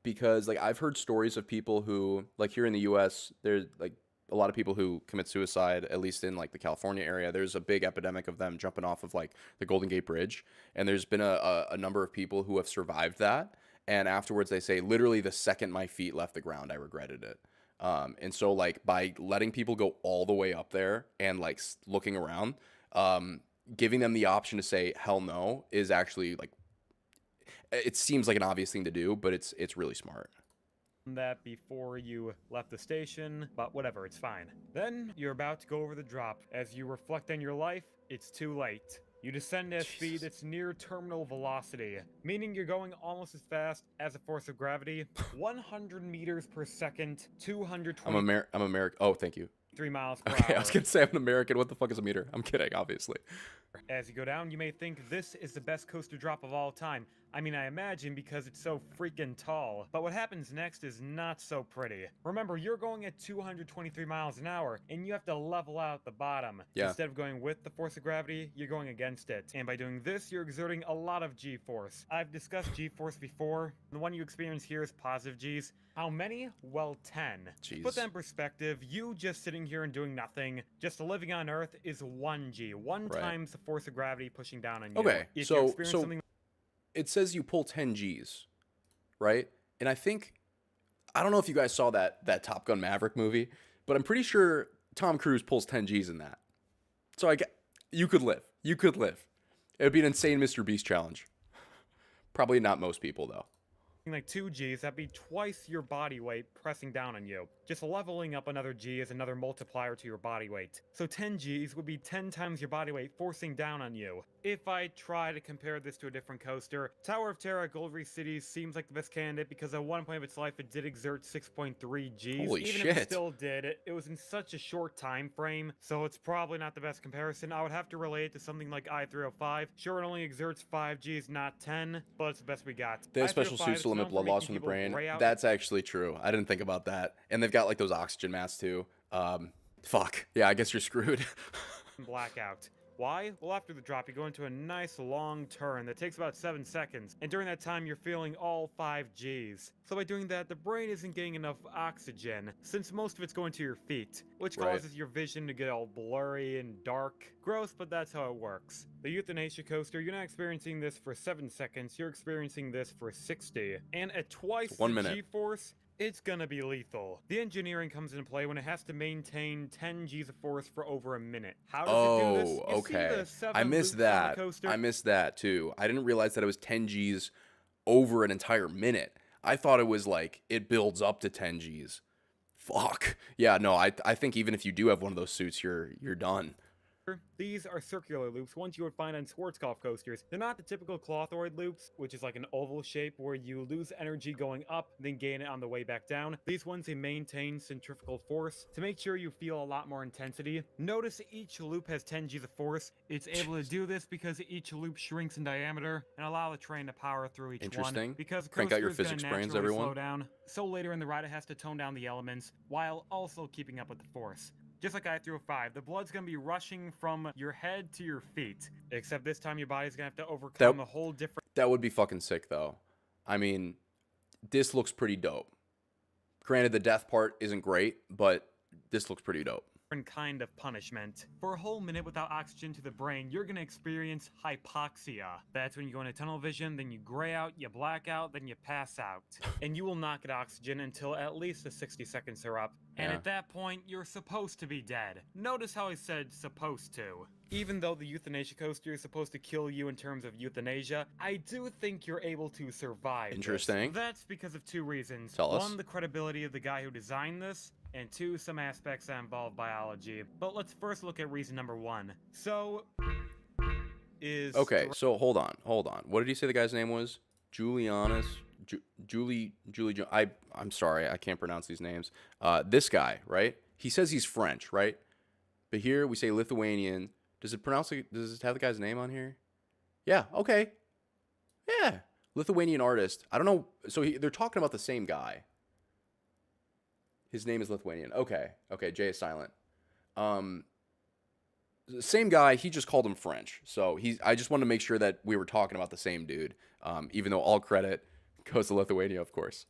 Because like I've heard stories of people who, like, here in the US, there's like a lot of people who commit suicide, at least in like the California area. There's a big epidemic of them jumping off of like the Golden Gate Bridge, and there's been a number of people who have survived that. And afterwards, they say literally the second my feet left the ground, I regretted it. And so like by letting people go all the way up there and like looking around, giving them the option to say hell no is actually like, it seems like an obvious thing to do, but it's really smart. That before you left the station, but whatever, it's fine. Then you're about to go over the drop. As you reflect on your life, it's too late. You descend at speed that's near terminal velocity, meaning you're going almost as fast as a force of gravity, 100 meters per second, 220. I'm American. Oh, thank you. 3 miles per Okay, hour. I was gonna say I'm an American. What the fuck is a meter? I'm kidding, obviously. As you go down, you may think this is the best coaster drop of all time. I mean, I imagine because it's so freaking tall. But what happens next is not so pretty. Remember, you're going at 223 miles an hour, and you have to level out the bottom. Yeah. Instead of going with the force of gravity, you're going against it. And by doing this, you're exerting a lot of G-force. I've discussed G-force before. The one you experience here is positive G's. How many? Well, 10. To put that in perspective, you just sitting here and doing nothing, just living on Earth, is 1 G. One times the force of gravity pushing down on you. Okay, If you so experience something it says you pull 10 G's, right? And I think, I don't know if you guys saw that Top Gun Maverick movie, but I'm pretty sure Tom Cruise pulls 10 G's in that. So you could live. You could live. It would be an insane Mr. Beast challenge. Probably not most people, though. like 2 G's, that'd be twice your body weight pressing down on you. Just leveling up another G is another multiplier to your body weight. So 10 G's would be 10 times your body weight forcing down on you. If I try to compare this to a different coaster, Tower of Terror at Gold Reef City seems like the best candidate because at one point of its life it did exert 6.3 G's. Holy Even shit. if it still did, it was in such a short time frame, so it's probably not the best comparison. I would have to relate it to something like I-305. Sure, it only exerts 5 G's, not 10, but it's the best we got. They have special I-305 suits to is limit known blood for loss making from the people brain. gray out. That's actually true. I didn't think about that. And they've got like those oxygen masks too. Fuck. Yeah, I guess you're screwed. Blackout. Why? Well, after the drop, you go into a nice long turn that takes about 7 seconds, and during that time, you're feeling all 5 Gs. So by doing that, the brain isn't getting enough oxygen, since most of it's going to your feet, which causes your vision to get all blurry and dark. Gross, but that's how it works. The Euthanasia coaster, you're not experiencing this for 7 seconds, you're experiencing this for 60. And at twice 1 the minute. G-force, it's gonna be lethal. The engineering comes into play when it has to maintain 10 G's of force for over a minute. How does it do this? You see okay. the 7 I missed loops on the that. coaster? I missed that too. I didn't realize that it was 10 G's over an entire minute. I thought it was like it builds up to 10 G's. Fuck. Yeah, no, I think even if you do have one of those suits, you're done. These are circular loops, ones you would find on Schwarzkopf coasters. They're not the typical clothoid loops, which is like an oval shape where you lose energy going up, then gain it on the way back down. These ones, they maintain centrifugal force to make sure you feel a lot more intensity. Notice each loop has 10 G's of force. It's able to do this because each loop shrinks in diameter and allow the train to power through each Interesting. one. Because the Crank out your coaster is physics gonna brains, naturally everyone. slow down, so later in the ride it has to tone down the elements while also keeping up with the force. Just like I-305, the blood's gonna be rushing from your head to your feet. Except this time your body's gonna have to overcome a whole different That would be fucking sick though. I mean, this looks pretty dope. Granted, the death part isn't great, but this looks pretty dope. kind of punishment. For a whole minute without oxygen to the brain, you're gonna experience hypoxia. That's when you go into tunnel vision, then you gray out, you black out, then you pass out. And you will not get oxygen until at least the 60 seconds are up. And Yeah. at that point, you're supposed to be dead. Notice how I said supposed to. Even though the euthanasia coaster is supposed to kill you in terms of euthanasia, I do think you're able to survive. Interesting. This. That's because of two reasons. Tell us. One, the credibility of the guy who designed this, and two, some aspects that involve biology. But let's first look at reason number one. So, is... Okay, so hold on. What did you say the guy's name was? Julianus? I'm sorry, I can't pronounce these names. This guy, right? He says he's French, right? But here we say Lithuanian. Does it have the guy's name on here? Yeah, okay. Yeah, Lithuanian artist. I don't know. So they're talking about the same guy. His name is Lithuanian. Okay, J is silent. Same guy, he just called him French. So I just wanted to make sure that we were talking about the same dude. Even though all credit goes to Lithuania, of course.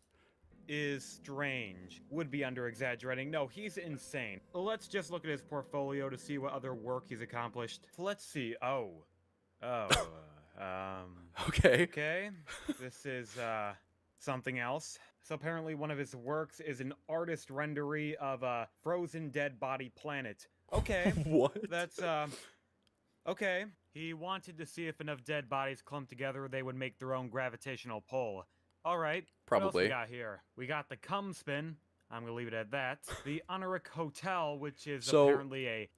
is strange. Would be under-exaggerating. No, he's insane. Let's just look at his portfolio to see what other work he's accomplished. Let's see. Okay. Okay. This is, something else. So apparently one of his works is an artist rendery of a frozen dead body planet. Okay. What? That's, okay. He wanted to see if enough dead bodies clumped together, they would make their own gravitational pull. All right. What else Probably. we got here? We got the cum spin. I'm gonna leave it at that. The Honoric Hotel, which is apparently a...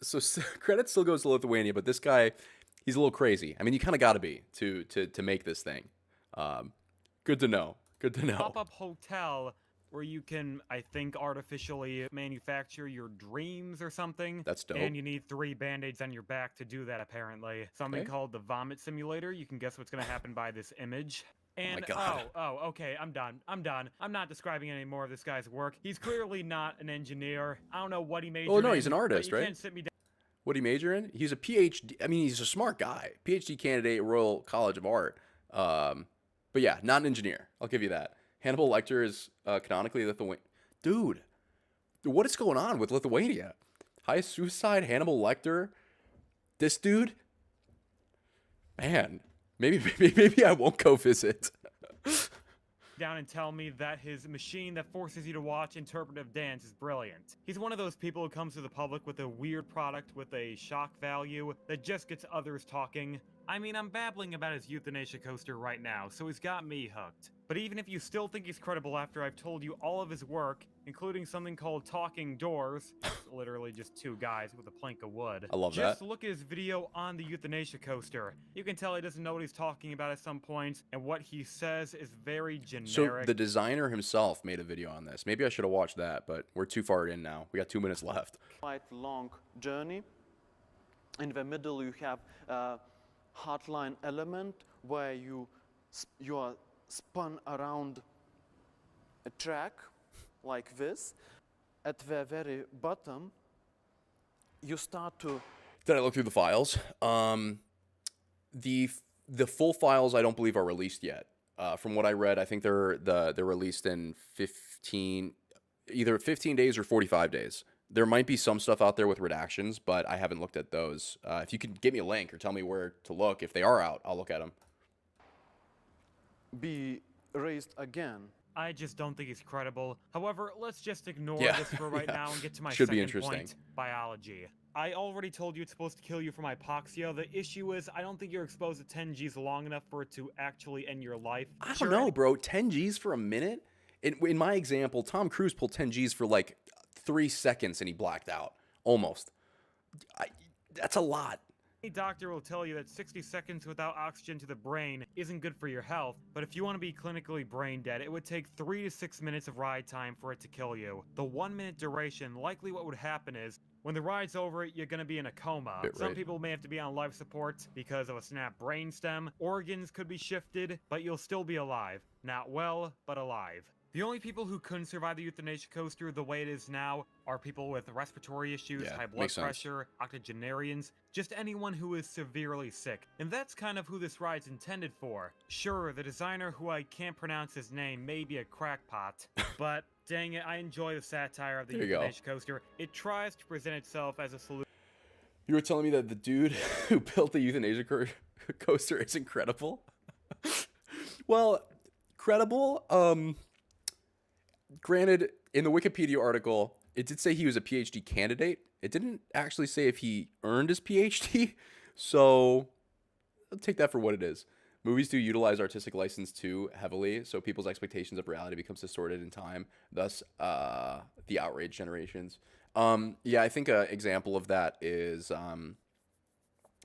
So credit still goes to Lithuania, but this guy, he's a little crazy. I mean, you kind of got to be to make this thing. Good to know. Good to know. Pop-up hotel where you can, I think, artificially manufacture your dreams or something. That's dope. And you need 3 band-aids on your back to do that, apparently. Something Okay. called the vomit simulator. You can guess what's going to happen by this image. And, my God. okay, I'm done. I'm not describing any more of this guy's work. He's clearly not an engineer. I don't know what he majored in. Oh, no, he's an artist, but you right? can't sit me down. What did he major in? He's a PhD. I mean, he's a smart guy. PhD candidate, Royal College of Art. But yeah, not an engineer. I'll give you that. Hannibal Lecter is canonically Lithuanian. Dude, what is going on with Lithuania? Highest suicide, Hannibal Lecter. This dude? Man, maybe I won't go visit. Down and tell me that his machine that forces you to watch interpretive dance is brilliant. He's one of those people who comes to the public with a weird product with a shock value that just gets others talking. I mean, I'm babbling about his euthanasia coaster right now, so he's got me hooked. But even if you still think he's credible after I've told you all of his work, including something called Talking Doors, literally just 2 guys with a plank of wood. I love Just that. look at his video on the euthanasia coaster. You can tell he doesn't know what he's talking about at some points, and what he says is very generic. So the designer himself made a video on this. Maybe I should have watched that, but we're too far in now. We got 2 minutes left. Quite long journey. In the middle you have a hardline element where you are spun around a track like this. At the very bottom you start to... Did I look through the files? The full files I don't believe are released yet. From what I read, I think they're released in either 15 days or 45 days. There might be some stuff out there with redactions, but I haven't looked at those. If you could give me a link or tell me where to look, if they are out, I'll look at them. Be raised again. I just don't think he's credible. However, let's just ignore Yeah, this for right yeah. now and get to my Should be second interesting. point, biology. I already told you it's supposed to kill you from hypoxia. The issue is I don't think you're exposed to 10 Gs long enough for it to actually end your life. I don't know, bro. 10 Gs for a minute? In my example, Tom Cruise pulled 10 Gs for like 3 seconds and he blacked out. Almost. That's a lot. Any doctor will tell you that 60 seconds without oxygen to the brain isn't good for your health, but if you want to be clinically brain dead, it would take 3 to 6 minutes of ride time for it to kill you. The 1 minute duration, likely what would happen is, when the ride's over, you're going to be in a coma. Some right. people may have to be on life support because of a snapped brainstem. Organs could be shifted, but you'll still be alive. Not well, but alive. The only people who couldn't survive the euthanasia coaster the way it is now are people with respiratory issues, high blood makes sense. pressure, octogenarians, just anyone who is severely sick. And that's kind of who this ride's intended for. Sure, the designer, who I can't pronounce his name, may be a crackpot, but dang it, I enjoy the satire of the There you go. euthanasia coaster. It tries to present itself as a solution. You were telling me that the dude who built the euthanasia coaster is incredible? Well, credible? Granted, in the Wikipedia article, it did say he was a PhD candidate. It didn't actually say if he earned his PhD, so I'll take that for what it is. Movies do utilize artistic license too heavily, so people's expectations of reality becomes distorted in time, thus the outrage generations. Yeah, I think an example of that is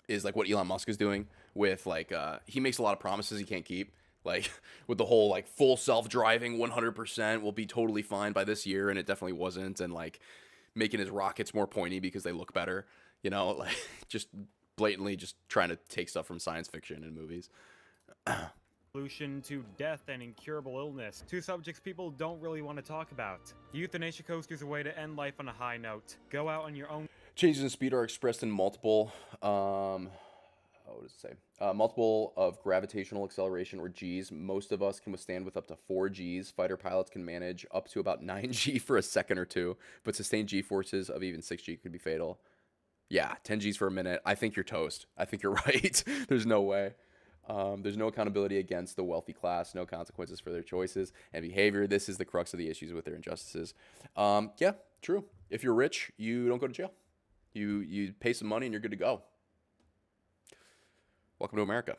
like what Elon Musk is doing with like he makes a lot of promises he can't keep. Like with the whole like full self-driving 100% will be totally fine by this year, and it definitely wasn't, and like making his rockets more pointy because they look better, you know, like just blatantly just trying to take stuff from science fiction and movies. Solution to death and incurable illness. 2 subjects people don't really want to talk about. The euthanasia coaster is a way to end life on a high note. Go out on your own. Changes in speed are expressed in multiple oh what does it say? Multiple of gravitational acceleration, or G's. Most of us can withstand with up to 4 G's. Fighter pilots can manage up to about 9 G for a second or two, but sustained G forces of even 6 G could be fatal. Yeah, 10 G's for a minute. I think you're toast. I think you're right. There's no way. There's no accountability against the wealthy class, no consequences for their choices and behavior. This is the crux of the issues with their injustices. Yeah, true. If you're rich, you don't go to jail. You pay some money and you're good to go. Welcome to America.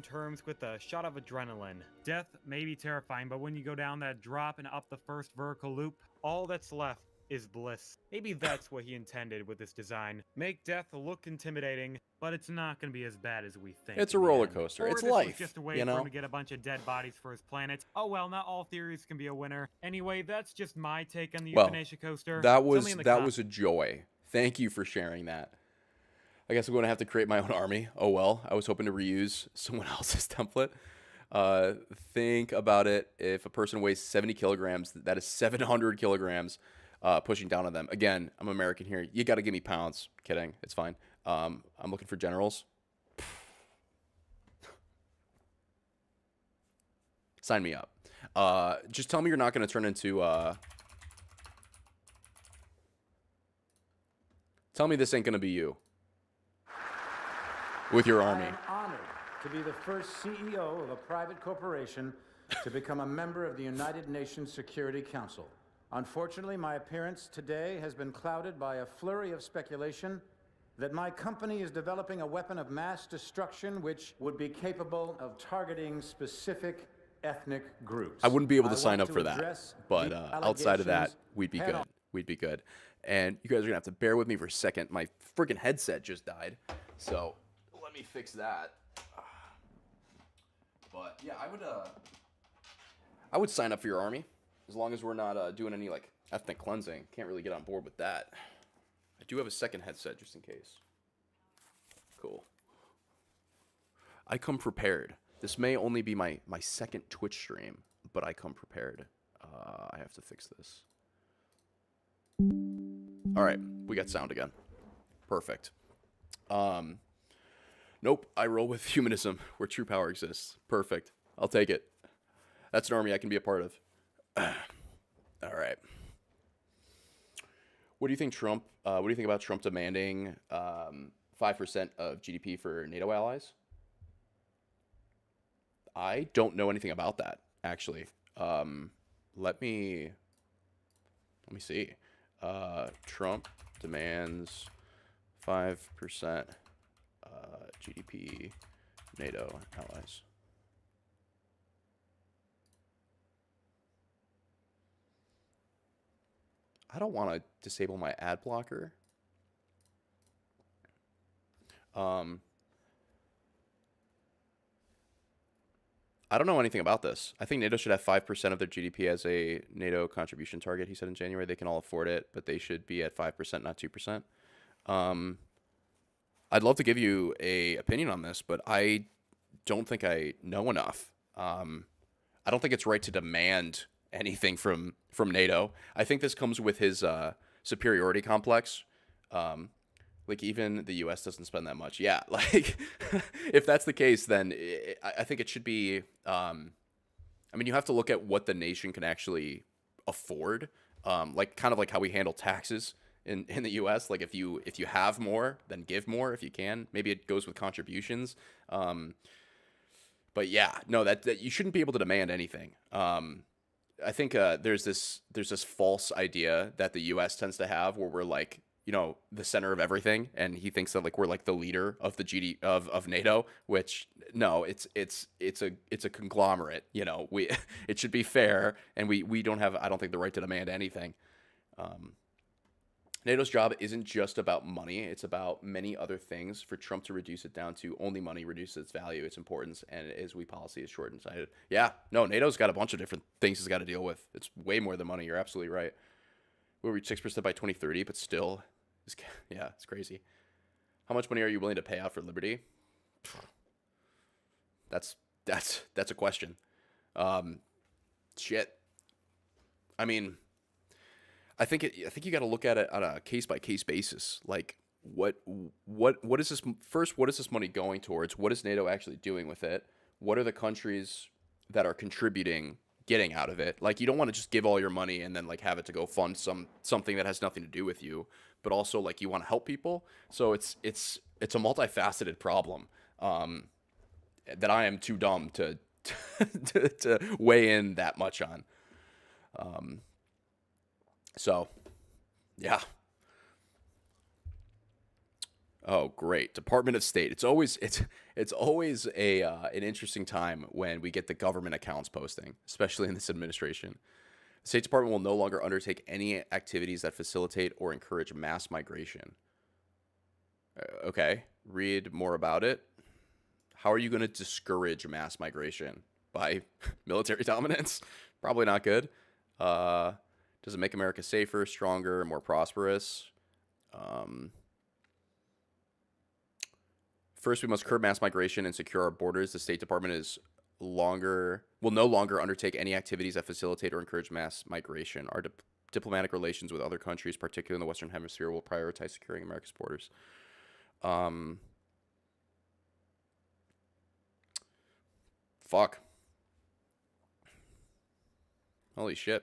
Terms with a shot of adrenaline. Death may be terrifying, but when you go down that drop and up the first vertical loop, all that's left is bliss. Maybe that's what he intended with this design. Make death look intimidating, but it's not going to be as bad as we think. It's a roller coaster. It's life. Was just a way you know? for him to get a bunch of dead bodies for his planet. Oh well, not all theories can be a winner. Anyway, that's just my take on the euthanasia coaster. That was a joy. Thank you for sharing that. I guess I'm going to have to create my own army. Oh well, I was hoping to reuse someone else's template. Think about it. If a person weighs 70 kilograms, that is 700 kilograms pushing down on them. Again, I'm American here. You got to give me pounds. Kidding. It's fine. I'm looking for generals. Sign me up. Just tell me you're not going to turn into... Tell me this ain't going to be you. With your army. I am honored to be the first CEO of a private corporation to become a member of the United Nations Security Council. Unfortunately, my appearance today has been clouded by a flurry of speculation that my company is developing a weapon of mass destruction which would be capable of targeting specific ethnic groups. I wouldn't be able to sign up for that, but outside of that, we'd be good. We'd be good. And you guys are going to have to bear with me for a second. My freaking headset just died, so let me fix that. But yeah, I would sign up for your army as long as we're not doing any like ethnic cleansing. Can't really get on board with that. I do have a second headset just in case. Cool. I come prepared. This may only be my second Twitch stream, but I come prepared. I have to fix this. All right, we got sound again. Perfect. Nope, I roll with humanism, where true power exists. Perfect. I'll take it. That's an army I can be a part of. All right. What do you think Trump? What do you think about Trump demanding 5% of GDP for NATO allies? I don't know anything about that, actually. Let me see. Trump demands 5% GDP NATO allies. I don't want to disable my ad blocker. I don't know anything about this. I think NATO should have 5% of their GDP as a NATO contribution target. He said in January they can all afford it, but they should be at 5%, not 2%. I'd love to give you a opinion on this, but I don't think I know enough. I don't think it's right to demand anything from NATO. I think this comes with his superiority complex. Like, even the U.S. doesn't spend that much. Yeah, like, if that's the case, then I think it should be... I mean, you have to look at what the nation can actually afford. Like, kind of like how we handle taxes in the U.S. Like, if you have more, then give more if you can. Maybe it goes with contributions. But yeah, no, that you shouldn't be able to demand anything. I think there's this false idea that the U.S. tends to have where we're like, you know, the center of everything, and he thinks that like we're like the leader of the of NATO, which no, it's a conglomerate. You know, it should be fair, and we don't have, I don't think, the right to demand anything. NATO's job isn't just about money; it's about many other things. For Trump to reduce it down to only money reduces its value, its importance, and its weak policy is short and sighted. Yeah, no, NATO's got a bunch of different things it's got to deal with. It's way more than money. You're absolutely right. We'll reach 6% by 2030, but still, yeah, it's crazy. How much money are you willing to pay out for liberty? That's a question. Shit. I mean, I think you got to look at it on a case by case basis. Like, what is this first? What is this money going towards? What is NATO actually doing with it? What are the countries that are contributing getting out of it? Like, you don't want to just give all your money and then like have it to go fund something that has nothing to do with you, but also like you want to help people. So it's a multifaceted problem that I am too dumb to to weigh in that much on. So yeah. Oh, great. Department of State. It's always a an interesting time when we get the government accounts posting, especially in this administration. The State Department will no longer undertake any activities that facilitate or encourage mass migration. Okay, read more about it. How are you going to discourage mass migration? By military dominance? Probably not good. Does it make America safer, stronger, more prosperous? First, we must curb mass migration and secure our borders. The State Department will no longer undertake any activities that facilitate or encourage mass migration. Our diplomatic relations with other countries, particularly in the Western Hemisphere, will prioritize securing America's borders. Fuck. Holy shit.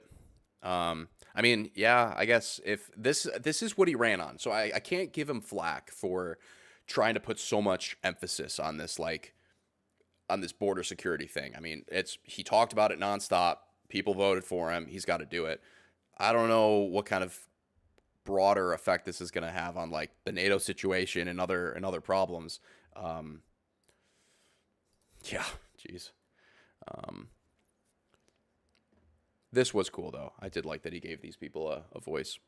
I mean, yeah, I guess if this is what he ran on, so I can't give him flack for trying to put so much emphasis on this, like, on this border security thing. I mean, he talked about it nonstop. People voted for him. He's got to do it. I don't know what kind of broader effect this is going to have on like the NATO situation and other problems. Yeah, jeez. This was cool though. I did like that he gave these people a voice.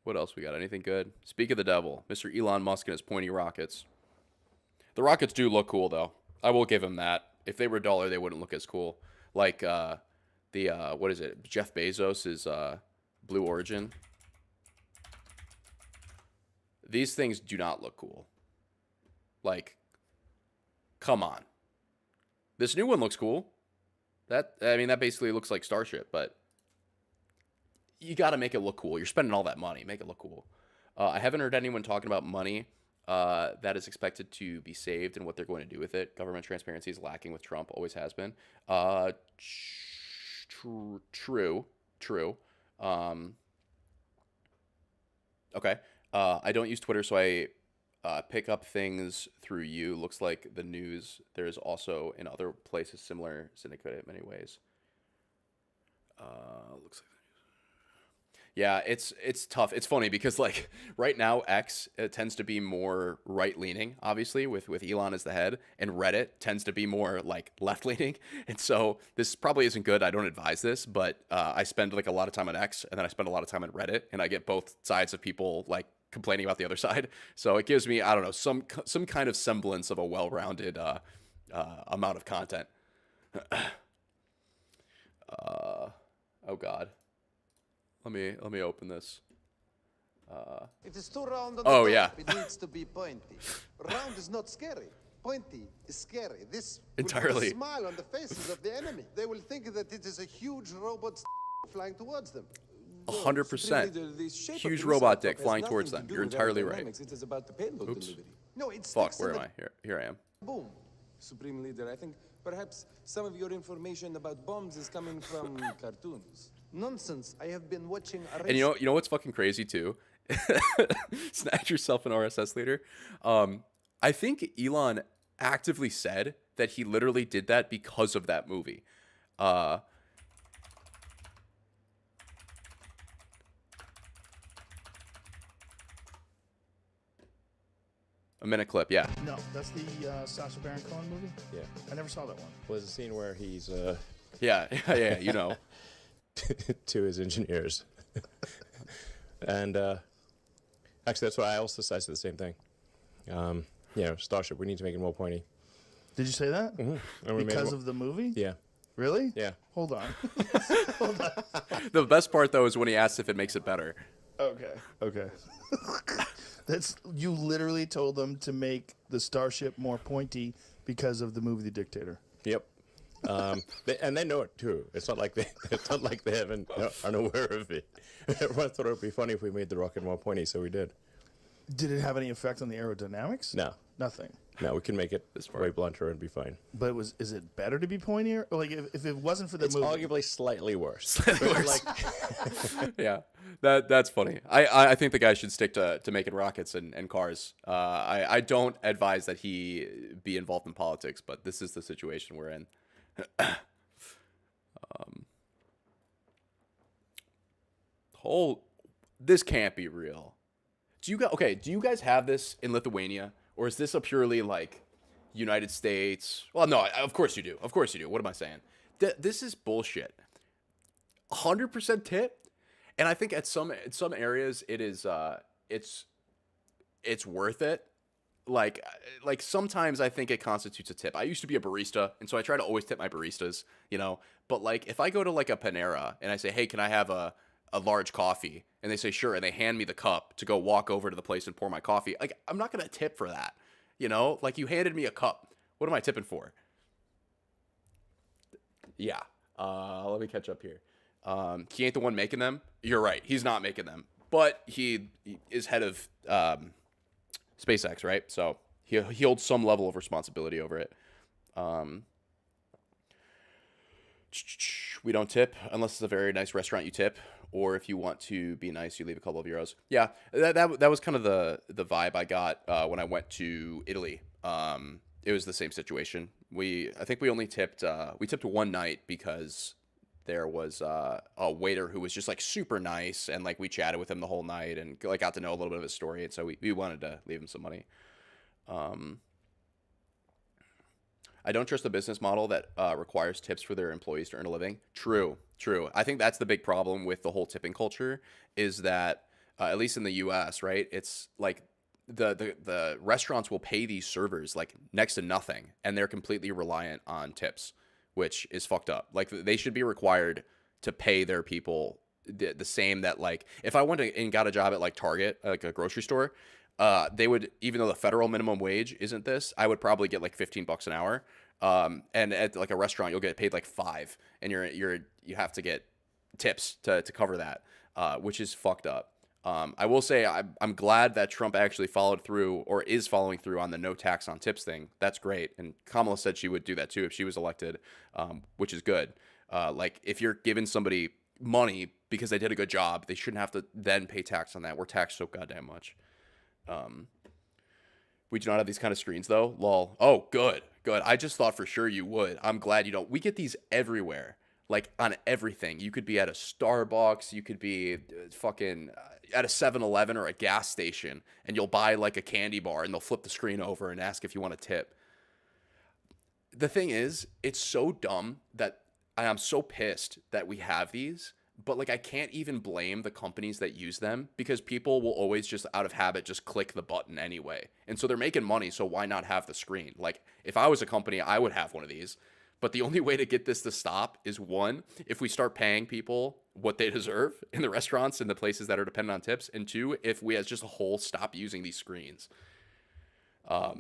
What else we got? Anything good? Speak of the devil, Mr. Elon Musk and his pointy rockets. The rockets do look cool, though. I will give him that. If they were duller, they wouldn't look as cool. Like what is it? Jeff Bezos' Blue Origin. These things do not look cool. Like, come on. This new one looks cool. That basically looks like Starship, but you got to make it look cool. You're spending all that money. Make it look cool. I haven't heard anyone talking about money that is expected to be saved and what they're going to do with it. Government transparency is lacking with Trump. Always has been. True. Okay. I don't use Twitter, so I pick up things through you. Looks like the news. There's also in other places similar syndicate in many ways. Looks like. Yeah, it's tough. It's funny because like right now X tends to be more right leaning, obviously with Elon as the head, and Reddit tends to be more like left leaning. And so this probably isn't good. I don't advise this, but I spend like a lot of time on X and then I spend a lot of time on Reddit, and I get both sides of people like complaining about the other side. So it gives me, I don't know, some kind of semblance of a well-rounded amount of content. Oh God. Let me open this. It is too round on oh the yeah. top. It needs to be pointy. Round is not scary. Pointy is scary. This will put Entirely. a smile on the faces of the enemy. They will think that it is a huge robot flying towards them. 100%. Huge robot dick flying towards them. You're entirely right. It is about the payload Oops. delivery. No, it's Fuck, where am I? Here I am. Boom. Supreme Leader, I think perhaps some of your information about bombs is coming from cartoons. Nonsense. I have been watching a And you know what's fucking crazy too? Snatch yourself an RSS leader. I think Elon actively said that he literally did that because of that movie. A minute clip, yeah. No, that's the Sacha Baron Cohen movie? Yeah. I never saw that one. Was a scene where he's yeah, you know. to his engineers. And actually that's what I also said the same thing. Starship, we need to make it more pointy. Did you say that? Mm-hmm. Because of the movie? Yeah. Really? Yeah. Hold on. Hold on. The best part though is when he asks if it makes it better. Okay. That's, you literally told them to make the Starship more pointy because of the movie The Dictator. Yep. And they know it too. It's not like they haven't aren't aware of it. Everyone thought it would be funny if we made the rocket more pointy, so we did. Did it have any effect on the aerodynamics? No, nothing. No, we can make it way blunter and be fine. But is it better to be pointier? Like if it wasn't for the movie, arguably slightly worse. Yeah, that's funny. I think the guy should stick to making rockets and cars. I don't advise that he be involved in politics, but this is the situation we're in. This can't be real. Do you guys have this in Lithuania, or is this a purely like United States? Well, no, of course you do. Of course you do. What am I saying? This is bullshit. 100% tip, and I think at some areas it is it's worth it. Like sometimes I think it constitutes a tip. I used to be a barista, and so I try to always tip my baristas, you know. But like if I go to like a Panera and I say, hey, can I have a large coffee? And they say, sure. And they hand me the cup to go walk over to the place and pour my coffee. Like, I'm not going to tip for that. You know, like you handed me a cup. What am I tipping for? Yeah. Let me catch up here. He ain't the one making them. You're right. He's not making them, but he is head of, SpaceX, right? So he holds some level of responsibility over it. We don't tip unless it's a very nice restaurant you tip. Or if you want to be nice, you leave a couple of euros. Yeah, that was kind of the vibe I got when I went to Italy. It was the same situation. I think we only tipped one night because there was a waiter who was just like super nice, and like we chatted with him the whole night and like got to know a little bit of his story, and so we wanted to leave him some money. I don't trust the business model that requires tips for their employees to earn a living. True. I think that's the big problem with the whole tipping culture is that, at least in the U.S., right, it's like the restaurants will pay these servers like next to nothing, and they're completely reliant on tips, which is fucked up. Like they should be required to pay their people the same that like if I went and got a job at like Target, like a grocery store, they would, even though the federal minimum wage isn't this, I would probably get like $15 an hour. And at like a restaurant, you'll get paid like $5, and you have to get tips to cover that, which is fucked up. I will say I'm glad that Trump actually followed through or is following through on the no tax on tips thing. That's great. And Kamala said she would do that too if she was elected, which is good. Like if you're giving somebody money because they did a good job, they shouldn't have to then pay tax on that. We're taxed so goddamn much. We do not have these kind of screens though. Lol. Oh, good. I just thought for sure you would. I'm glad you don't. We get these everywhere, like on everything. You could be at a Starbucks. You could be fucking at a 7-Eleven or a gas station, and you'll buy like a candy bar, and they'll flip the screen over and ask if you want a tip. The thing is, it's so dumb that I'm so pissed that we have these. But like I can't even blame the companies that use them because people will always just out of habit just click the button anyway. And so they're making money, so why not have the screen? Like if I was a company, I would have one of these. But the only way to get this to stop is one, if we start paying people what they deserve in the restaurants and the places that are dependent on tips, and two, if we as just a whole stop using these screens. What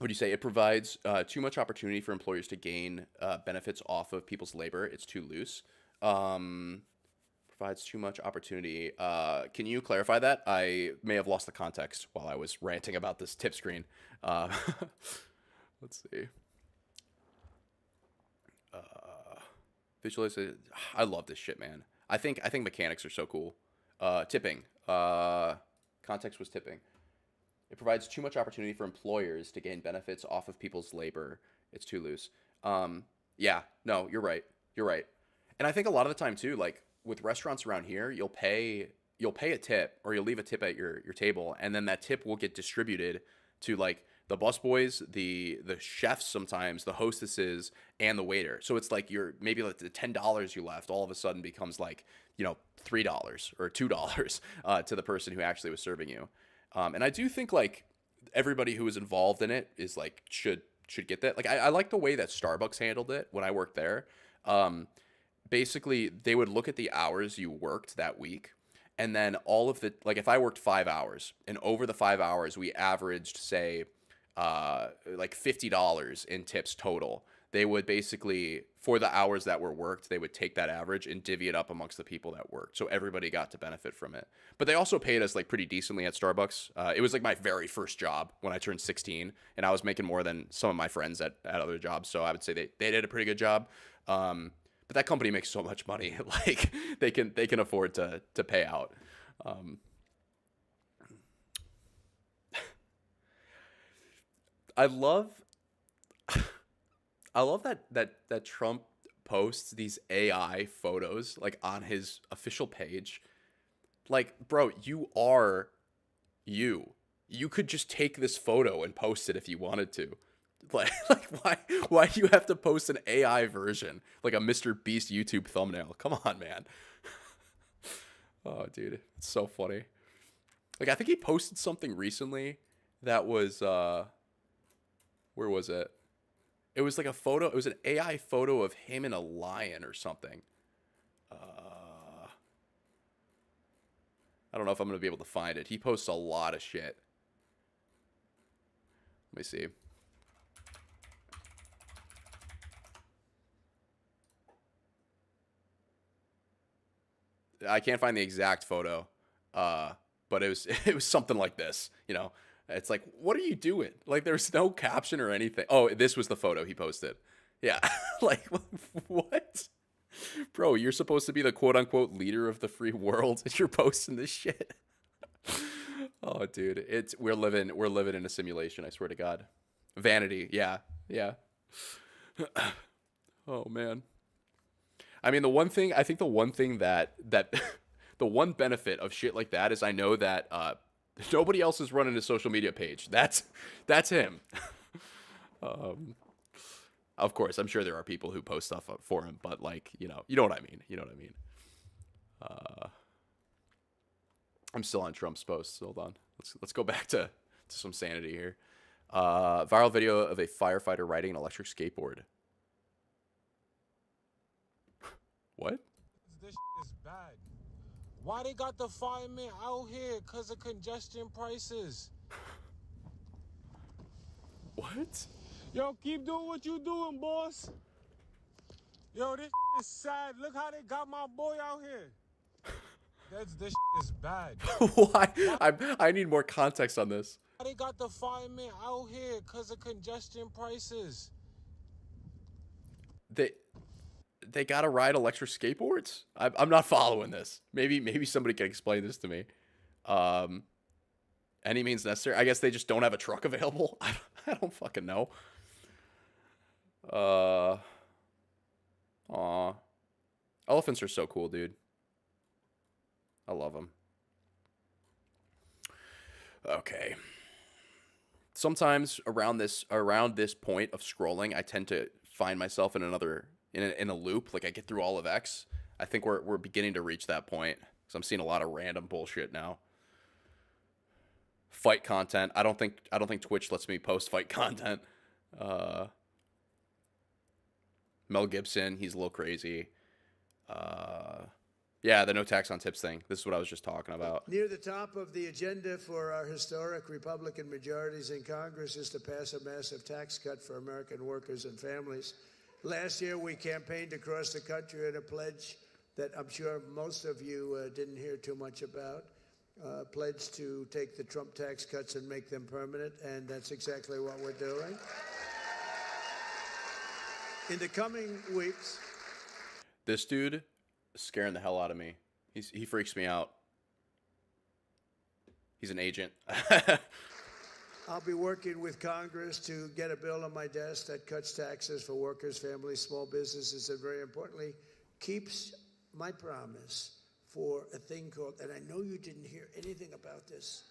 do you say? It provides too much opportunity for employers to gain benefits off of people's labor. It's too loose. Provides too much opportunity. Can you clarify that? I may have lost the context while I was ranting about this tip screen. Let's see. Visualize it. I love this shit, man. I think mechanics are so cool. Tipping. Context was tipping. It provides too much opportunity for employers to gain benefits off of people's labor. It's too loose. Yeah, no, you're right. And I think a lot of the time too, like with restaurants around here, you'll pay a tip or you'll leave a tip at your table, and then that tip will get distributed to like the busboys, the chefs, sometimes the hostesses, and the waiter. So it's like maybe like the $10 you left all of a sudden becomes like, you know, $3 or $2 to the person who actually was serving you. And I do think like everybody who was involved in it is like should get that. Like I like the way that Starbucks handled it when I worked there. Basically, they would look at the hours you worked that week, and then all of the, like if I worked 5 hours, and over the 5 hours, we averaged, say, like $50 in tips total, they would basically, for the hours that were worked, they would take that average and divvy it up amongst the people that worked. So everybody got to benefit from it. But they also paid us like pretty decently at Starbucks. It was like my very first job when I turned 16, and I was making more than some of my friends at other jobs. So I would say they did a pretty good job. But that company makes so much money, like they can afford to pay out. I love that Trump posts these AI photos like on his official page. Like, bro, you are you. You could just take this photo and post it if you wanted to. Like why do you have to post an AI version, like a Mr. Beast YouTube thumbnail? Come on, man. Oh, dude, it's so funny. Like, I think he posted something recently that was where was it? It was like a photo. It was an AI photo of him and a lion or something. I don't know if I'm going to be able to find it. He posts a lot of shit. Let me see. I can't find the exact photo. But it was something like this, you know. It's like, what are you doing? Like, there's no caption or anything. Oh, this was the photo he posted. Yeah. Like, what? Bro, you're supposed to be the quote-unquote leader of the free world, and you're posting this shit. Oh, dude, we're living in a simulation, I swear to God. Vanity, yeah. Oh, man. I mean, the one thing that the one benefit of shit like that is I know that nobody else is running a social media page. That's him. Of course, I'm sure there are people who post stuff up for him, but like, you know what I mean. I'm still on Trump's posts. Hold on. Let's go back to some sanity here. Viral video of a firefighter riding an electric skateboard. What? This is bad. Why they got the firemen out here? Because of congestion prices. What? Yo, keep doing what you doing, boss. Yo, this is sad. Look how they got my boy out here. This is bad. Why? I need more context on this. Why they got the firemen out here? Because of congestion prices. They gotta ride electric skateboards? I'm not following this. Maybe somebody can explain this to me. Any means necessary. I guess they just don't have a truck available. I don't fucking know. Aw. Elephants are so cool, dude. I love them. Okay. Sometimes around this point of scrolling, I tend to find myself in a loop. Like, I get through all of X. I think we're beginning to reach that point, because I'm seeing a lot of random bullshit now. Fight content. I don't think Twitch lets me post fight content. Mel Gibson, he's a little crazy. Yeah, the no tax on tips thing. This is what I was just talking about. Near the top of the agenda for our historic Republican majorities in Congress is to pass a massive tax cut for American workers and families. Last year, we campaigned across the country on a pledge that I'm sure most of you didn't hear too much about. Pledge to take the Trump tax cuts and make them permanent, and that's exactly what we're doing. In the coming weeks... This dude is scaring the hell out of me. He freaks me out. He's an agent. I'll be working with Congress to get a bill on my desk that cuts taxes for workers, families, small businesses, and very importantly, keeps my promise for a thing called, and I know you didn't hear anything about this,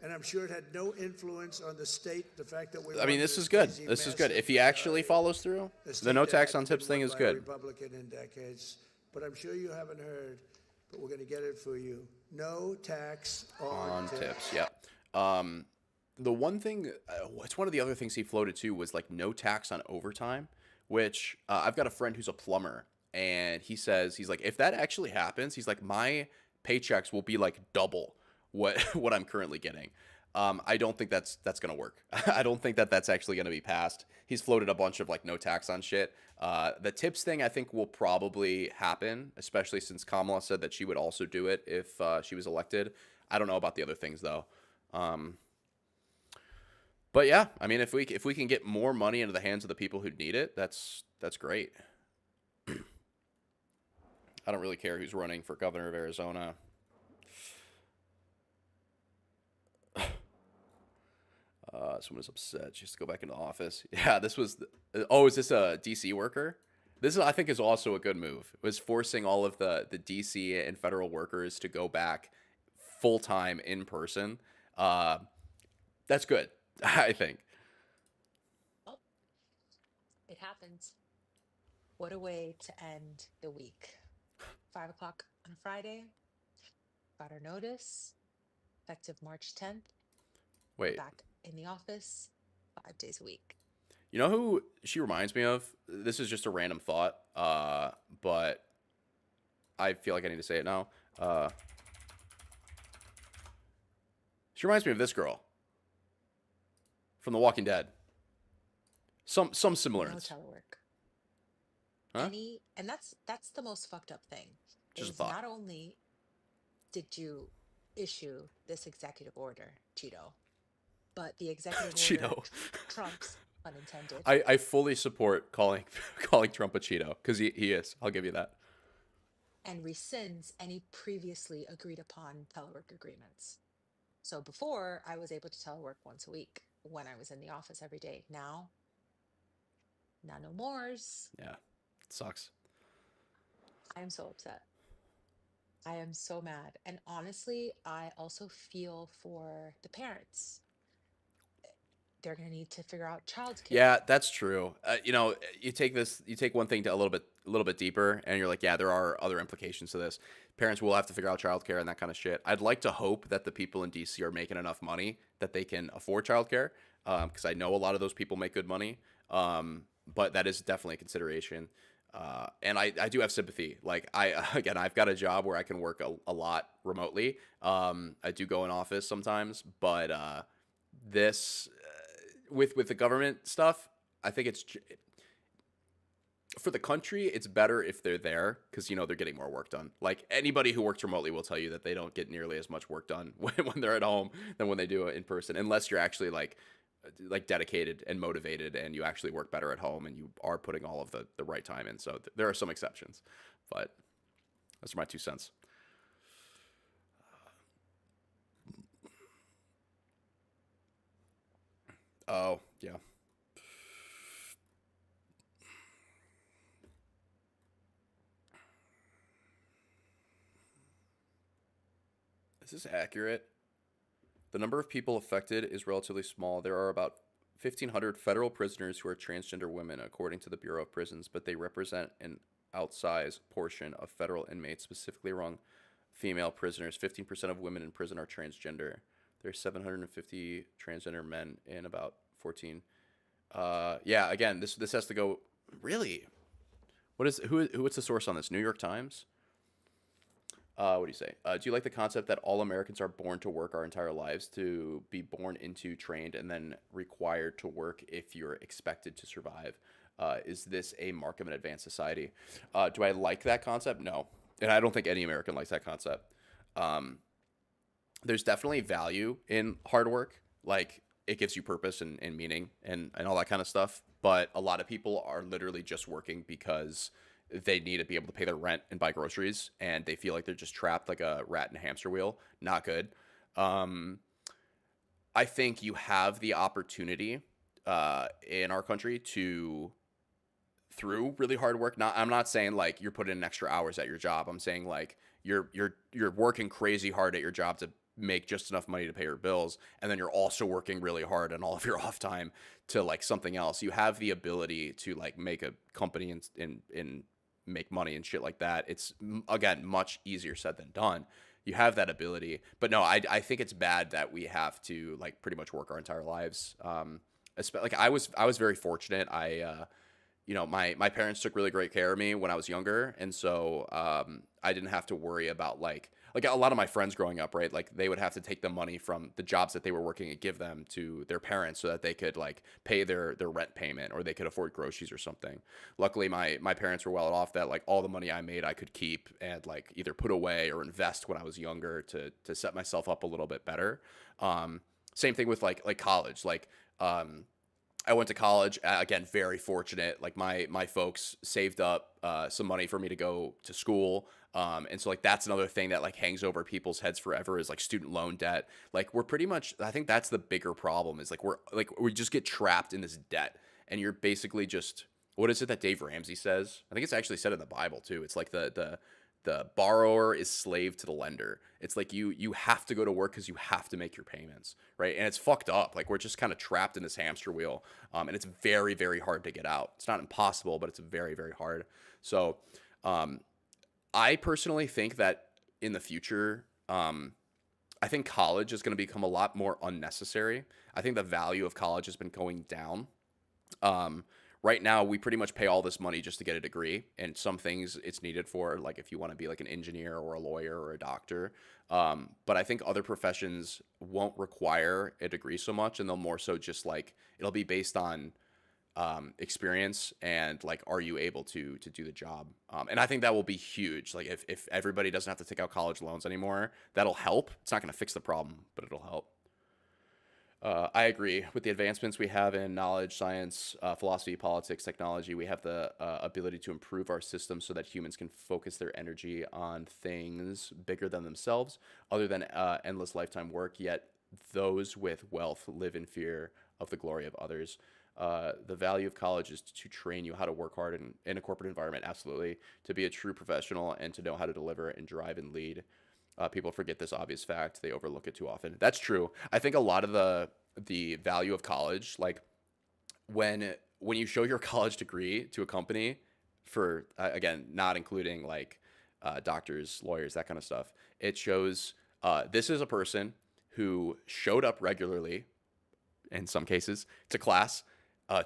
and I'm sure it had no influence on the state, the fact that we... I mean, this is good. This is good. If he actually follows through, the no tax on tips thing is good. Republican in decades, but I'm sure you haven't heard, but we're going to get it for you. No tax on tips. Yeah. The one thing, it's one of the other things he floated to was like no tax on overtime, which I've got a friend who's a plumber, and he says, he's like, if that actually happens, he's like, my paychecks will be like double what I'm currently getting. I don't think that's gonna work. I don't think that that's actually gonna be passed. He's floated a bunch of like no tax on shit. The tips thing I think will probably happen, especially since Kamala said that she would also do it if she was elected. I don't know about the other things though. But yeah, I mean, if we can get more money into the hands of the people who need it, that's great. I don't really care who's running for governor of Arizona. Someone is upset. She has to go back into the office. Yeah, this was. Oh, is this a DC worker? This is, I think, is also a good move. It was forcing all of the DC and federal workers to go back full time in person. That's good, I think. Well, it happens. What a way to end the week. 5 o'clock on a Friday. Got our notice. Effective March 10th. Wait. Back in the office 5 days a week. You know who she reminds me of? This is just a random thought, but I feel like I need to say it now. She reminds me of this girl from The Walking Dead. Some similarity. No telework. Huh? And that's the most fucked up thing. Just a is thought. Not only did you issue this executive order, Cheeto, but the executive Cheeto. order trumps, unintended. I fully support calling Trump a Cheeto, because he is. I'll give you that. And rescinds any previously agreed upon telework agreements. So before, I was able to telework once a week when I was in the office every day. Now no mores. Yeah, it sucks. I am so upset. I am so mad. And honestly, I also feel for the parents. They're going to need to figure out childcare. Yeah, that's true. You know, you take one thing to a little bit deeper, and you're like, yeah, there are other implications to this. Parents will have to figure out childcare and that kind of shit. I'd like to hope that the people in DC are making enough money that they can afford childcare, because I know a lot of those people make good money. But that is definitely a consideration. And I do have sympathy. Like I've got a job where I can work a lot remotely. I do go in office sometimes, but this with the government stuff, I think it's for the country. It's better if they're there because they're getting more work done. Like anybody who works remotely will tell you that they don't get nearly as much work done when they're at home than when they do it in person, unless you're actually like dedicated and motivated and you actually work better at home and you are putting all of the right time in. So there are some exceptions, but those are my 2 cents. Oh, yeah. Is this accurate? The number of people affected is relatively small. There are about 1,500 federal prisoners who are transgender women, according to the Bureau of Prisons, but they represent an outsized portion of federal inmates, specifically among female prisoners. 15% of women in prison are transgender. There are 750 transgender men and about 14. Yeah, again, this has to go. Really? What's the source on this? New York Times? What do you say? Do you like the concept that all Americans are born to work our entire lives, to be born into, trained, and then required to work if you're expected to survive? Is this a mark of an advanced society? Do I like that concept? No. And I don't think any American likes that concept. There's definitely value in hard work. Like, it gives you purpose and meaning and all that kind of stuff. But a lot of people are literally just working because they need to be able to pay their rent and buy groceries, and they feel like they're just trapped like a rat in a hamster wheel. Not good. I think you have the opportunity in our country to, through really hard work. I'm not saying like you're putting in extra hours at your job. I'm saying like you're working crazy hard at your job to make just enough money to pay your bills, and then you're also working really hard on all of your off time to like something else. You have the ability to like make a company and make money and shit like that. It's, again, much easier said than done. You have that ability, but no, I think it's bad that we have to like pretty much work our entire lives. Like I was very fortunate. My parents took really great care of me when I was younger, and so I didn't have to worry about like, like a lot of my friends growing up, right? Like they would have to take the money from the jobs that they were working and give them to their parents so that they could like pay their rent payment or they could afford groceries or something. Luckily, my parents were well off that like all the money I made I could keep and like either put away or invest when I was younger to set myself up a little bit better. Same thing with like college. Like I went to college, again, very fortunate. Like my folks saved up some money for me to go to school. And so like that's another thing that like hangs over people's heads forever is like student loan debt. Like we're pretty much, I think that's the bigger problem is like we just get trapped in this debt and you're basically just, what is it that Dave Ramsey says? I think it's actually said in the Bible too. It's like the borrower is slave to the lender. It's like you have to go to work because you have to make your payments, right? And it's fucked up. Like we're just kind of trapped in this hamster wheel, and it's very, very hard to get out. It's not impossible, but it's very, very hard. So I personally think that in the future, I think college is going to become a lot more unnecessary. I think the value of college has been going down. Right now, we pretty much pay all this money just to get a degree, and some things it's needed for, like if you want to be like an engineer or a lawyer or a doctor. But I think other professions won't require a degree so much, and they'll more so just like it'll be based on experience and like are you able to do the job. And I think that will be huge. Like if everybody doesn't have to take out college loans anymore, that'll help. It's not going to fix the problem, but it'll help. I agree with the advancements we have in knowledge, science, philosophy, politics, technology. We have the ability to improve our system so that humans can focus their energy on things bigger than themselves, other than endless lifetime work. Yet those with wealth live in fear of the glory of others. The value of college is to train you how to work hard in a corporate environment, absolutely, to be a true professional and to know how to deliver and drive and lead. People forget this obvious fact. They overlook it too often. That's true. I think a lot of the value of college, like when you show your college degree to a company for, again, not including like doctors, lawyers, that kind of stuff, it shows this is a person who showed up regularly, in some cases, to class,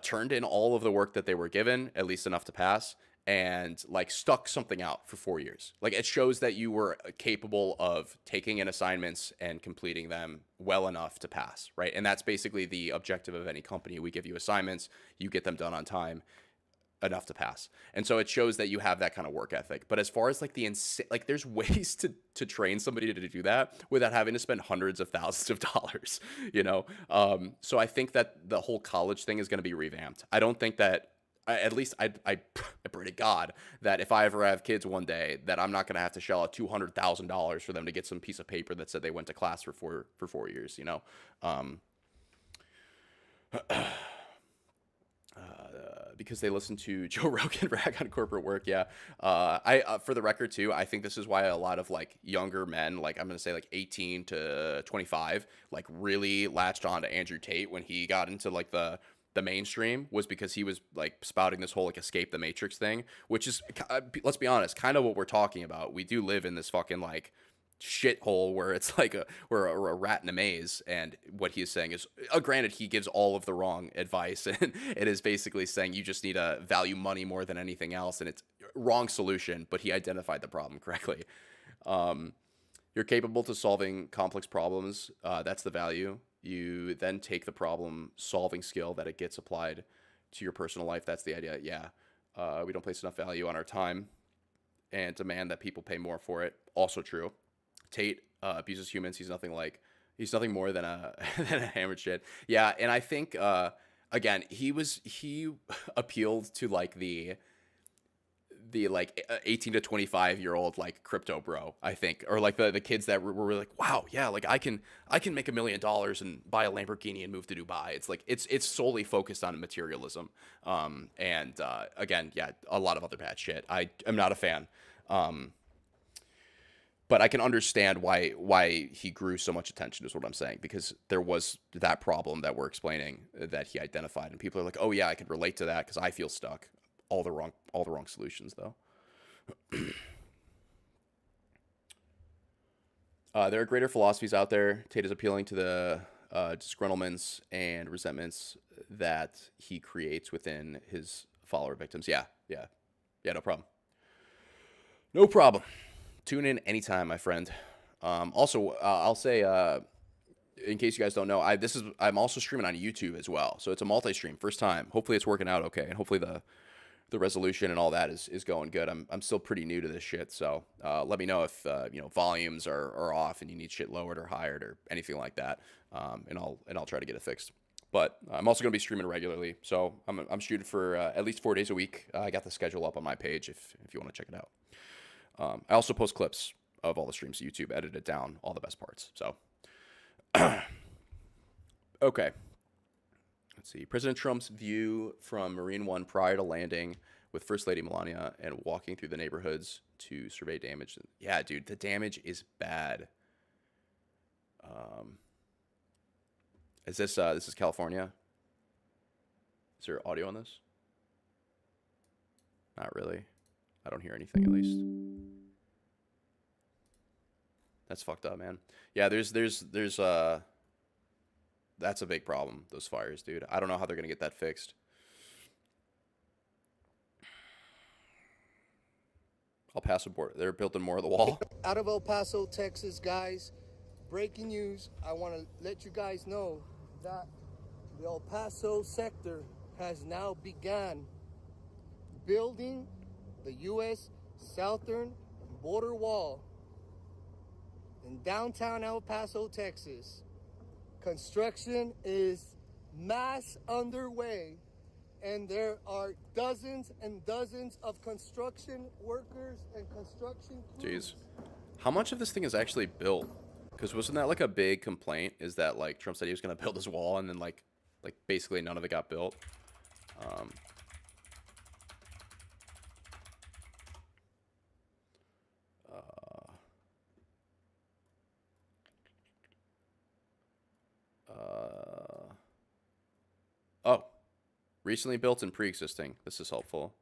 turned in all of the work that they were given, at least enough to pass, and like stuck something out for 4 years. Like it shows that you were capable of taking in assignments and completing them well enough to pass, right? And that's basically the objective of any company. We give you assignments, you get them done on time, enough to pass. And so it shows that you have that kind of work ethic. But as far as like like there's ways to train somebody to do that without having to spend hundreds of thousands of dollars, you know? So I think that the whole college thing is going to be revamped. I don't think that, at least I pray to God that if I ever have kids one day, that I'm not going to have to shell out $200,000 for them to get some piece of paper that said they went to class for 4 years, you know? Because they listen to Joe Rogan rag on corporate work. Yeah. For the record too, I think this is why a lot of like younger men, like I'm going to say like 18 to 25, like really latched on to Andrew Tate when he got into like the mainstream, was because he was like spouting this whole like escape the matrix thing, which is, let's be honest, kind of what we're talking about. We do live in this fucking like shithole where it's like we're a rat in a maze, and what he is saying is, granted, he gives all of the wrong advice, and it is basically saying you just need to value money more than anything else, and it's wrong solution, but he identified the problem correctly. You're capable to solving complex problems. That's the value. You then take the problem solving skill that it gets applied to your personal life. That's the idea. Yeah. We don't place enough value on our time and demand that people pay more for it. Also true. Tate abuses humans. He's nothing more than a than a hammered shit. Yeah. And I think, again, he appealed to like the like 18 to 25-year-old like crypto bro, I think, or like the kids that were like, wow, yeah, like I can make $1 million and buy a Lamborghini and move to Dubai. It's like it's solely focused on materialism, and again, yeah, a lot of other bad shit. I am not a fan, but I can understand why he grew so much attention, is what I'm saying, because there was that problem that we're explaining that he identified, and people are like, oh yeah, I can relate to that because I feel stuck. All the wrong solutions, though. There are greater philosophies out there. Tate is appealing to the disgruntlements and resentments that he creates within his follower victims. Yeah, no problem. Tune in anytime, my friend. Also, I'll say, in case you guys don't know, I'm also streaming on YouTube as well. So it's a multi-stream, first time. Hopefully it's working out okay, and hopefully the resolution and all that is going good. I'm still pretty new to this shit, so let me know if volumes are off and you need shit lowered or higher or anything like that, and I'll try to get it fixed. But I'm also going to be streaming regularly, so I'm shooting for at least 4 days a week. I got the schedule up on my page if you want to check it out. I also post clips of all the streams to YouTube, edited down, all the best parts. So, okay. Let's see. President Trump's view from Marine One prior to landing with First Lady Melania and walking through the neighborhoods to survey damage. Yeah, dude, the damage is bad. Is this is California? Is there audio on this? Not really. I don't hear anything, at least. That's fucked up, man. Yeah, there's that's a big problem, those fires, dude. I don't know how they're gonna get that fixed. El Paso border. They're building more of the wall. Out of El Paso, Texas, guys. Breaking news. I want to let you guys know that the El Paso sector has now begun building the U.S. southern border wall in downtown El Paso, Texas. Construction is mass underway, and there are dozens and dozens of construction workers and construction crews. Jeez. How much of this thing is actually built? Because wasn't that like a big complaint? Is that like Trump said he was going to build this wall and then like basically none of it got built? Oh, recently built and pre-existing. This is helpful.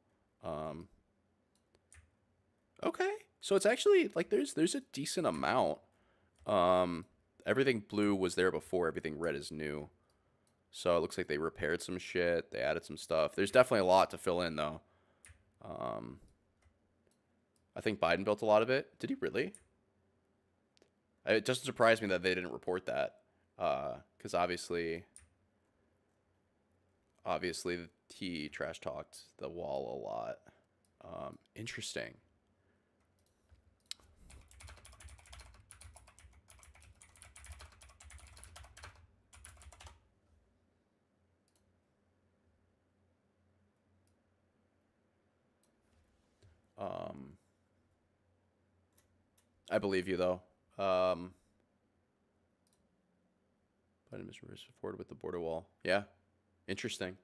Okay, so it's actually like there's a decent amount. Everything blue was there before. Everything red is new. So it looks like they repaired some shit. They added some stuff. There's definitely a lot to fill in, though. I think Biden built a lot of it. Did he really? It doesn't surprise me that they didn't report that. Because obviously he trash talked the wall a lot. Interesting. I believe you though. Biden was forward with the border wall. Yeah, interesting.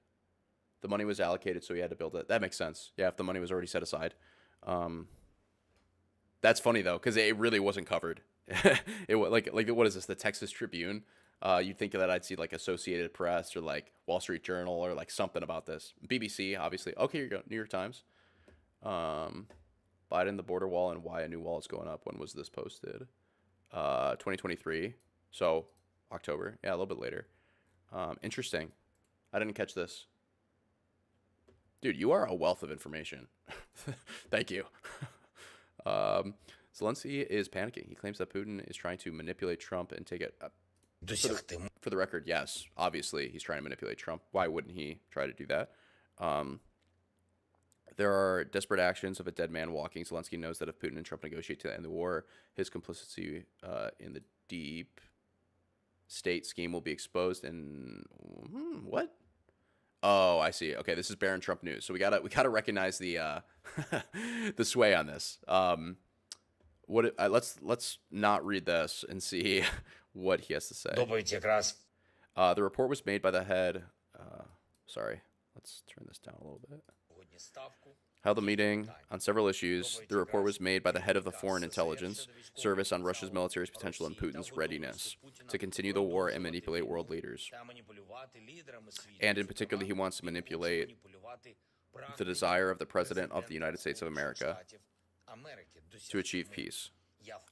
The money was allocated, so he had to build it. That makes sense. Yeah, if the money was already set aside. That's funny though, because it really wasn't covered. It like what is this? The Texas Tribune? You'd think that I'd see like Associated Press or like Wall Street Journal or like something about this. BBC, obviously. Okay, here you go. New York Times. Biden, the border wall, and why a new wall is going up. When was this posted? 2023. So October. Yeah, a little bit later. Interesting. I didn't catch this. Dude, you are a wealth of information. Thank you. Zelensky is panicking. He claims that Putin is trying to manipulate Trump and take it up. For the record, yes, obviously he's trying to manipulate Trump. Why wouldn't he try to do that? There are desperate actions of a dead man walking. Zelensky knows that if Putin and Trump negotiate to end the war, his complicity in the deep state scheme will be exposed. And what? Oh, I see. Okay, this is Barron Trump news. So we gotta recognize the the sway on this. Let's not read this and see what he has to say. The report was made by the head. Sorry, let's turn this down a little bit. Held a meeting on several issues. The report was made by the head of the Foreign Intelligence Service on Russia's military's potential and Putin's readiness to continue the war and manipulate world leaders. And in particular, he wants to manipulate the desire of the President of the United States of America to achieve peace.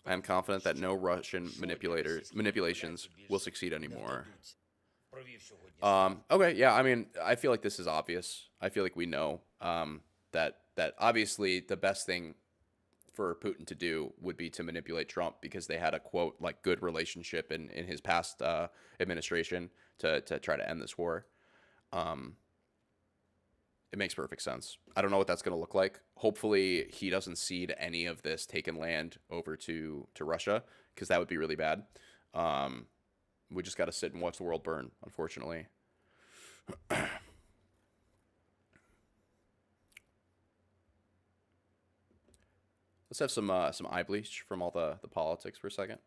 I am confident that no Russian manipulations will succeed anymore. Okay, yeah, I mean, I feel like this is obvious. I feel like we know that obviously the best thing for Putin to do would be to manipulate Trump, because they had a quote like good relationship in his past administration to try to end this war. It makes perfect sense. I don't know what that's going to look like. Hopefully he doesn't cede any of this taken land over to Russia, because that would be really bad. We just got to sit and watch the world burn, unfortunately. Let's have some eye bleach from all the politics for a second.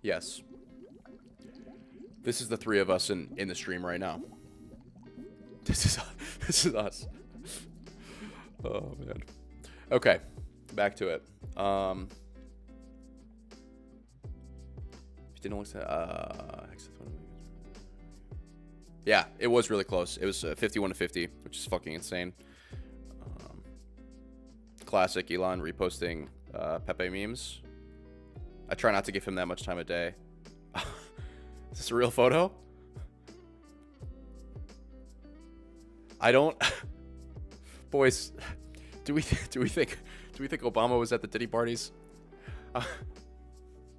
Yes. This is the three of us in the stream right now. This is us. Oh man. Okay, back to it. Didn't look yeah, it was really close. It was 51-50, which is fucking insane. Classic Elon reposting Pepe memes. I try not to give him that much time a day. Is this a real photo? I don't. Boys, do we think Obama was at the Diddy parties? I'm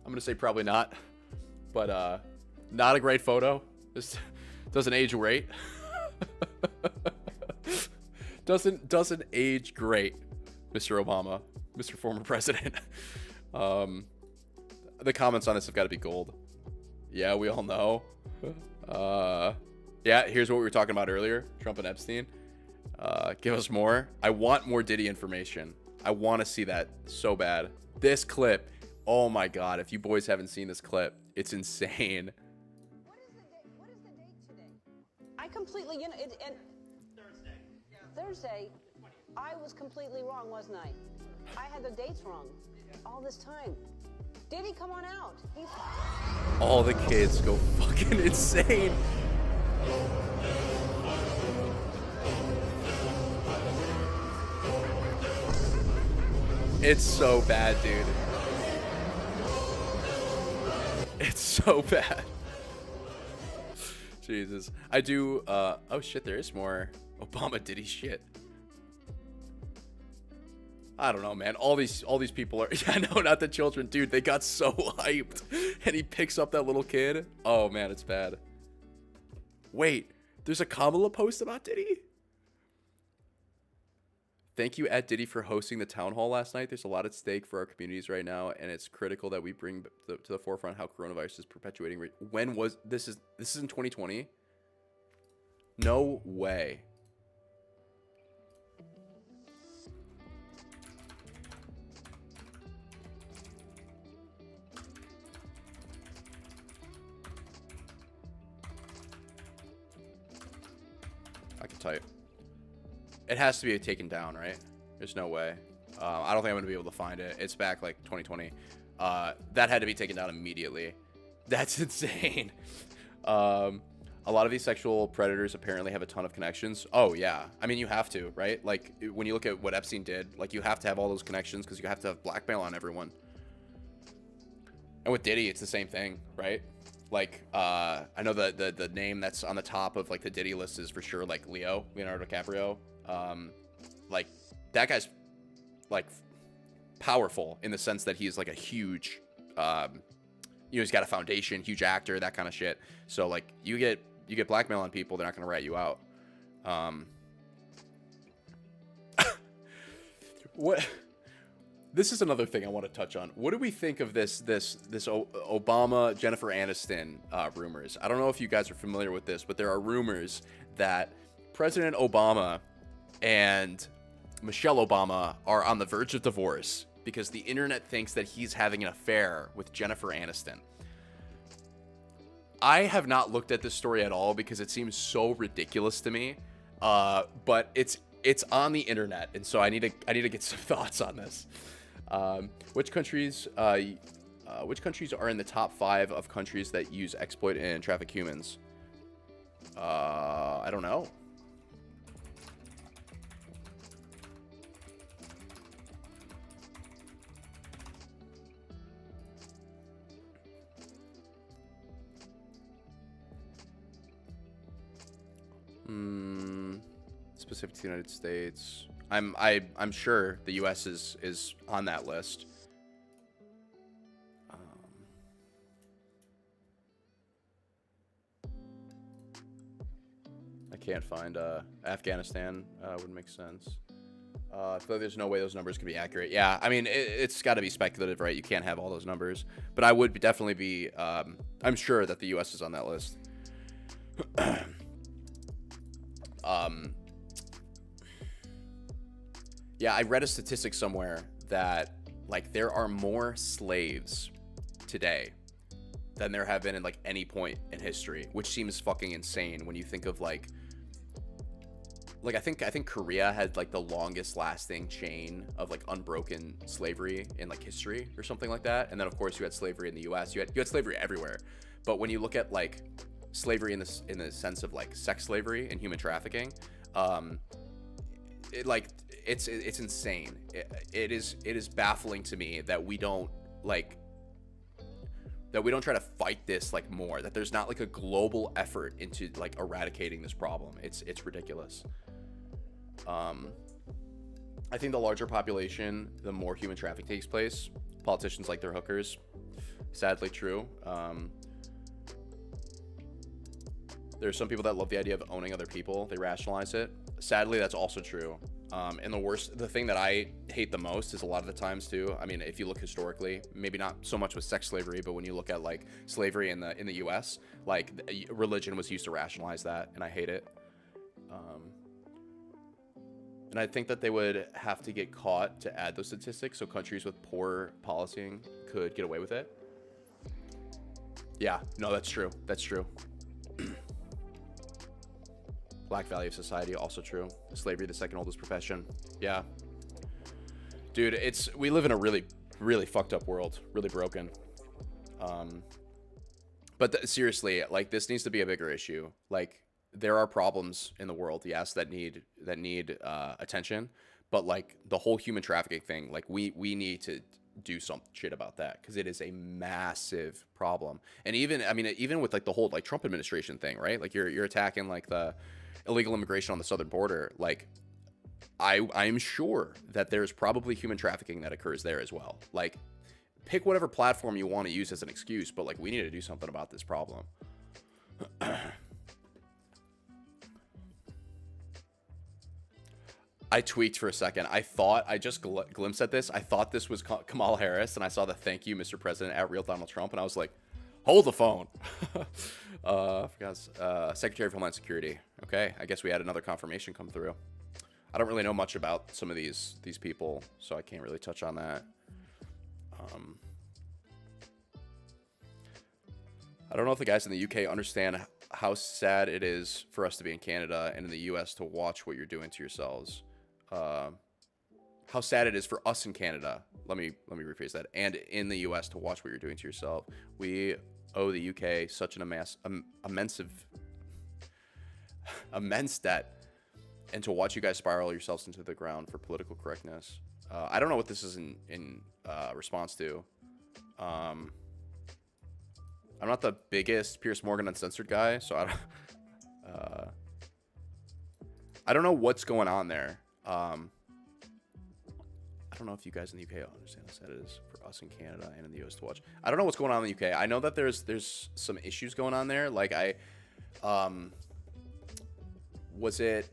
gonna say probably not, but not a great photo. This doesn't age great. doesn't age great, Mr. Obama, Mr. Former President. The comments on this have got to be gold. Yeah, we all know. Yeah, here's what we were talking about earlier. Trump and Epstein. Give us more. I want more Diddy information. I want to see that so bad. This clip. Oh my God. If you boys haven't seen this clip, it's insane. What is the date today? I completely, and Thursday. Yeah. Thursday. I was completely wrong, wasn't I? I had the dates wrong all this time. Did he come on out? He's all the kids go fucking insane. It's so bad, dude. It's so bad. Jesus. I do, oh shit, there is more Obama Diddy shit. I don't know, man. All these people are, yeah, no, not the children. Dude, they got so hyped. And he picks up that little kid. Oh, man, it's bad. Wait, there's a Kamala post about Diddy? Thank you, @Diddy, for hosting the town hall last night. There's a lot at stake for our communities right now, and it's critical that we bring to the forefront how coronavirus is perpetuating. When was this? This is in 2020? No way. I can type. It has to be taken down, right? There's no way. I don't think I'm gonna be able to find it. It's back like 2020. That had to be taken down immediately. That's insane. A lot of these sexual predators apparently have a ton of connections. Oh yeah, I mean you have to, right? Like when you look at what Epstein did, like you have to have all those connections because you have to have blackmail on everyone. And with Diddy, it's the same thing, right? Like I know the name that's on the top of like the Diddy list is for sure like Leonardo DiCaprio. Like that guy's like powerful in the sense that he's like a huge, he's got a foundation, huge actor, that kind of shit. So like you get blackmail on people, they're not gonna rat you out. What? This is another thing I want to touch on. What do we think of this Obama Jennifer Aniston rumors? I don't know if you guys are familiar with this, but there are rumors that President Obama and Michelle Obama are on the verge of divorce because the internet thinks that he's having an affair with Jennifer Aniston. I have not looked at this story at all because it seems so ridiculous to me. But it's on the internet, and so I need to get some thoughts on this. Which countries are in the top 5 of countries that use exploit and traffic humans? I don't know. Specific to the United States. I'm sure the U.S. is on that list. I can't find Afghanistan. Would make sense. I feel like there's no way those numbers can be accurate. Yeah, I mean, it's got to be speculative, right? You can't have all those numbers. But I would definitely be, I'm sure that the U.S. is on that list. Yeah, I read a statistic somewhere that, like, there are more slaves today than there have been in, like, any point in history, which seems fucking insane when you think of, like I think Korea had like the longest lasting chain of like unbroken slavery in like history or something like that. And then of course you had slavery in the US. You had slavery everywhere. But when you look at like slavery in the sense of like sex slavery and human trafficking, it's insane. It is baffling to me that we don't try to fight this like more, that there's not like a global effort into like eradicating this problem. It's ridiculous. I think the larger population, the more human trafficking takes place. Politicians like their hookers. Sadly true. There's some people that love the idea of owning other people. They rationalize it. Sadly, that's also true. And the thing that I hate the most is a lot of the times too, I mean, if you look historically, maybe not so much with sex slavery, but when you look at like slavery in the US, like religion was used to rationalize that, and I hate it. And I think that they would have to get caught to add those statistics so countries with poor policing could get away with it. Yeah, no, that's true. That's true. Black value of society, also true. Slavery, the second oldest profession. Yeah. Dude, we live in a really, really fucked up world. Really broken. But seriously, like, this needs to be a bigger issue. Like, there are problems in the world, yes, that need attention. But like the whole human trafficking thing, like we need to do some shit about that, because it is a massive problem. And even with like the whole like Trump administration thing, right? Like you're attacking like the illegal immigration on the southern border. Like I'm sure that there's probably human trafficking that occurs there as well. Like pick whatever platform you want to use as an excuse, but like we need to do something about this problem. I tweaked for a second. I just glimpsed at this. I thought this was Kamala Harris, and I saw the "Thank you, Mr. President" at Real Donald Trump, and I was like, hold the phone. Secretary of Homeland Security. Okay, I guess we had another confirmation come through. I don't really know much about some of these people, so I can't really touch on that. I don't know if the guys in the UK understand how sad it is for us to be in Canada and in the US to watch what you're doing to yourselves. How sad it is for us in Canada. Let me rephrase that. And in the US to watch what you're doing to yourself. We owe the UK such an immense debt, and to watch you guys spiral yourselves into the ground for political correctness. I don't know what this is in response to. I'm not the biggest Piers Morgan Uncensored guy, so I don't know what's going on there. I don't know if you guys in the UK understand how sad it is for us in Canada and in the US to watch. I don't know what's going on in the UK. I know that there's some issues going on there. Like it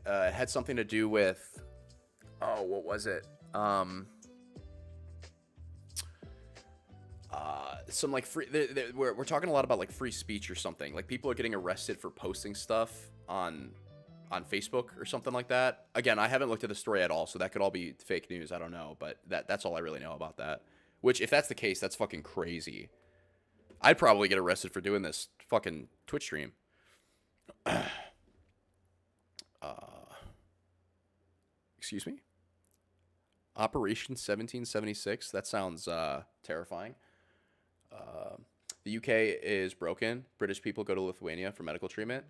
had something to do with, what was it? Some like free, we're talking a lot about like free speech or something. Like people are getting arrested for posting stuff on Facebook or something like that. Again, I haven't looked at the story at all, so that could all be fake news. I don't know, but that's all I really know about that. Which, if that's the case, that's fucking crazy. I'd probably get arrested for doing this fucking Twitch stream. Excuse me? Operation 1776? That sounds terrifying. The UK is broken. British people go to Lithuania for medical treatment.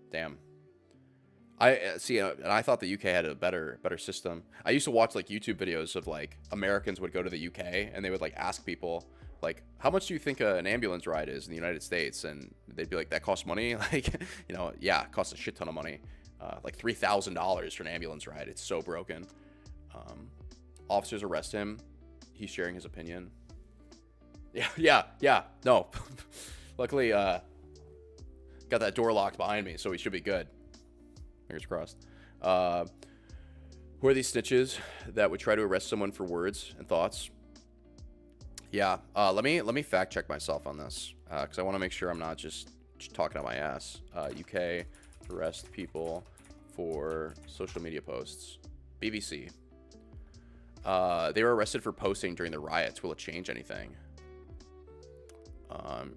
Damn. I see, and I thought the UK had a better system. I used to watch like YouTube videos of like Americans would go to the UK and they would like ask people like, how much do you think an ambulance ride is in the United States? And they'd be like, that costs money. Like, yeah, it costs a shit ton of money. like $3,000 for an ambulance ride. It's so broken. Officers arrest him. He's sharing his opinion. Yeah. No. Luckily, got that door locked behind me, so we should be good. Fingers crossed. Who are these snitches that would try to arrest someone for words and thoughts? Yeah. Let me fact check myself on this, because I want to make sure I'm not just talking out my ass. UK arrest people for social media posts. BBC. They were arrested for posting during the riots. Will it change anything?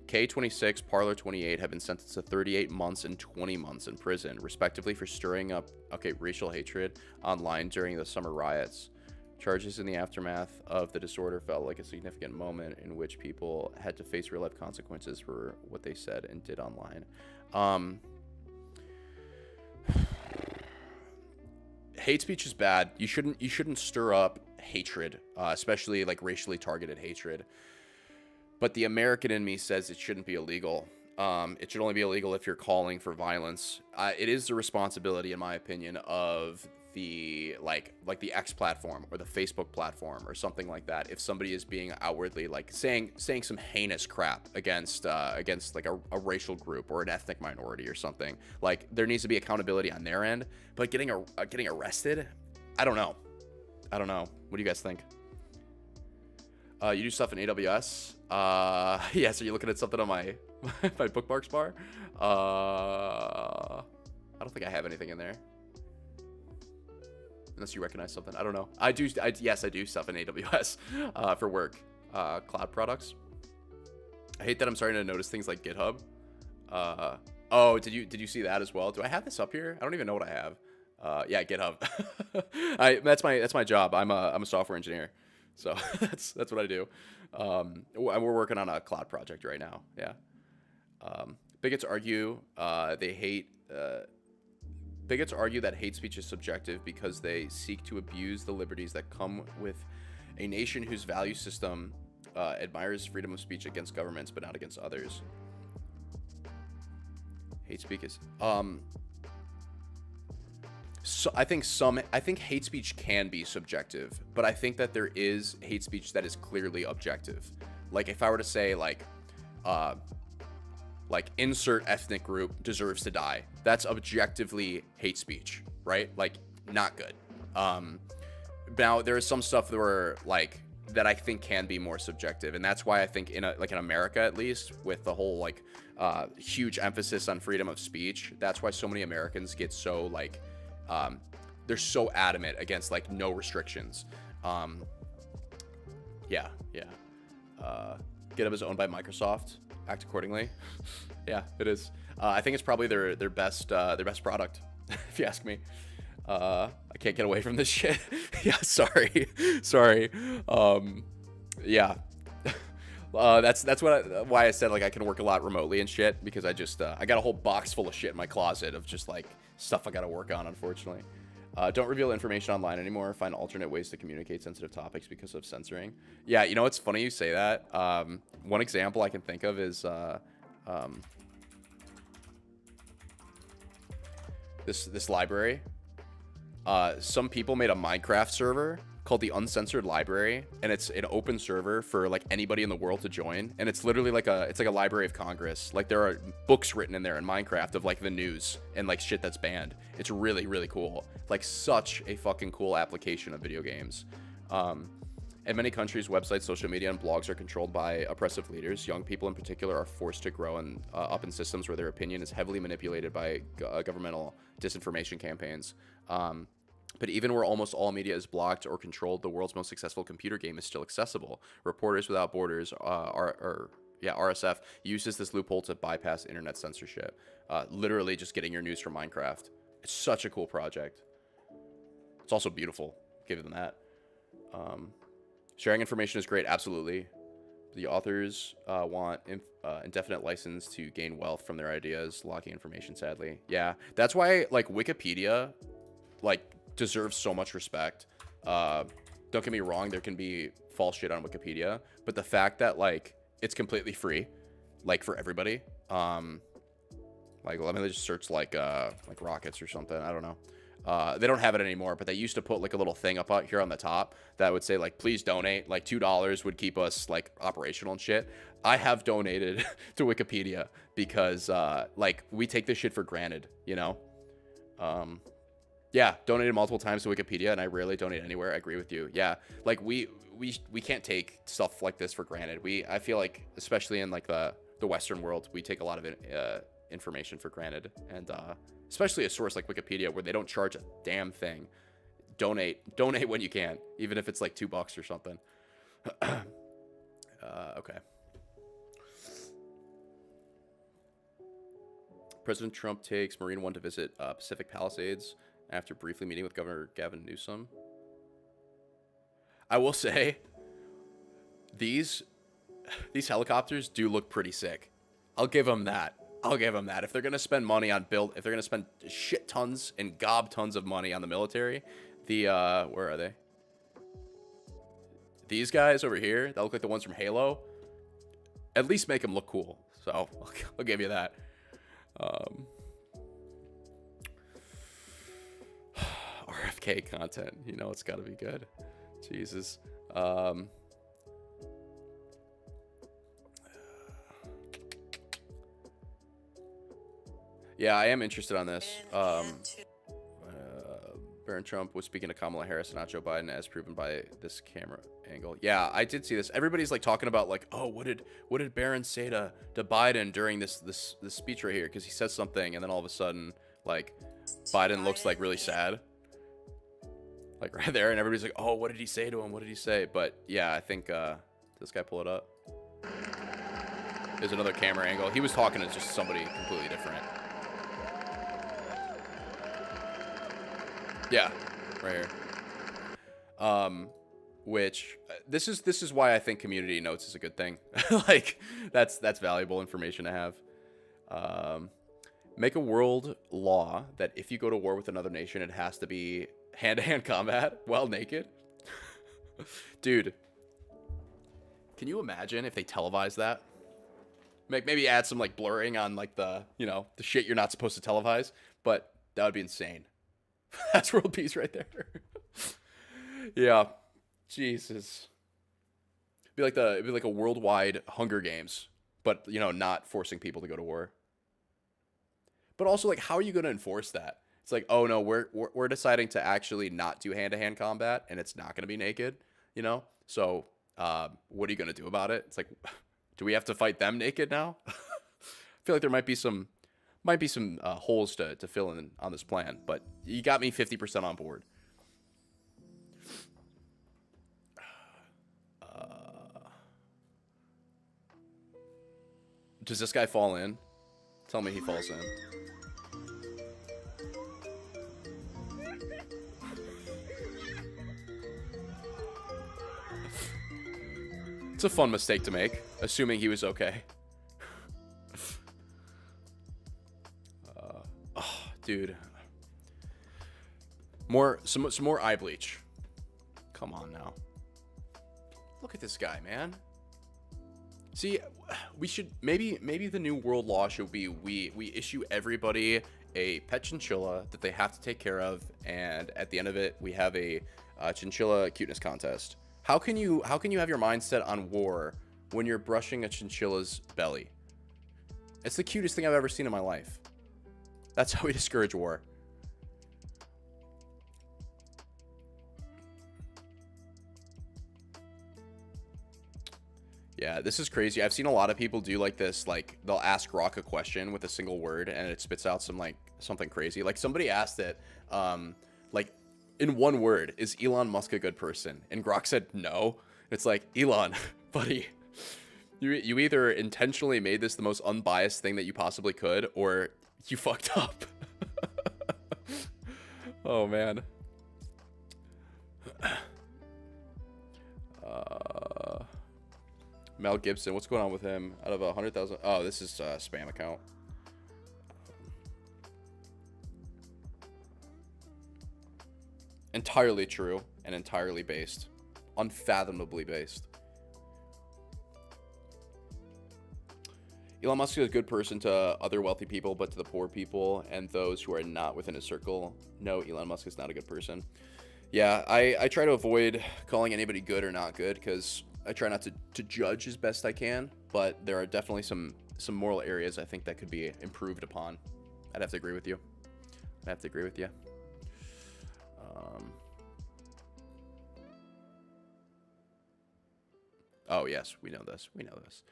K26, Parlor 28 have been sentenced to 38 months and 20 months in prison, respectively, for stirring up racial hatred online during the summer riots. Charges in the aftermath of the disorder felt like a significant moment in which people had to face real-life consequences for what they said and did online. Hate speech is bad. You shouldn't stir up hatred, especially like racially targeted hatred. But the American in me says it shouldn't be illegal. It should only be illegal if you're calling for violence. It is the responsibility, in my opinion, of the like the X platform or the Facebook platform or something like that. If somebody is being outwardly like saying some heinous crap against like a racial group or an ethnic minority or something, like there needs to be accountability on their end. But getting arrested, I don't know. What do you guys think? You do stuff in AWS? Yeah, so you're looking at something on my my bookmarks bar? I don't think I have anything in there. Unless you recognize something. I don't know. Yes, I do stuff in AWS for work. Cloud products. I hate that I'm starting to notice things like GitHub. Oh, did you see that as well? Do I have this up here? I don't even know what I have. Yeah, GitHub. That's my job. I'm a software engineer. So that's what I do. We're working on a cloud project right now. Yeah. Bigots argue Bigots argue that hate speech is subjective because they seek to abuse the liberties that come with a nation whose value system admires freedom of speech against governments but not against others. Hate speech is so I think hate speech can be subjective, but I think that there is hate speech that is clearly objective. Like if I were to say like insert ethnic group deserves to die, that's objectively hate speech, right? Like not good. Now there is some stuff that I think can be more subjective, and that's why I think in America, at least, with the whole huge emphasis on freedom of speech, that's why so many Americans get so they're so adamant against no restrictions. Yeah. GitHub is owned by Microsoft. Act accordingly. Yeah, it is. I think it's probably their best product, if you ask me. I can't get away from this shit. Yeah, sorry. Yeah. That's why I said I can work a lot remotely and shit, because I got a whole box full of shit in my closet of just stuff I got to work on, unfortunately. Don't reveal information online anymore. Find alternate ways to communicate sensitive topics because of censoring. Yeah, you know, it's funny you say that. One example I can think of is this library. Some people made a Minecraft server called the Uncensored Library, and it's an open server for anybody in the world to join, and it's literally it's like a Library of Congress. There are books written in there in Minecraft of the news and shit that's banned. It's really, really cool. Such a fucking cool application of video games. In many countries, websites, social media, and blogs are controlled by oppressive leaders. Young people in particular are forced to grow up in systems where their opinion is heavily manipulated by governmental disinformation campaigns. But even where almost all media is blocked or controlled, the world's most successful computer game is still accessible. Reporters Without Borders, RSF, uses this loophole to bypass internet censorship. Literally just getting your news from Minecraft. It's such a cool project. It's also beautiful, given that. Sharing information is great, absolutely. The authors want indefinite license to gain wealth from their ideas, locking information, sadly. Yeah, that's why Wikipedia deserves so much respect. Don't get me wrong, there can be false shit on Wikipedia, but the fact that it's completely free, for everybody, Like, let me just search like rockets or something. I don't know. They don't have it anymore, but they used to put like a little thing up out here on the top that would say like, please donate. Like $2 would keep us like operational and shit. I have donated to Wikipedia because like we take this shit for granted, you know? Yeah, donated multiple times to Wikipedia, and I rarely donate anywhere. I agree with you. Yeah, like we can't take stuff like this for granted. I feel like, especially in like the Western world, we take a lot of information for granted, and especially a source like Wikipedia where they don't charge a damn thing. Donate when you can, even if it's like $2 or something. Okay. President Trump takes Marine One to visit Pacific Palisades after briefly meeting with Governor Gavin Newsom. I will say, these helicopters do look pretty sick. I'll give them that. If they're gonna spend money on if they're gonna spend shit tons and gob tons of money on the military, where are they? These guys over here that look like the ones from Halo. At least make them look cool. So I'll give you that. RFK content, you know it's got to be good. Jesus. Yeah, I am interested on this. Barron Trump was speaking to Kamala Harris, not Joe Biden, as proven by this camera angle. Yeah, I did see this. Everybody's like talking about like, oh, what did Barron say to Biden during this speech right here? Because he says something, and then all of a sudden, like, Biden looks like really sad, like right there, and everybody's like, oh, what did he say to him? What did he say? But yeah, I think this guy pull it up. There's another camera angle. He was talking to just somebody completely different. Yeah, right here. Which this is why I think community notes is a good thing. Like that's valuable information to have. Make a world law that if you go to war with another nation, it has to be hand-to-hand combat while naked. Dude, can you imagine if they televised that? Maybe add some like blurring on like the shit you're not supposed to televise, but that would be insane. That's world peace right there. Yeah, Jesus. It'd be like a worldwide Hunger Games, but not forcing people to go to war. But also, like, how are you going to enforce that? It's like, oh no, we're deciding to actually not do hand-to-hand combat, and it's not going to be naked, So, what are you going to do about it? It's like, do we have to fight them naked now? I feel like there might be some holes to fill in on this plan, but you got me 50% on board. Does this guy fall in? Tell me he falls in. It's a fun mistake to make, assuming he was okay. Dude, some more eye bleach. Come on now. Look at this guy, man. See, we should maybe the new world law should be we issue everybody a pet chinchilla that they have to take care of, and at the end of it we have a chinchilla cuteness contest. How can you have your mindset on war when you're brushing a chinchilla's belly? It's the cutest thing I've ever seen in my life. That's how we discourage war. Yeah, this is crazy. I've seen a lot of people do like this, like they'll ask Grok a question with a single word and it spits out something crazy. Like somebody asked it, like in one word, is Elon Musk a good person? And Grok said no. It's like, Elon, buddy, you either intentionally made this the most unbiased thing that you possibly could, or you fucked up. Oh man. Mel Gibson, what's going on with him? Out of 100,000. Oh, this is a spam account. Entirely true and entirely based. Unfathomably based. Elon Musk is a good person to other wealthy people, but to the poor people and those who are not within his circle, no, Elon Musk is not a good person. Yeah, I try to avoid calling anybody good or not good because I try not to judge as best I can, but there are definitely some moral areas I think that could be improved upon. I'd have to agree with you. I'd have to agree with you. Oh, yes, we know this. We know this.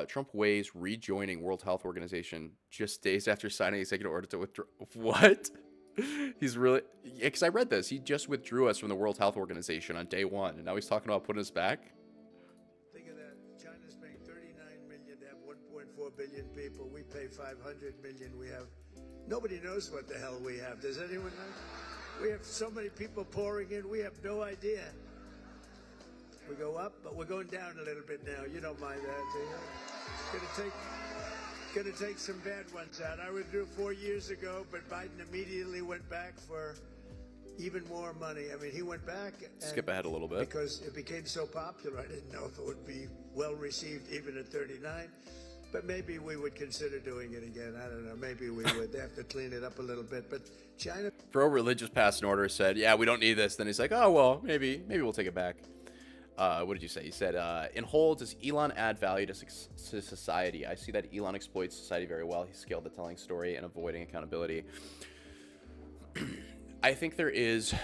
Trump weighs rejoining World Health Organization just days after signing executive order to withdraw. What? He's really... Yeah, because I read this. He just withdrew us from the World Health Organization on day one, and now he's talking about putting us back? Think of that. China's paying $39 million to have 1.4 billion people. We pay $500 million. We have... Nobody knows what the hell we have. Does anyone know? We have so many people pouring in. We have no idea. We go up, but we're going down a little bit now. You don't mind that, do you? Gonna take some bad ones out. I withdrew 4 years ago, but Biden immediately went back for even more money. I mean, he went back. Skip ahead a little bit. Because it became so popular, I didn't know if it would be well received even at 39. But maybe we would consider doing it again. I don't know. Maybe we would. They have to clean it up a little bit. But China... Pro-religious passed an order, said, yeah, we don't need this. Then he's like, oh, well, maybe we'll take it back. What did you say? He said, in whole, does Elon add value to society? I see that Elon exploits society very well. He's skilled at telling story and avoiding accountability. I think there is,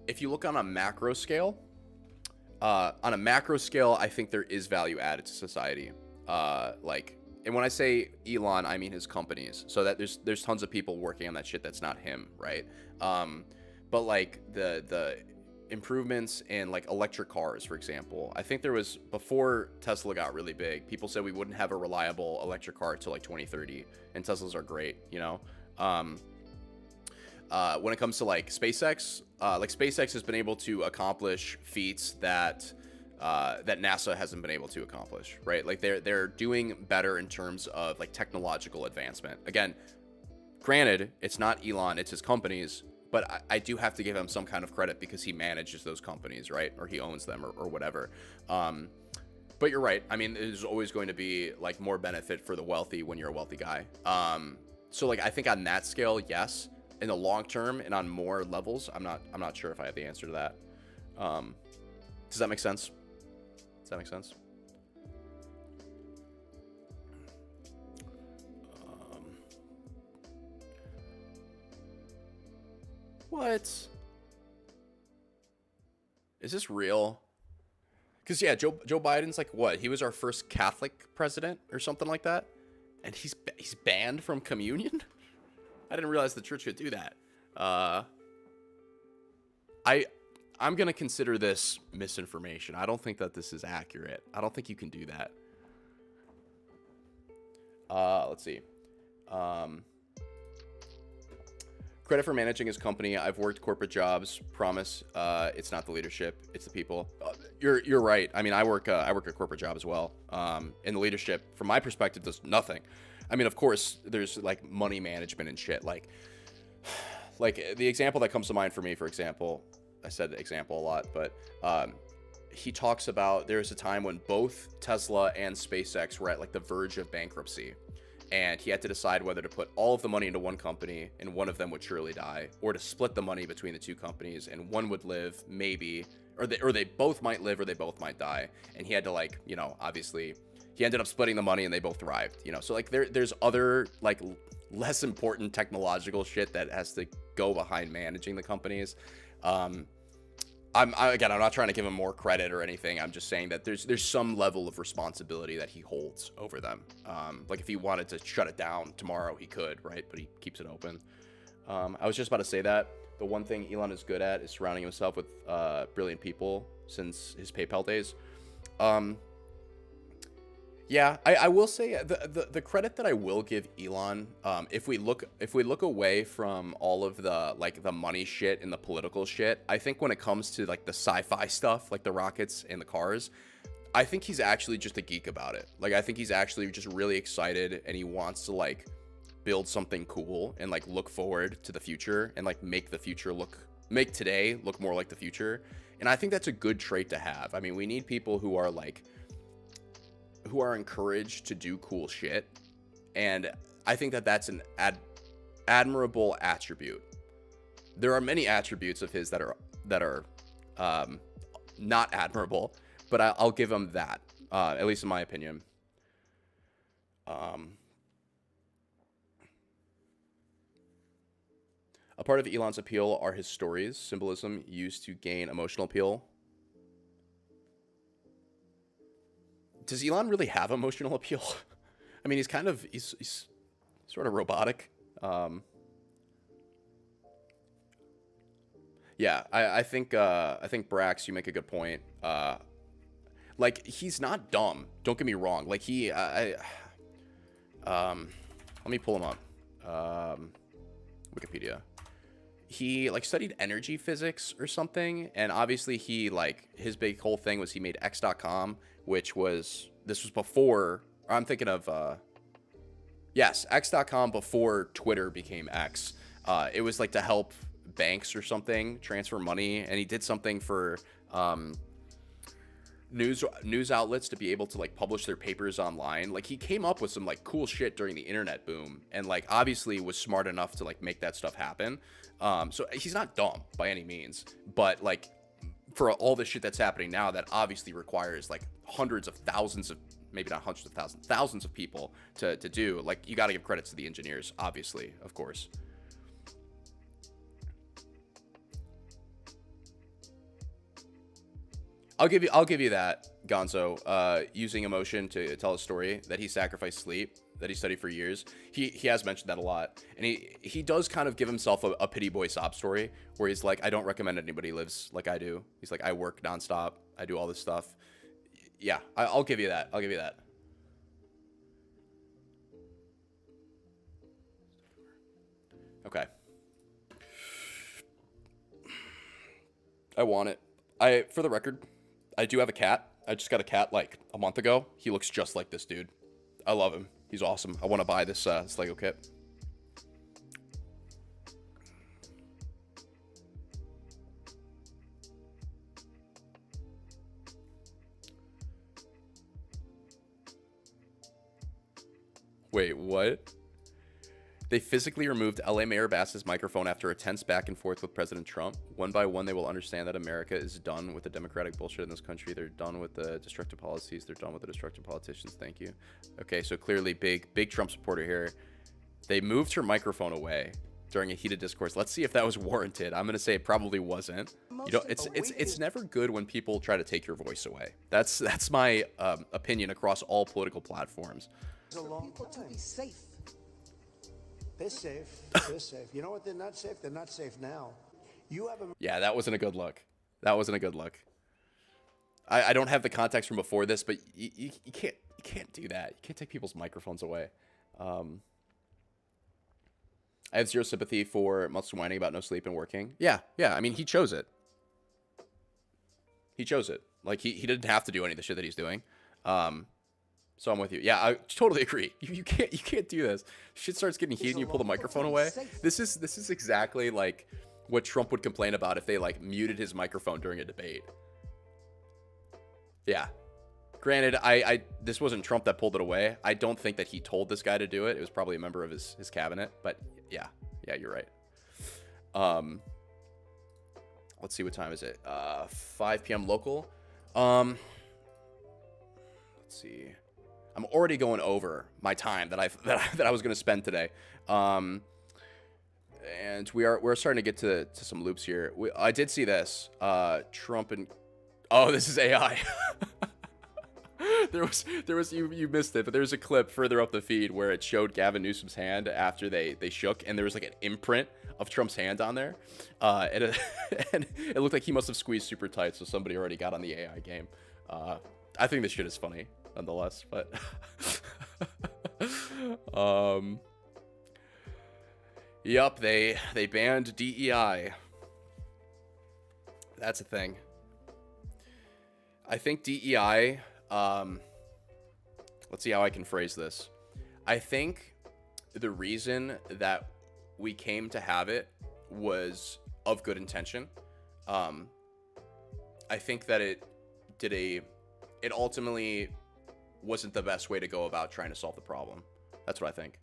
if you look on a macro scale, I think there is value added to society. And when I say Elon, I mean his companies. So that there's tons of people working on that shit that's not him, right? But like the improvements in like electric cars, for example, I think there was, before Tesla got really big, people said we wouldn't have a reliable electric car till like 2030, and Teslas are great, you know. When it comes to like SpaceX has been able to accomplish feats that NASA hasn't been able to accomplish, right? Like they're doing better in terms of like technological advancement. Again, granted, it's not Elon, it's his companies, but I do have to give him some kind of credit because he manages those companies, right? Or he owns them or whatever. But you're right. I mean, there's always going to be like more benefit for the wealthy when you're a wealthy guy. So like, I think on that scale, yes. In the long term and on more levels, I'm not sure if I have the answer to that. Does that make sense? Does that make sense? What? Is this real? Because yeah, Joe Biden's like what? He was our first Catholic president or something like that, and he's banned from communion. I didn't realize the church could do that. I'm gonna consider this misinformation. I don't think that this is accurate. I don't think you can do that. Let's see. Credit for managing his company. I've worked corporate jobs. Promise, it's not the leadership, it's the people. You're right. I mean, I work a corporate job as well. And the leadership, from my perspective, does nothing. I mean, of course, there's like money management and shit. Like the example that comes to mind for me, for example, I said example a lot, but he talks about there's a time when both Tesla and SpaceX were at like the verge of bankruptcy. And he had to decide whether to put all of the money into one company and one of them would surely die, or to split the money between the two companies and one would live maybe, or they both might live or they both might die. And he had to like, you know, obviously he ended up splitting the money and they both thrived, you know. So like there's other like less important technological shit that has to go behind managing the companies. I'm not trying to give him more credit or anything. I'm just saying that there's some level of responsibility that he holds over them. Like if he wanted to shut it down tomorrow, he could, right? But he keeps it open. I was just about to say that the one thing Elon is good at is surrounding himself with brilliant people since his PayPal days. Yeah, I will say the credit that I will give Elon, if we look away from all of the like the money shit and the political shit, I think when it comes to like the sci-fi stuff, like the rockets and the cars, I think he's actually just a geek about it. Like I think he's actually just really excited and he wants to like build something cool and like look forward to the future and like make today look more like the future. And I think that's a good trait to have. I mean, we need people who are like who are encouraged to do cool shit, and I think that that's an admirable attribute. There are many attributes of his that are not admirable, but I'll give him that, at least in my opinion. A part of Elon's appeal are his stories, symbolism used to gain emotional appeal. Does Elon really have emotional appeal? I mean, he's sort of robotic. Yeah, I think Brax, you make a good point. Like, he's not dumb. Don't get me wrong. Like, let me pull him up. Wikipedia. He like studied energy physics or something, and obviously his big whole thing was he made X.com, which was, this was before, I'm thinking of yes, X.com before Twitter became X. It was like to help banks or something transfer money, and he did something for news outlets to be able to like publish their papers online. Like, he came up with some like cool shit during the internet boom, and like obviously was smart enough to like make that stuff happen. So he's not dumb by any means, but like for all the shit that's happening now that obviously requires like hundreds of thousands of, maybe not hundreds of thousands, thousands of people to do, like, you got to give credit to the engineers, obviously, of course. I'll give you that, Gonzo. Using emotion to tell a story, that he sacrificed sleep, that he studied for years. He has mentioned that a lot, and he does kind of give himself a pity boy sob story where he's like, I don't recommend anybody lives like I do. He's like, I work nonstop, I do all this stuff. Yeah, I'll give you that. I'll give you that. Okay. I want it. For the record, I do have a cat. I just got a cat like a month ago. He looks just like this dude. I love him. He's awesome. I want to buy this Lego kit. Wait, what? They physically removed LA Mayor Bass's microphone after a tense back and forth with President Trump. One by one, they will understand that America is done with the democratic bullshit in this country. They're done with the destructive policies. They're done with the destructive politicians. Thank you. Okay, so clearly big Trump supporter here. They moved her microphone away during a heated discourse. Let's see if that was warranted. I'm going to say it probably wasn't. You know, it's never good when people try to take your voice away. That's my opinion across all political platforms. It's a long time. To be safe. They're safe. They're safe. You know what? They're not safe. They're not safe now. You have a... Yeah, that wasn't a good look. That wasn't a good look. I don't have the context from before this, but you can't do that. You can't take people's microphones away. I have zero sympathy for Muscle whining about no sleep and working. Yeah. I mean, he chose it. He chose it. Like, he didn't have to do any of the shit that he's doing. So I'm with you. Yeah, I totally agree. You can't do this. Shit starts getting heated and you pull the microphone away. This is exactly like what Trump would complain about if they like muted his microphone during a debate. Yeah. Granted, this wasn't Trump that pulled it away. I don't think that he told this guy to do it. It was probably a member of his cabinet. But yeah, you're right. Let's see, what time is it? 5 p.m. local. Let's see. I'm already going over my time that I was going to spend today. And we're starting to get to some loops here. I did see this. Trump and... Oh, this is AI. There was you missed it, but there's a clip further up the feed where it showed Gavin Newsom's hand after they shook, and there was like an imprint of Trump's hand on there. And it looked like he must have squeezed super tight, so somebody already got on the AI game. I think this shit is funny nonetheless, but yep, they banned DEI. That's a thing. I think DEI, let's see how I can phrase this. I think the reason that we came to have it was of good intention. I think that it ultimately wasn't the best way to go about trying to solve the problem. That's what I think.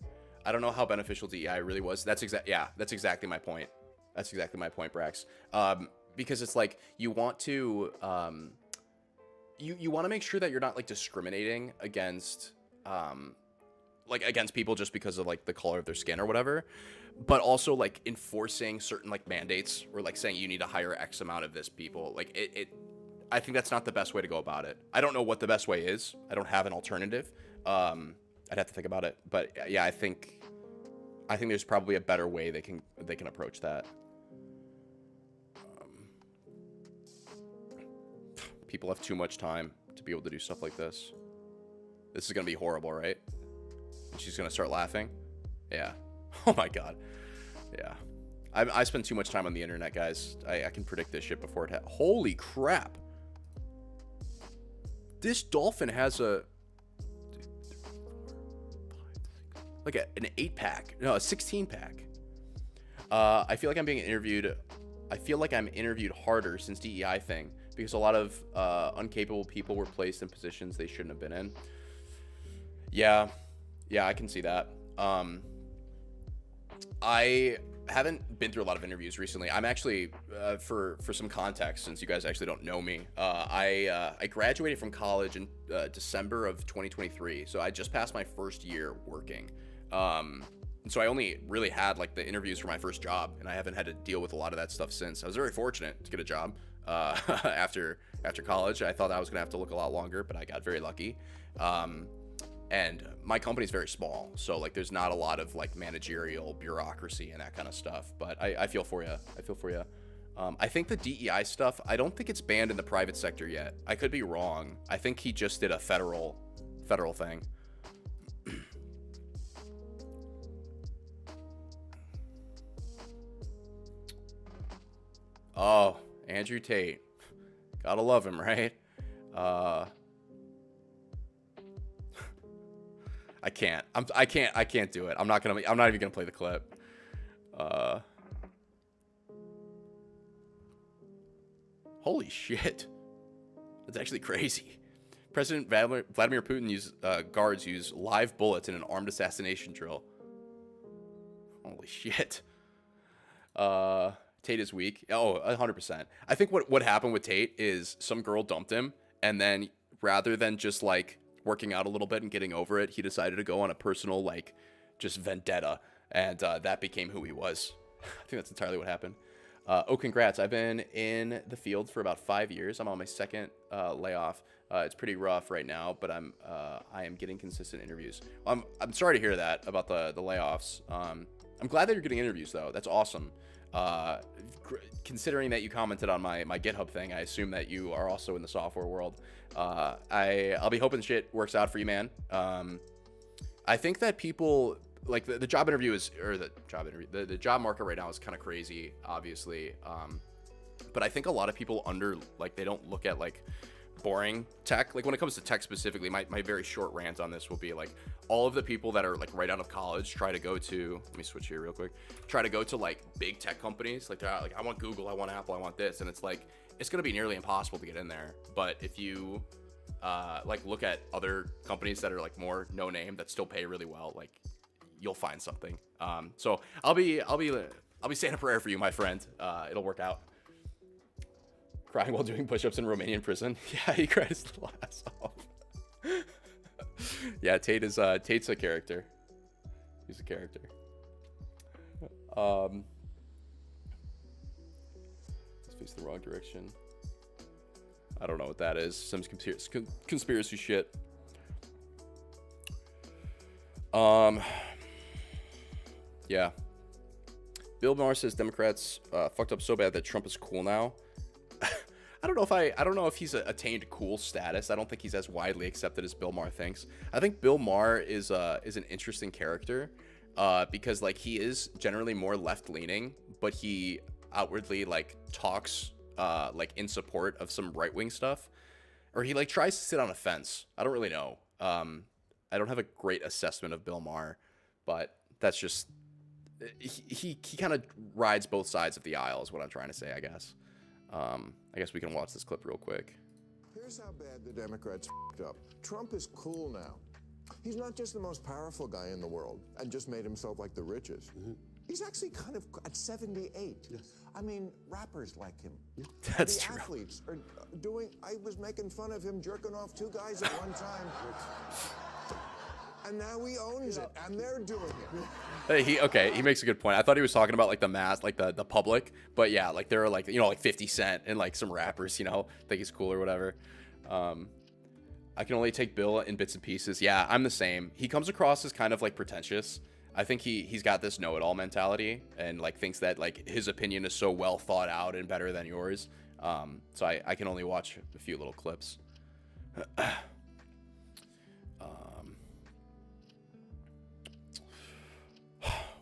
I don't know how beneficial DEI really was. That's exactly my point. That's exactly my point, Brax. Because it's like you want to you want to make sure that you're not like discriminating against against people just because of like the color of their skin or whatever, but also like enforcing certain like mandates or like saying you need to hire X amount of this people. Like I think that's not the best way to go about it. I don't know what the best way is. I don't have an alternative. I'd have to think about it, but yeah, I think there's probably a better way they can approach that. People have too much time to be able to do stuff like this. This is gonna be horrible, right? And she's gonna start laughing. Yeah. Oh my god. Yeah. I spend too much time on the internet, guys. I can predict this shit before it happens. Holy crap. This dolphin has a an 8-pack. No, a 16-pack. I feel like I'm being interviewed. I feel like I'm interviewed harder since DEI thing because a lot of uncapable people were placed in positions they shouldn't have been in. Yeah, I can see that. I haven't been through a lot of interviews recently. I'm actually, for some context, since you guys actually don't know me, I graduated from college in December of 2023. So I just passed my first year working. And so I only really had like the interviews for my first job, and I haven't had to deal with a lot of that stuff since. I was very fortunate to get a job after college. I thought I was gonna have to look a lot longer, but I got very lucky. And my company's very small, so like there's not a lot of like managerial bureaucracy and that kind of stuff. But I feel for you. I feel for you. I think the DEI stuff, I don't think it's banned in the private sector yet. I could be wrong. I think he just did a federal thing. Oh, Andrew Tate. Gotta love him, right? I can't do it. I'm not even gonna play the clip. Holy shit. That's actually crazy. President Vladimir Putin guards use live bullets in an armed assassination drill. Holy shit. Tate is weak. Oh, 100%. I think what happened with Tate is some girl dumped him, and then rather than just like working out a little bit and getting over it, he decided to go on a personal like just vendetta, and that became who he was. I think that's entirely what happened. Oh, congrats. I've been in the field for about 5 years. I'm on my second layoff. It's pretty rough right now, but I am getting consistent interviews. I'm sorry to hear that about the layoffs. I'm glad that you're getting interviews though. That's awesome. Considering that you commented on my GitHub thing, I assume that you are also in the software world. I'll be hoping shit works out for you, man. I think that people like the job interview is, or the job market right now is kind of crazy, obviously. But I think a lot of people they don't look at like boring tech. Like when it comes to tech specifically, my very short rant on this will be like all of the people that are like right out of college try to go to, let me switch here real quick, try to go to like big tech companies. Like they're like, I want Google, I want Apple, I want this. And it's like, it's going to be nearly impossible to get in there. But if you like look at other companies that are like more no name that still pay really well, like you'll find something. So I'll be saying a prayer for you, my friend. It'll work out. Crying while doing push-ups in Romanian prison. Yeah, he cried his little ass off. Yeah, Tate's a character. He's a character. Let's face the wrong direction. I don't know what that is. Some conspiracy shit. Yeah. Bill Maher says Democrats fucked up so bad that Trump is cool now. I don't know if he's attained cool status. I don't think he's as widely accepted as Bill Maher thinks. I think Bill Maher is an interesting character because like he is generally more left leaning, but he outwardly like talks like in support of some right wing stuff, or he like tries to sit on a fence. I don't really know. I don't have a great assessment of Bill Maher, but that's just he kind of rides both sides of the aisle is what I'm trying to say, I guess. I guess we can watch this clip real quick. Here's how bad the Democrats f***ed up. Trump is cool now. He's not just the most powerful guy in the world and just made himself like the richest. He's actually kind of at 78. Yes. I mean, rappers like him. That's the true. athletes are doing. I was making fun of him jerking off 2 guys at one time. And now he owns it, and they're doing it. Hey, he makes a good point. I thought he was talking about like the mass, like the public, but yeah, like there are like, you know, like 50 Cent and like some rappers, you know, think he's cool or whatever. I can only take Bill in bits and pieces. Yeah, I'm the same. He comes across as kind of like pretentious. I think he's got this know-it-all mentality and like thinks that like his opinion is so well thought out and better than yours. So I can only watch a few little clips.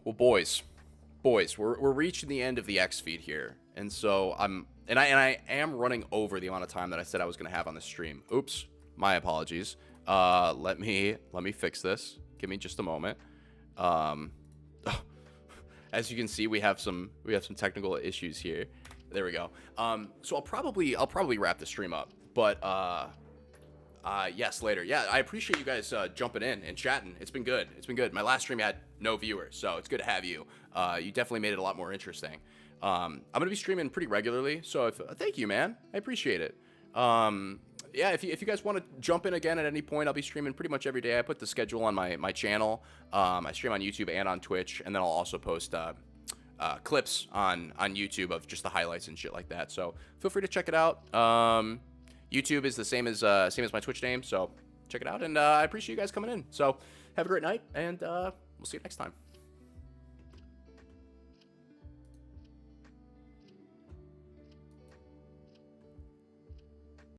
Well, boys, we're reaching the end of the X feed here, and so I am running over the amount of time that I said I was gonna have on the stream. Oops, my apologies. Let me fix this. Give me just a moment. As you can see, we have some technical issues here. There we go. So I'll probably wrap the stream up, but yes, later. Yeah, I appreciate you guys jumping in and chatting. It's been good. My last stream had no viewers, so it's good to have you. You definitely made it a lot more interesting. I'm gonna be streaming pretty regularly, so thank you, man. I appreciate it. Yeah, if you guys want to jump in again at any point, I'll be streaming pretty much every day. I put the schedule on my channel. I stream on YouTube and on Twitch, and then I'll also post clips on YouTube of just the highlights and shit like that. So feel free to check it out. YouTube is the same as my Twitch name, so check it out. And I appreciate you guys coming in. So have a great night, and we'll see you next time.